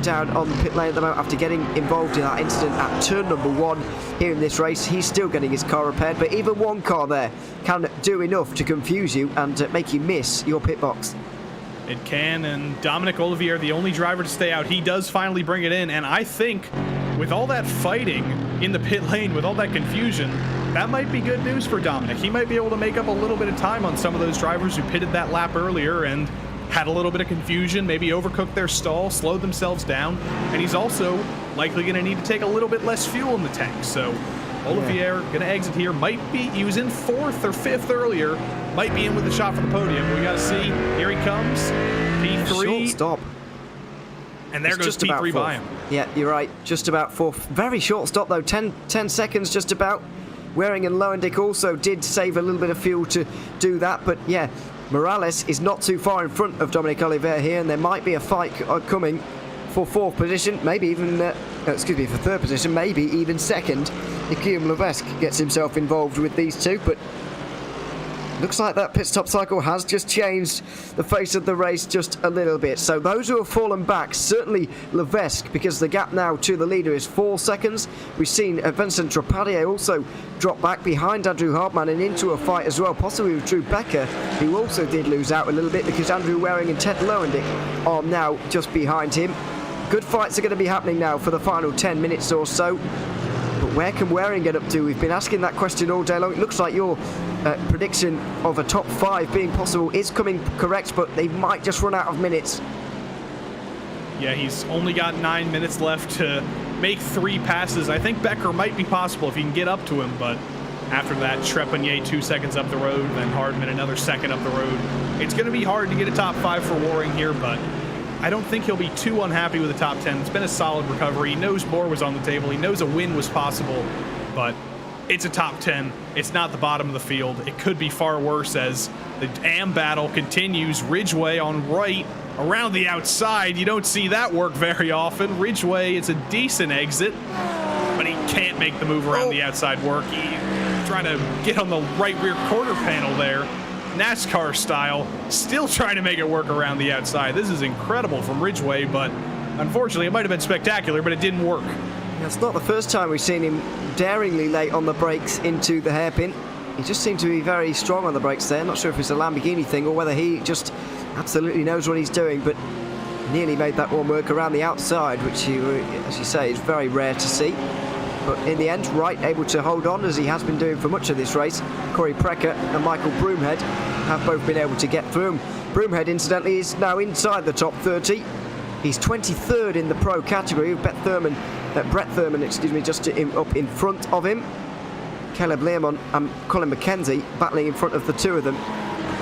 down on the pit lane at the moment after getting involved in that incident at turn number 1 here in this race. He's still getting his car repaired, but even one car there can do enough to confuse you and make you miss your pit box. It can, and Dominic Olivier, the only driver to stay out, he does finally bring it in, and I think with all that fighting in the pit lane, with all that confusion, that might be good news for Dominic. He might be able to make up a little bit of time on some of those drivers who pitted that lap earlier and had a little bit of confusion, maybe overcooked their stall, slowed themselves down, and he's also likely going to need to take a little bit less fuel in the tank. So Olivier going to exit here. Might be, he was in 4th or 5th earlier, might be in with a shot for the podium. We got to see. Here he comes. P3. Short stop. And there goes P3 by him. Yeah, you're right. Just about 4th. Very short stop though. 10 seconds just about. Waring and Lowendick also did save a little bit of fuel to do that. But yeah, Morales is not too far in front of Dominic Oliver here, and there might be a fight coming for 4th position, maybe even, for 3rd position, maybe even 2nd, if Guillaume Levesque gets himself involved with these two. But looks like that pit stop cycle has just changed the face of the race just a little bit. So those who have fallen back, certainly Levesque, because the gap now to the leader is 4 seconds. We've seen Vincent Trapadier also drop back behind Andrew Hartmann and into a fight as well, possibly with Drew Becker, who also did lose out a little bit because Andrew Waring and Ted Lowendick are now just behind him. Good fights are going to be happening now for the final 10 minutes or so. But where can Waring get up to? We've been asking that question all day long. It looks like your prediction of a top 5 being possible is coming correct, but they might just run out of minutes. Yeah, he's only got 9 minutes left to make 3 passes. I think Becker might be possible if he can get up to him, but after that, Trepanier 2 seconds up the road, then Hardman another second up the road. It's going to be hard to get a top 5 for Waring here, but I don't think he'll be too unhappy with the top 10. It's been a solid recovery. He knows more was on the table. He knows a win was possible, but it's a top 10. It's not the bottom of the field. It could be far worse as the AM battle continues. Ridgeway on right, around the outside. You don't see that work very often. Ridgeway, it's a decent exit, but he can't make the move around the outside work. He's trying to get on the right rear quarter panel there, NASCAR style, still trying to make it work around the outside. This is incredible from Ridgeway, but unfortunately it might have been spectacular, but it didn't work. It's not the first time we've seen him daringly late on the brakes into the hairpin. He just seemed to be very strong on the brakes there. Not sure if it's a Lamborghini thing or whether he just absolutely knows what he's doing, but nearly made that one work around the outside, which, as you say, is very rare to see. But in the end, Wright able to hold on, as he has been doing for much of this race. Corey Precker and Michael Broomhead have both been able to get through him. Broomhead, incidentally, is now inside the top 30. He's 23rd in the pro category, with Brett Thurman, just up in front of him. Caleb Learmont and Colin McKenzie battling in front of the two of them.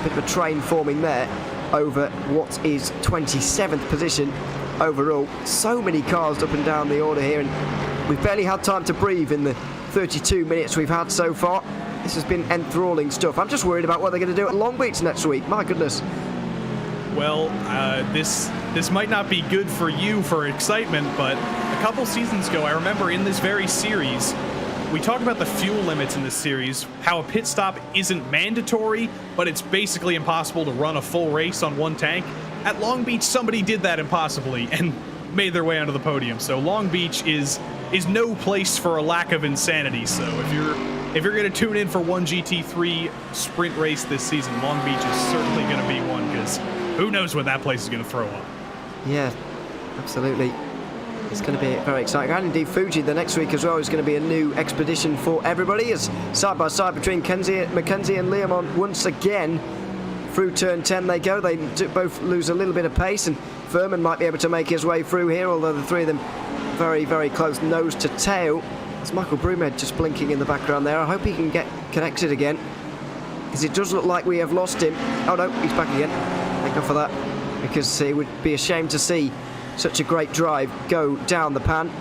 Bit of a train forming there over what is 27th position overall. So many cars up and down the order here, and we've barely had time to breathe in the 32 minutes we've had so far. This has been enthralling stuff. I'm just worried about what they're going to do at Long Beach next week. My goodness. Well, this might not be good for you for excitement, but a couple seasons ago, I remember in this very series, we talked about the fuel limits in this series, how a pit stop isn't mandatory, but it's basically impossible to run a full race on one tank. At Long Beach, somebody did that impossibly and made their way onto the podium. So Long Beach is no place for a lack of insanity. So if you're going to tune in for one GT3 sprint race this season, Long Beach is certainly going to be one, because who knows what that place is going to throw up. Yeah, absolutely. It's going to be very exciting. And indeed, Fuji the next week as well is going to be a new expedition for everybody. As side by side between Mackenzie and Leamon once again. Through turn 10 they go. They both lose a little bit of pace, and Furman might be able to make his way through here, although the three of them very, very close nose to tail. There's Michael Broomhead just blinking in the background there. I hope he can get connected again, because it does look like we have lost him. Oh no, he's back again. Thank God for that, because it would be a shame to see such a great drive go down the pan.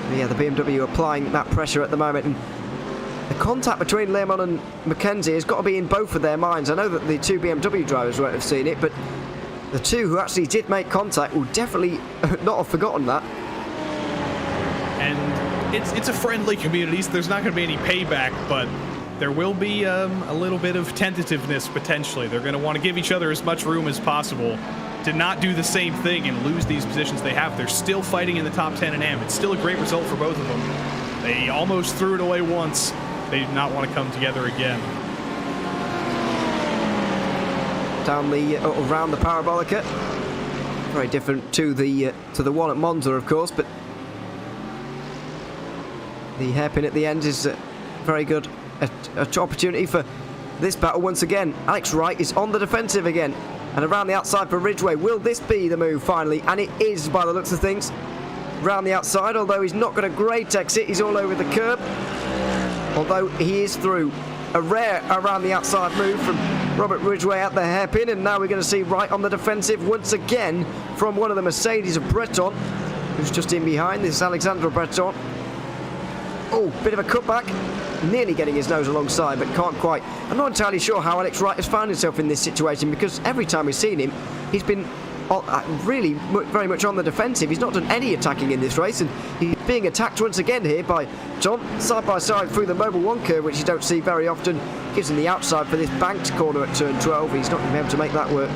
But yeah, the BMW applying that pressure at the moment, and the contact between Leamon and Mackenzie has got to be in both of their minds. I know that the two BMW drivers won't have seen it, but the two who actually did make contact will definitely not have forgotten that. And it's a friendly community, so there's not going to be any payback, but there will be a little bit of tentativeness potentially. They're going to want to give each other as much room as possible to not do the same thing and lose these positions they have. They're still fighting in the top 10 in AM. It's still a great result for both of them. They almost threw it away once. They did not want to come together again. Down the around the Parabolica, very different to the one at Monza, of course, but the hairpin at the end is very good opportunity for this battle once again. Alex Wright is on the defensive again, and around the outside for Ridgway. Will this be the move finally? And it is, by the looks of things. Round the outside, although he's not got a great exit, he's all over the curb. Although he is through. A rare around the outside move from Robert Ridgway at the hairpin, and now we're going to see Wright on the defensive once again from one of the Mercedes of Breton, who's just in behind. This is Alexandre Breton. Oh, bit of a cutback. Nearly getting his nose alongside, but can't quite. I'm not entirely sure how Alex Wright has found himself in this situation, because every time we've seen him, he's been really very much on the defensive. He's not done any attacking in this race, and he's being attacked once again here by Tom, side by side through the Mobil 1 curve, which you don't see very often. Gives him the outside for this banked corner at turn 12. He's not going to be able to make that work.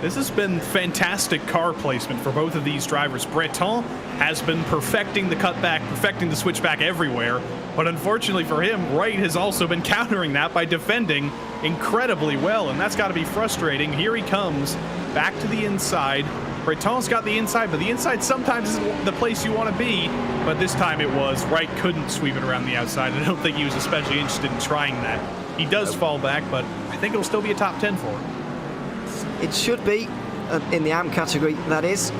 This has been fantastic car placement for both of these drivers. Breton has been perfecting the cutback, perfecting the switchback everywhere, but unfortunately for him, Wright has also been countering that by defending incredibly well, and that's got to be frustrating. Here he comes back to the inside. Breton's got the inside, but the inside sometimes isn't the place you want to be, but this time it was. Wright couldn't sweep it around the outside. I don't think he was especially interested in trying that. He does fall back, but I think it'll still be a top 10 for him. It should be, in the AM category, that is.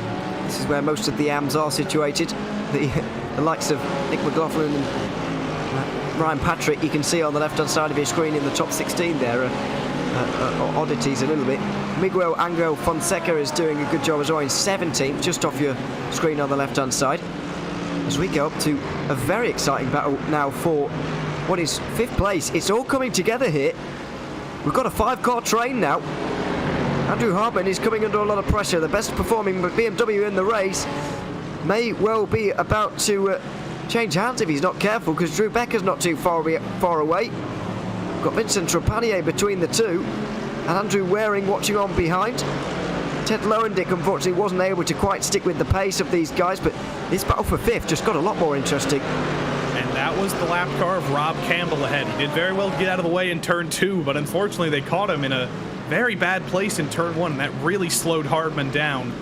This is where most of the AMs are situated. The likes of Nick McLaughlin and Ryan Patrick, you can see on the left-hand side of your screen in the top 16 there, oddities a little bit. Miguel Angel Fonseca is doing a good job as well in 17th, just off your screen on the left-hand side. As we go up to a very exciting battle now for what is 5th place. It's all coming together here. We've got a 5-car train now. Andrew Hartman is coming under a lot of pressure. The best performing BMW in the race may well be about to change hands if he's not careful, because Drew Becker's not too far away. Got Vincent Trepanier between the two, and Andrew Waring watching on behind. Ted Lowendick unfortunately wasn't able to quite stick with the pace of these guys, but this battle for 5th just got a lot more interesting. And that was the lap car of Rob Campbell ahead. He did very well to get out of the way in turn 2, but unfortunately they caught him in a very bad place in turn 1, and that really slowed Hardman down.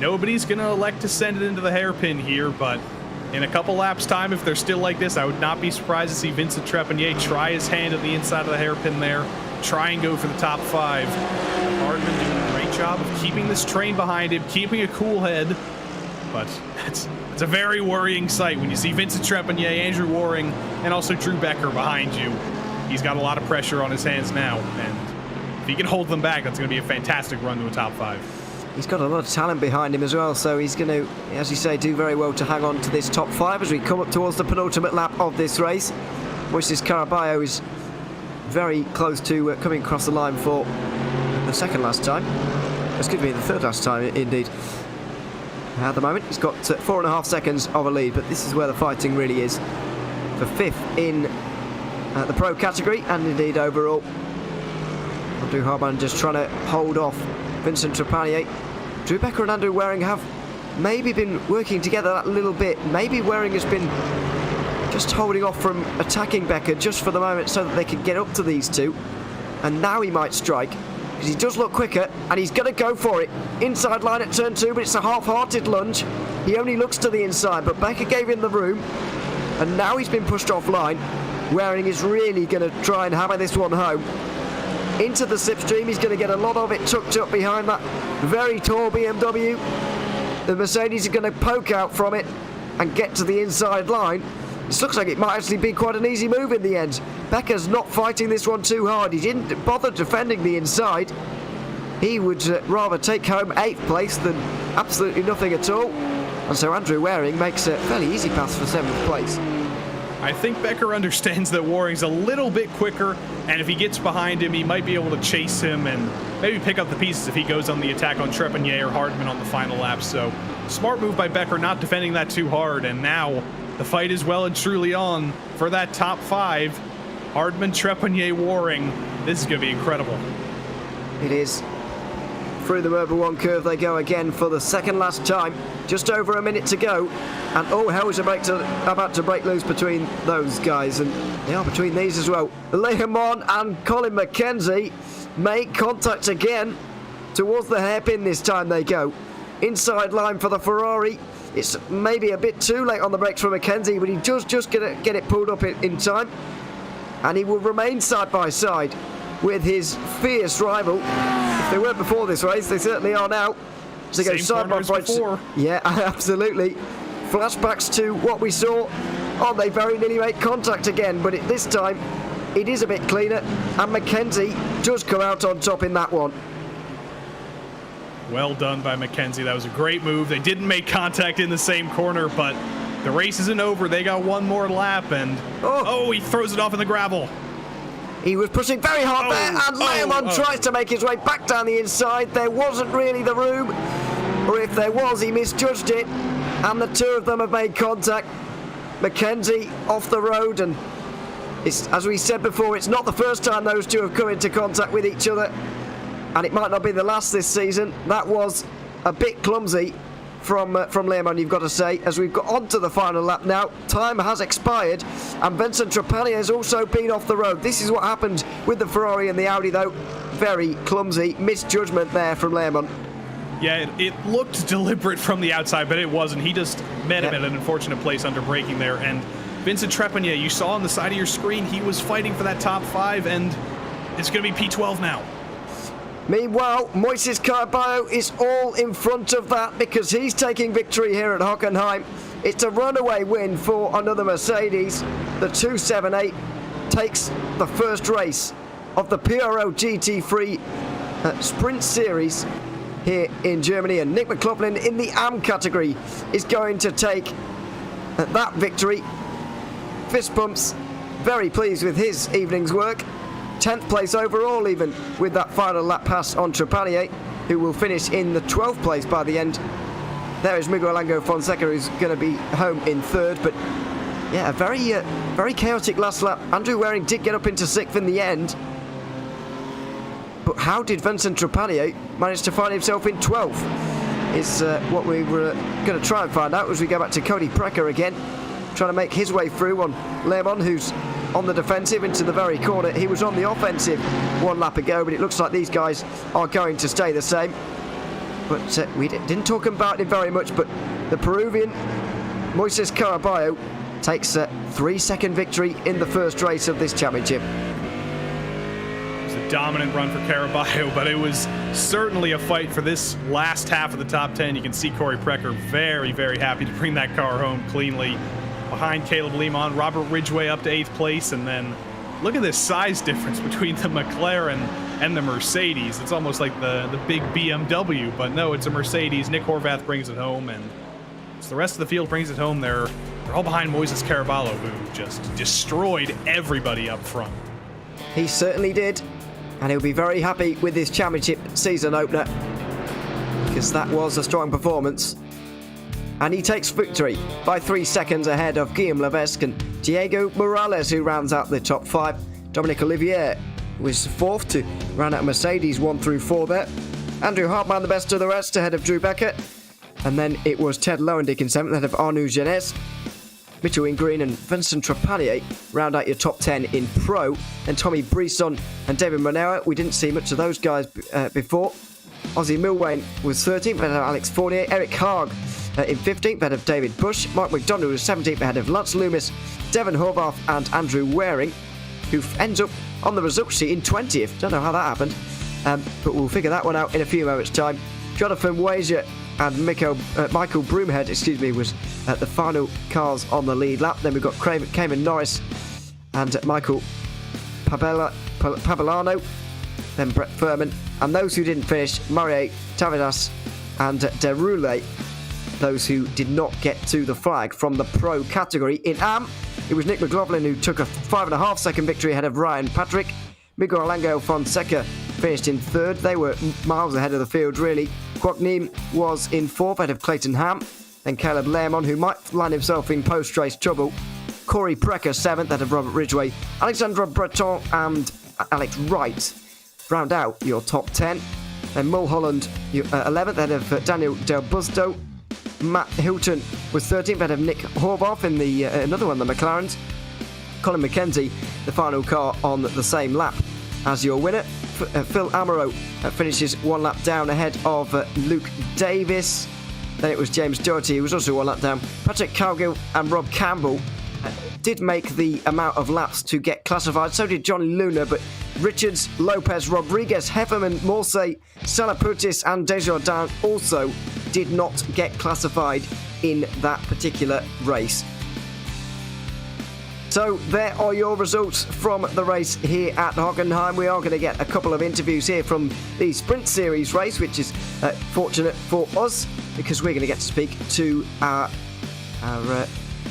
Nobody's going to elect to send it into the hairpin here, but in a couple laps time, if they're still like this, I would not be surprised to see Vincent Trepanier try his hand at the inside of the hairpin there, try and go for the top 5. Hardman doing a great job of keeping this train behind him, keeping a cool head, but it's a very worrying sight when you see Vincent Trepanier, Andrew Waring, and also Drew Becker behind you. He's got a lot of pressure on his hands now, and if he can hold them back, that's going to be a fantastic run to a top 5. He's got a lot of talent behind him as well, so he's going to, as you say, do very well to hang on to this top 5 as we come up towards the penultimate lap of this race. Moises Caraballo is very close to coming across the line for the third last time indeed. At the moment, he's got 4.5 seconds of a lead, but this is where the fighting really is for 5th in the pro category and indeed overall. Andrew Hartman just trying to hold off Vincent Trepanier. Drew Becker and Andrew Waring have maybe been working together that little bit. Maybe Waring has been just holding off from attacking Becker just for the moment so that they can get up to these two. And now he might strike. because he does look quicker, and he's going to go for it. Inside line at turn 2, but it's a half-hearted lunge. He only looks to the inside, but Becker gave him the room, and now he's been pushed offline. Waring is really going to try and hammer this one home. Into the slipstream, he's going to get a lot of it tucked up behind that very tall BMW. The Mercedes is going to poke out from it and get to the inside line. This looks like it might actually be quite an easy move in the end. Becker's not fighting this one too hard. He didn't bother defending the inside. He would rather take home 8th place than absolutely nothing at all. And so Andrew Waring makes a fairly easy pass for 7th place. I think Becker understands that Waring's a little bit quicker, and if he gets behind him, he might be able to chase him and maybe pick up the pieces if he goes on the attack on Trepanier or Hardman on the final lap. So smart move by Becker, not defending that too hard, and now the fight is well and truly on for that top 5. Hardman, Trepanier, Waring. This is going to be incredible. It is. Through the Merva 1 curve they go again for the second last time. Just over a minute to go. And all hell is about to break loose between those guys. And they are between these as well. Lehman and Colin McKenzie make contact again. Towards the hairpin this time they go. Inside line for the Ferrari. It's maybe a bit too late on the brakes for McKenzie, but he does just get it pulled up in time. And he will remain side by side with his fierce rival. If they weren't before this race, they certainly are now. So they go side by side. Yeah, absolutely. Flashbacks to what we saw. Oh, they very nearly make contact again, but this time it is a bit cleaner, and McKenzie does come out on top in that one. Well done by McKenzie. That was a great move. They didn't make contact in the same corner, but the race isn't over. They got one more lap, and he throws it off in the gravel. He was pushing very hard there, and Lehman tries to make his way back down the inside. There wasn't really the room, or if there was, he misjudged it, and the two of them have made contact. McKenzie off the road, and as we said before, it's not the first time those two have come into contact with each other, and it might not be the last this season. That was a bit clumsy from Lehman, you've got to say, as we've got on to the final lap now. Time has expired, and Vincent Trepanier has also been off the road. This is what happened with the Ferrari and the Audi, though. Very clumsy misjudgment there from Lehman. Yeah, it looked deliberate from the outside, but it wasn't. He just met him at an unfortunate place under braking there. And Vincent Trepanier, you saw on the side of your screen, he was fighting for that top 5, and it's going to be P12 now. Meanwhile, Moises Caraballo is all in front of that because he's taking victory here at Hockenheim. It's a runaway win for another Mercedes. The 278 takes the first race of the PRL GT3 Sprint Series here in Germany, and Nick McLaughlin in the AM category is going to take that victory. Fist bumps, very pleased with his evening's work. 10th place overall, even with that final lap pass on Trepanier, who will finish in the 12th place by the end. There is Miguel Angel Fonseca, who's going to be home in 3rd, but yeah, a very chaotic last lap. Andrew Waring did get up into 6th in the end, but how did Vincent Trepanier manage to find himself in 12th is what we were going to try and find out as we go back to Cody Precker again, trying to make his way through on Lehman, who's on the defensive into the very corner. He was on the offensive one lap ago, but it looks like these guys are going to stay the same. But we didn't talk about it very much, but the Peruvian Moises Caraballo takes a 3-second victory in the first race of this championship. It was a dominant run for Caraballo, but it was certainly a fight for this last half of the top 10. You can see Corey Precker very, very happy to bring that car home cleanly. Behind Caleb Lehman, Robert Ridgway up to 8th place, and then look at this size difference between the McLaren and the Mercedes. It's almost like the big BMW, but no, it's a Mercedes. Nick Horvath brings it home, and it's the rest of the field brings it home. They're all behind Moises Caraballo, who just destroyed everybody up front. He certainly did, and he'll be very happy with his championship season opener, because that was a strong performance. And he takes victory by 3 seconds ahead of Guillaume Levesque and Diego Morales, who rounds out the top 5. Dominic Olivier was 4th to round out Mercedes 1 through 4 there. Andrew Hartmann the best of the rest ahead of Drew Beckett. And then it was Ted Lowendick in 7th ahead of Arnaud Genes. Mitchell in green and Vincent Trapanier round out your top 10 in Pro. And Tommy Brisson and David Monera, we didn't see much of those guys before. Ozzy Milwain was 13th ahead of Alex Fournier. Eric Haag in 15th ahead of David Bush. Mark McDonald was 17th ahead of Lance Loomis, Devon Horvath and Andrew Waring, who ends up on the results sheet in 20th. Don't know how that happened, but we'll figure that one out in a few moments' time. Jonathan Wazier and Michael Broomhead, was at the final cars on the lead lap. Then we've got Cayman Norris and Michael Pavellano, then Brett Furman, and those who didn't finish, Marie Taveras and Deroulé, those who did not get to the flag from the Pro category. In AM, it was Nick McLaughlin who took a 5.5 second victory ahead of Ryan Patrick. Miguel Alango Fonseca finished in third. They were miles ahead of the field, really. Kwok Neem was in fourth ahead of Clayton Ham. Then Caleb Lermon, who might land himself in post-race trouble. Corey Precker, seventh ahead of Robert Ridgway. Alexandre Breton and Alex Wright round out your top 10. Then Mulholland, 11th ahead of Daniel Del Busto. Matt Hilton was 13th ahead of Nick Horvath in the another one, the McLarens. Colin McKenzie, the final car on the same lap as your winner. Phil Amaro finishes one lap down ahead of Luke Davis. Then it was James Doherty, who was also one lap down. Patrick Cowgill and Rob Campbell did make the amount of laps to get classified. So did Johnny Luna, but Richards, Lopez, Rodriguez, Hefferman, Morsey, Salaputis and Desjardins also did not get classified in that particular race. So there are your results from the race here at Hockenheim. We are going to get a couple of interviews here from the Sprint Series race, which is fortunate for us because we're going to get to speak to our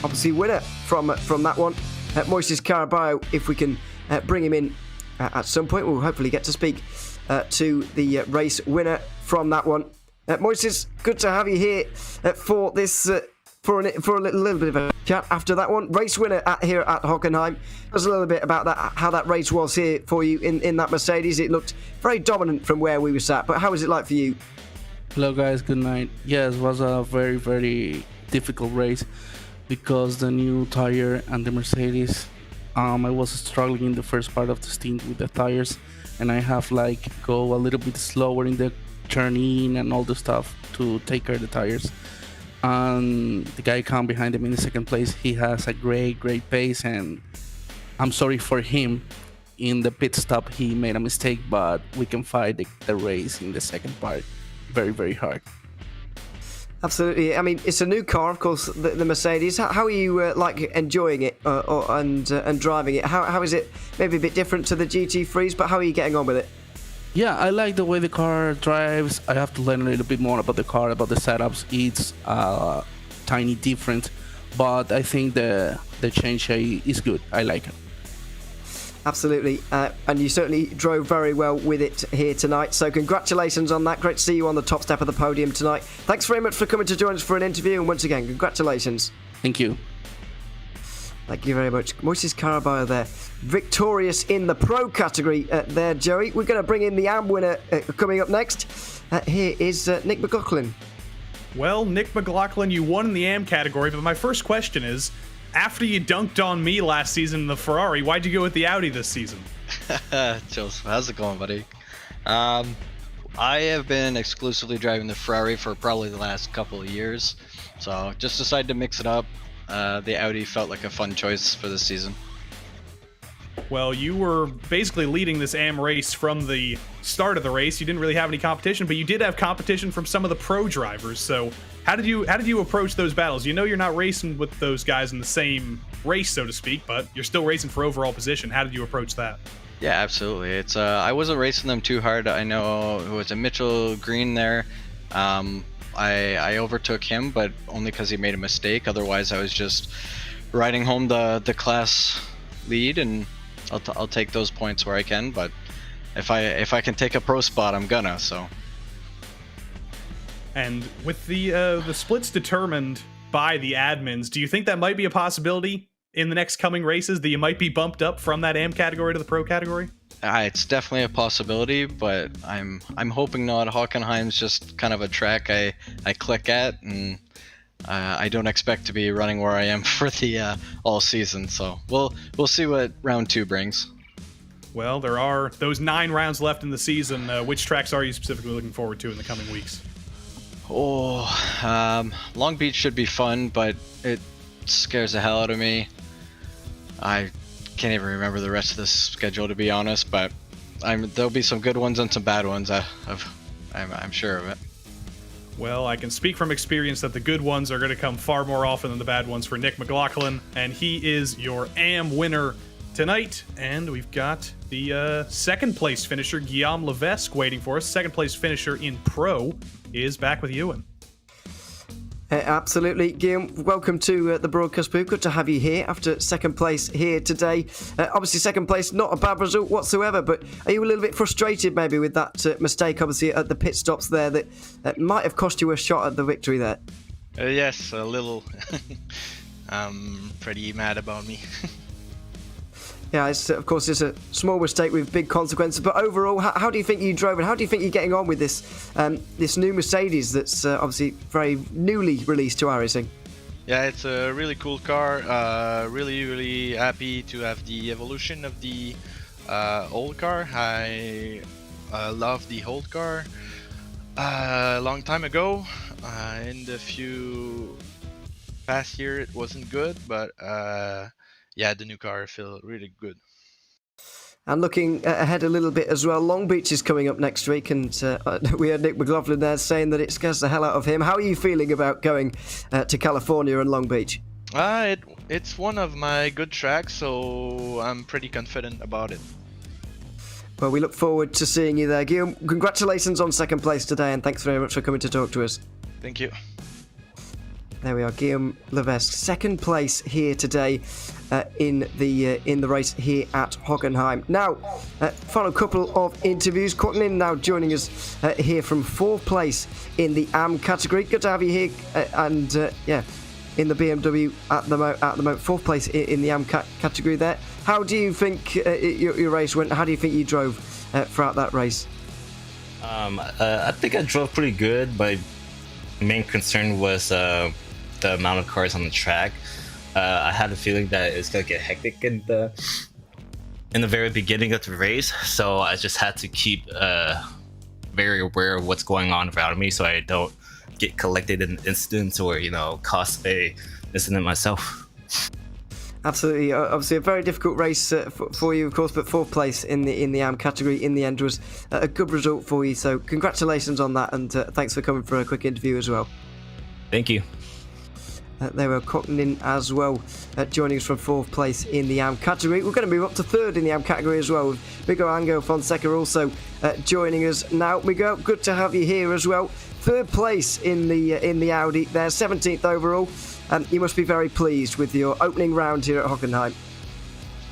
obviously winner from that one, Moises Caraballo. If we can bring him in at some point, we'll hopefully get to speak to the race winner from that one. Moises, good to have you here for this for a little bit of a chat after that one. Race winner here at Hockenheim. Tell us a little bit about that, how that race was here for you in that Mercedes. It looked very dominant from where we were sat, but how was it like for you? Hello guys, good night. Yes, it was a very, very difficult race because the new tire and the Mercedes, I was struggling in the first part of the stint with the tires, and I have go a little bit slower in the turn in and all the stuff to take care of the tires. And the guy come behind him in the second place. He has a great pace, and I'm sorry for him. In the pit stop, he made a mistake, but we can fight the race in the second part very, very hard. Absolutely. I mean, it's a new car, of course, the Mercedes. How are you enjoying it and driving it? How is it? Maybe a bit different to the GT3s, but how are you getting on with it? Yeah, I like the way the car drives. I have to learn a little bit more about the car, about the setups. It's tiny different, but I think the change is good. I like it. Absolutely, and you certainly drove very well with it here tonight, so congratulations on that. Great to see you on the top step of the podium tonight. Thanks very much for coming to join us for an interview, and once again, congratulations. Thank you. Thank you very much. Moises Caraballo there, victorious in the Pro category there, Joey. We're going to bring in the AM winner coming up next. Here is Nick McLaughlin. Well, Nick McLaughlin, you won in the AM category, but my first question is, after you dunked on me last season in the Ferrari, why'd you go with the Audi this season? Joseph, how's it going, buddy? I have been exclusively driving the Ferrari for probably the last couple of years, so just decided to mix it up. The Audi felt like a fun choice for this season. Well, you were basically leading this AM race from the start of the race. You didn't really have any competition, but you did have competition from some of the pro drivers. So how did you approach those battles? You know you're not racing with those guys in the same race, so to speak, but you're still racing for overall position. How did you approach that? Yeah, absolutely. It's I wasn't racing them too hard. I know it was a Mitchell Green there. I overtook him, but only because he made a mistake. Otherwise, I was just riding home the class lead, and I'll take those points where I can. But if I can take a pro spot, I'm gonna. So. And with the splits determined by the admins, do you think that might be a possibility in the next coming races, that you might be bumped up from that AM category to the pro category? It's definitely a possibility, but I'm hoping not. Hockenheim's just kind of a track I click at, and I don't expect to be running where I am for the all season. So we'll see what round 2 brings. Well, there are those 9 rounds left in the season. Which tracks are you specifically looking forward to in the coming weeks? Long Beach should be fun, but it scares the hell out of me. I can't even remember the rest of the schedule, to be honest, but there'll be some good ones and some bad ones. I'm sure of it. Well, I can speak from experience that the good ones are going to come far more often than the bad ones for Nick McLaughlin, and he is your AM winner tonight. And we've got the second place finisher, Guillaume Levesque, waiting for us. Second place finisher in Pro is back with Ewan. Absolutely. Guillaume, welcome to the broadcast booth. Good to have you here after second place here today. Obviously, second place, not a bad result whatsoever, but are you a little bit frustrated maybe with that mistake, obviously, at the pit stops there that might have cost you a shot at the victory there? Yes, a little. Pretty mad about me. Yeah, of course, it's a small mistake with big consequences. But overall, how do you think you drove, and how do you think you're getting on with this new Mercedes that's obviously very newly released to iRacing? Yeah, it's a really cool car. Really happy to have the evolution of the old car. I love the old car. A long time ago, in the few past year, it wasn't good, but yeah, the new car feels really good. And looking ahead a little bit as well, Long Beach is coming up next week, and we had Nick McLaughlin there saying that it scares the hell out of him. How are you feeling about going to California and Long Beach? It's one of my good tracks, so I'm pretty confident about it. Well, we look forward to seeing you there. Guillaume, congratulations on second place today, and thanks very much for coming to talk to us. Thank you. There we are, Guillaume Levesque, second place here today in the race here at Hockenheim. Now, final couple of interviews. Courtney now joining us here from fourth place in the AM category. Good to have you here, and in the BMW at the moment, fourth place in the AM category there. How do you think your race went? How do you think you drove throughout that race? I think I drove pretty good. My main concern was the amount of cars on the track. I had a feeling that it's gonna get hectic in the very beginning of the race, so I just had to keep very aware of what's going on around me, so I don't get collected in incidents or cause a incident myself. Absolutely, obviously a very difficult race for you, of course, but fourth place in the AM category in the end was a good result for you. So congratulations on that, and thanks for coming for a quick interview as well. Thank you. They were Cocknin as well, joining us from fourth place in the AM category. We're going to move up to third in the AM category as well, with Miguel Angel Fonseca also joining us now. Miguel, good to have you here as well. Third place in the Audi there, 17th overall. You must be very pleased with your opening round here at Hockenheim.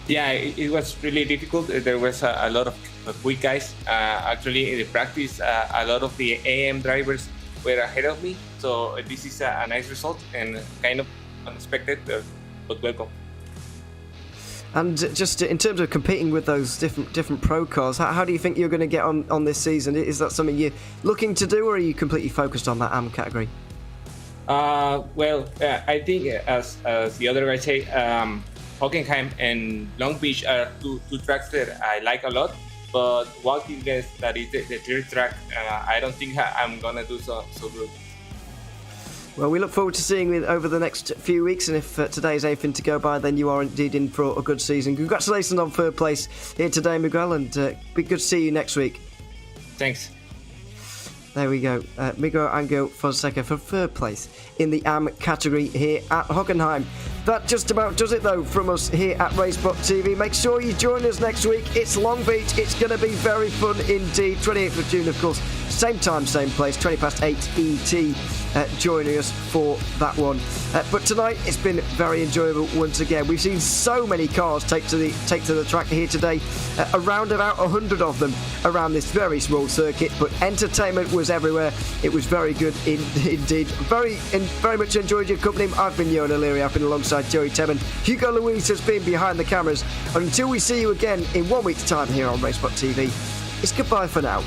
Yeah, it was really difficult. There was a lot of quick guys. Actually, in the practice, a lot of the AM drivers were ahead of me. So this is a nice result and kind of unexpected, but welcome. And just in terms of competing with those different pro cars, how do you think you're going to get on this season? Is that something you're looking to do, or are you completely focused on that AM category? I think as the other guys say, Hockenheim and Long Beach are two tracks that I like a lot. But walking against that is the third track, I don't think I'm gonna do so good. Well, we look forward to seeing you over the next few weeks, and if today is anything to go by, then you are indeed in for a good season. Congratulations on third place here today, Miguel, and be good to see you next week. Thanks. There we go. Miguel Angel Fonseca for third place in the AM category here at Hockenheim. That just about does it, though, from us here at RaceSpotTV. Make sure you join us next week. It's Long Beach. It's going to be very fun indeed. 28th of June, of course. Same time, same place, 8:20 ET, joining us for that one. But tonight, it's been very enjoyable once again. We've seen so many cars take to the track here today, around about 100 of them around this very small circuit, but entertainment was everywhere. It was very good indeed. Very much enjoyed your company. I've been Johan O'Leary. I've been alongside Joey Temin. Hugo Luis has been behind the cameras. And until we see you again in 1 week's time here on RaceSpotTV, it's goodbye for now.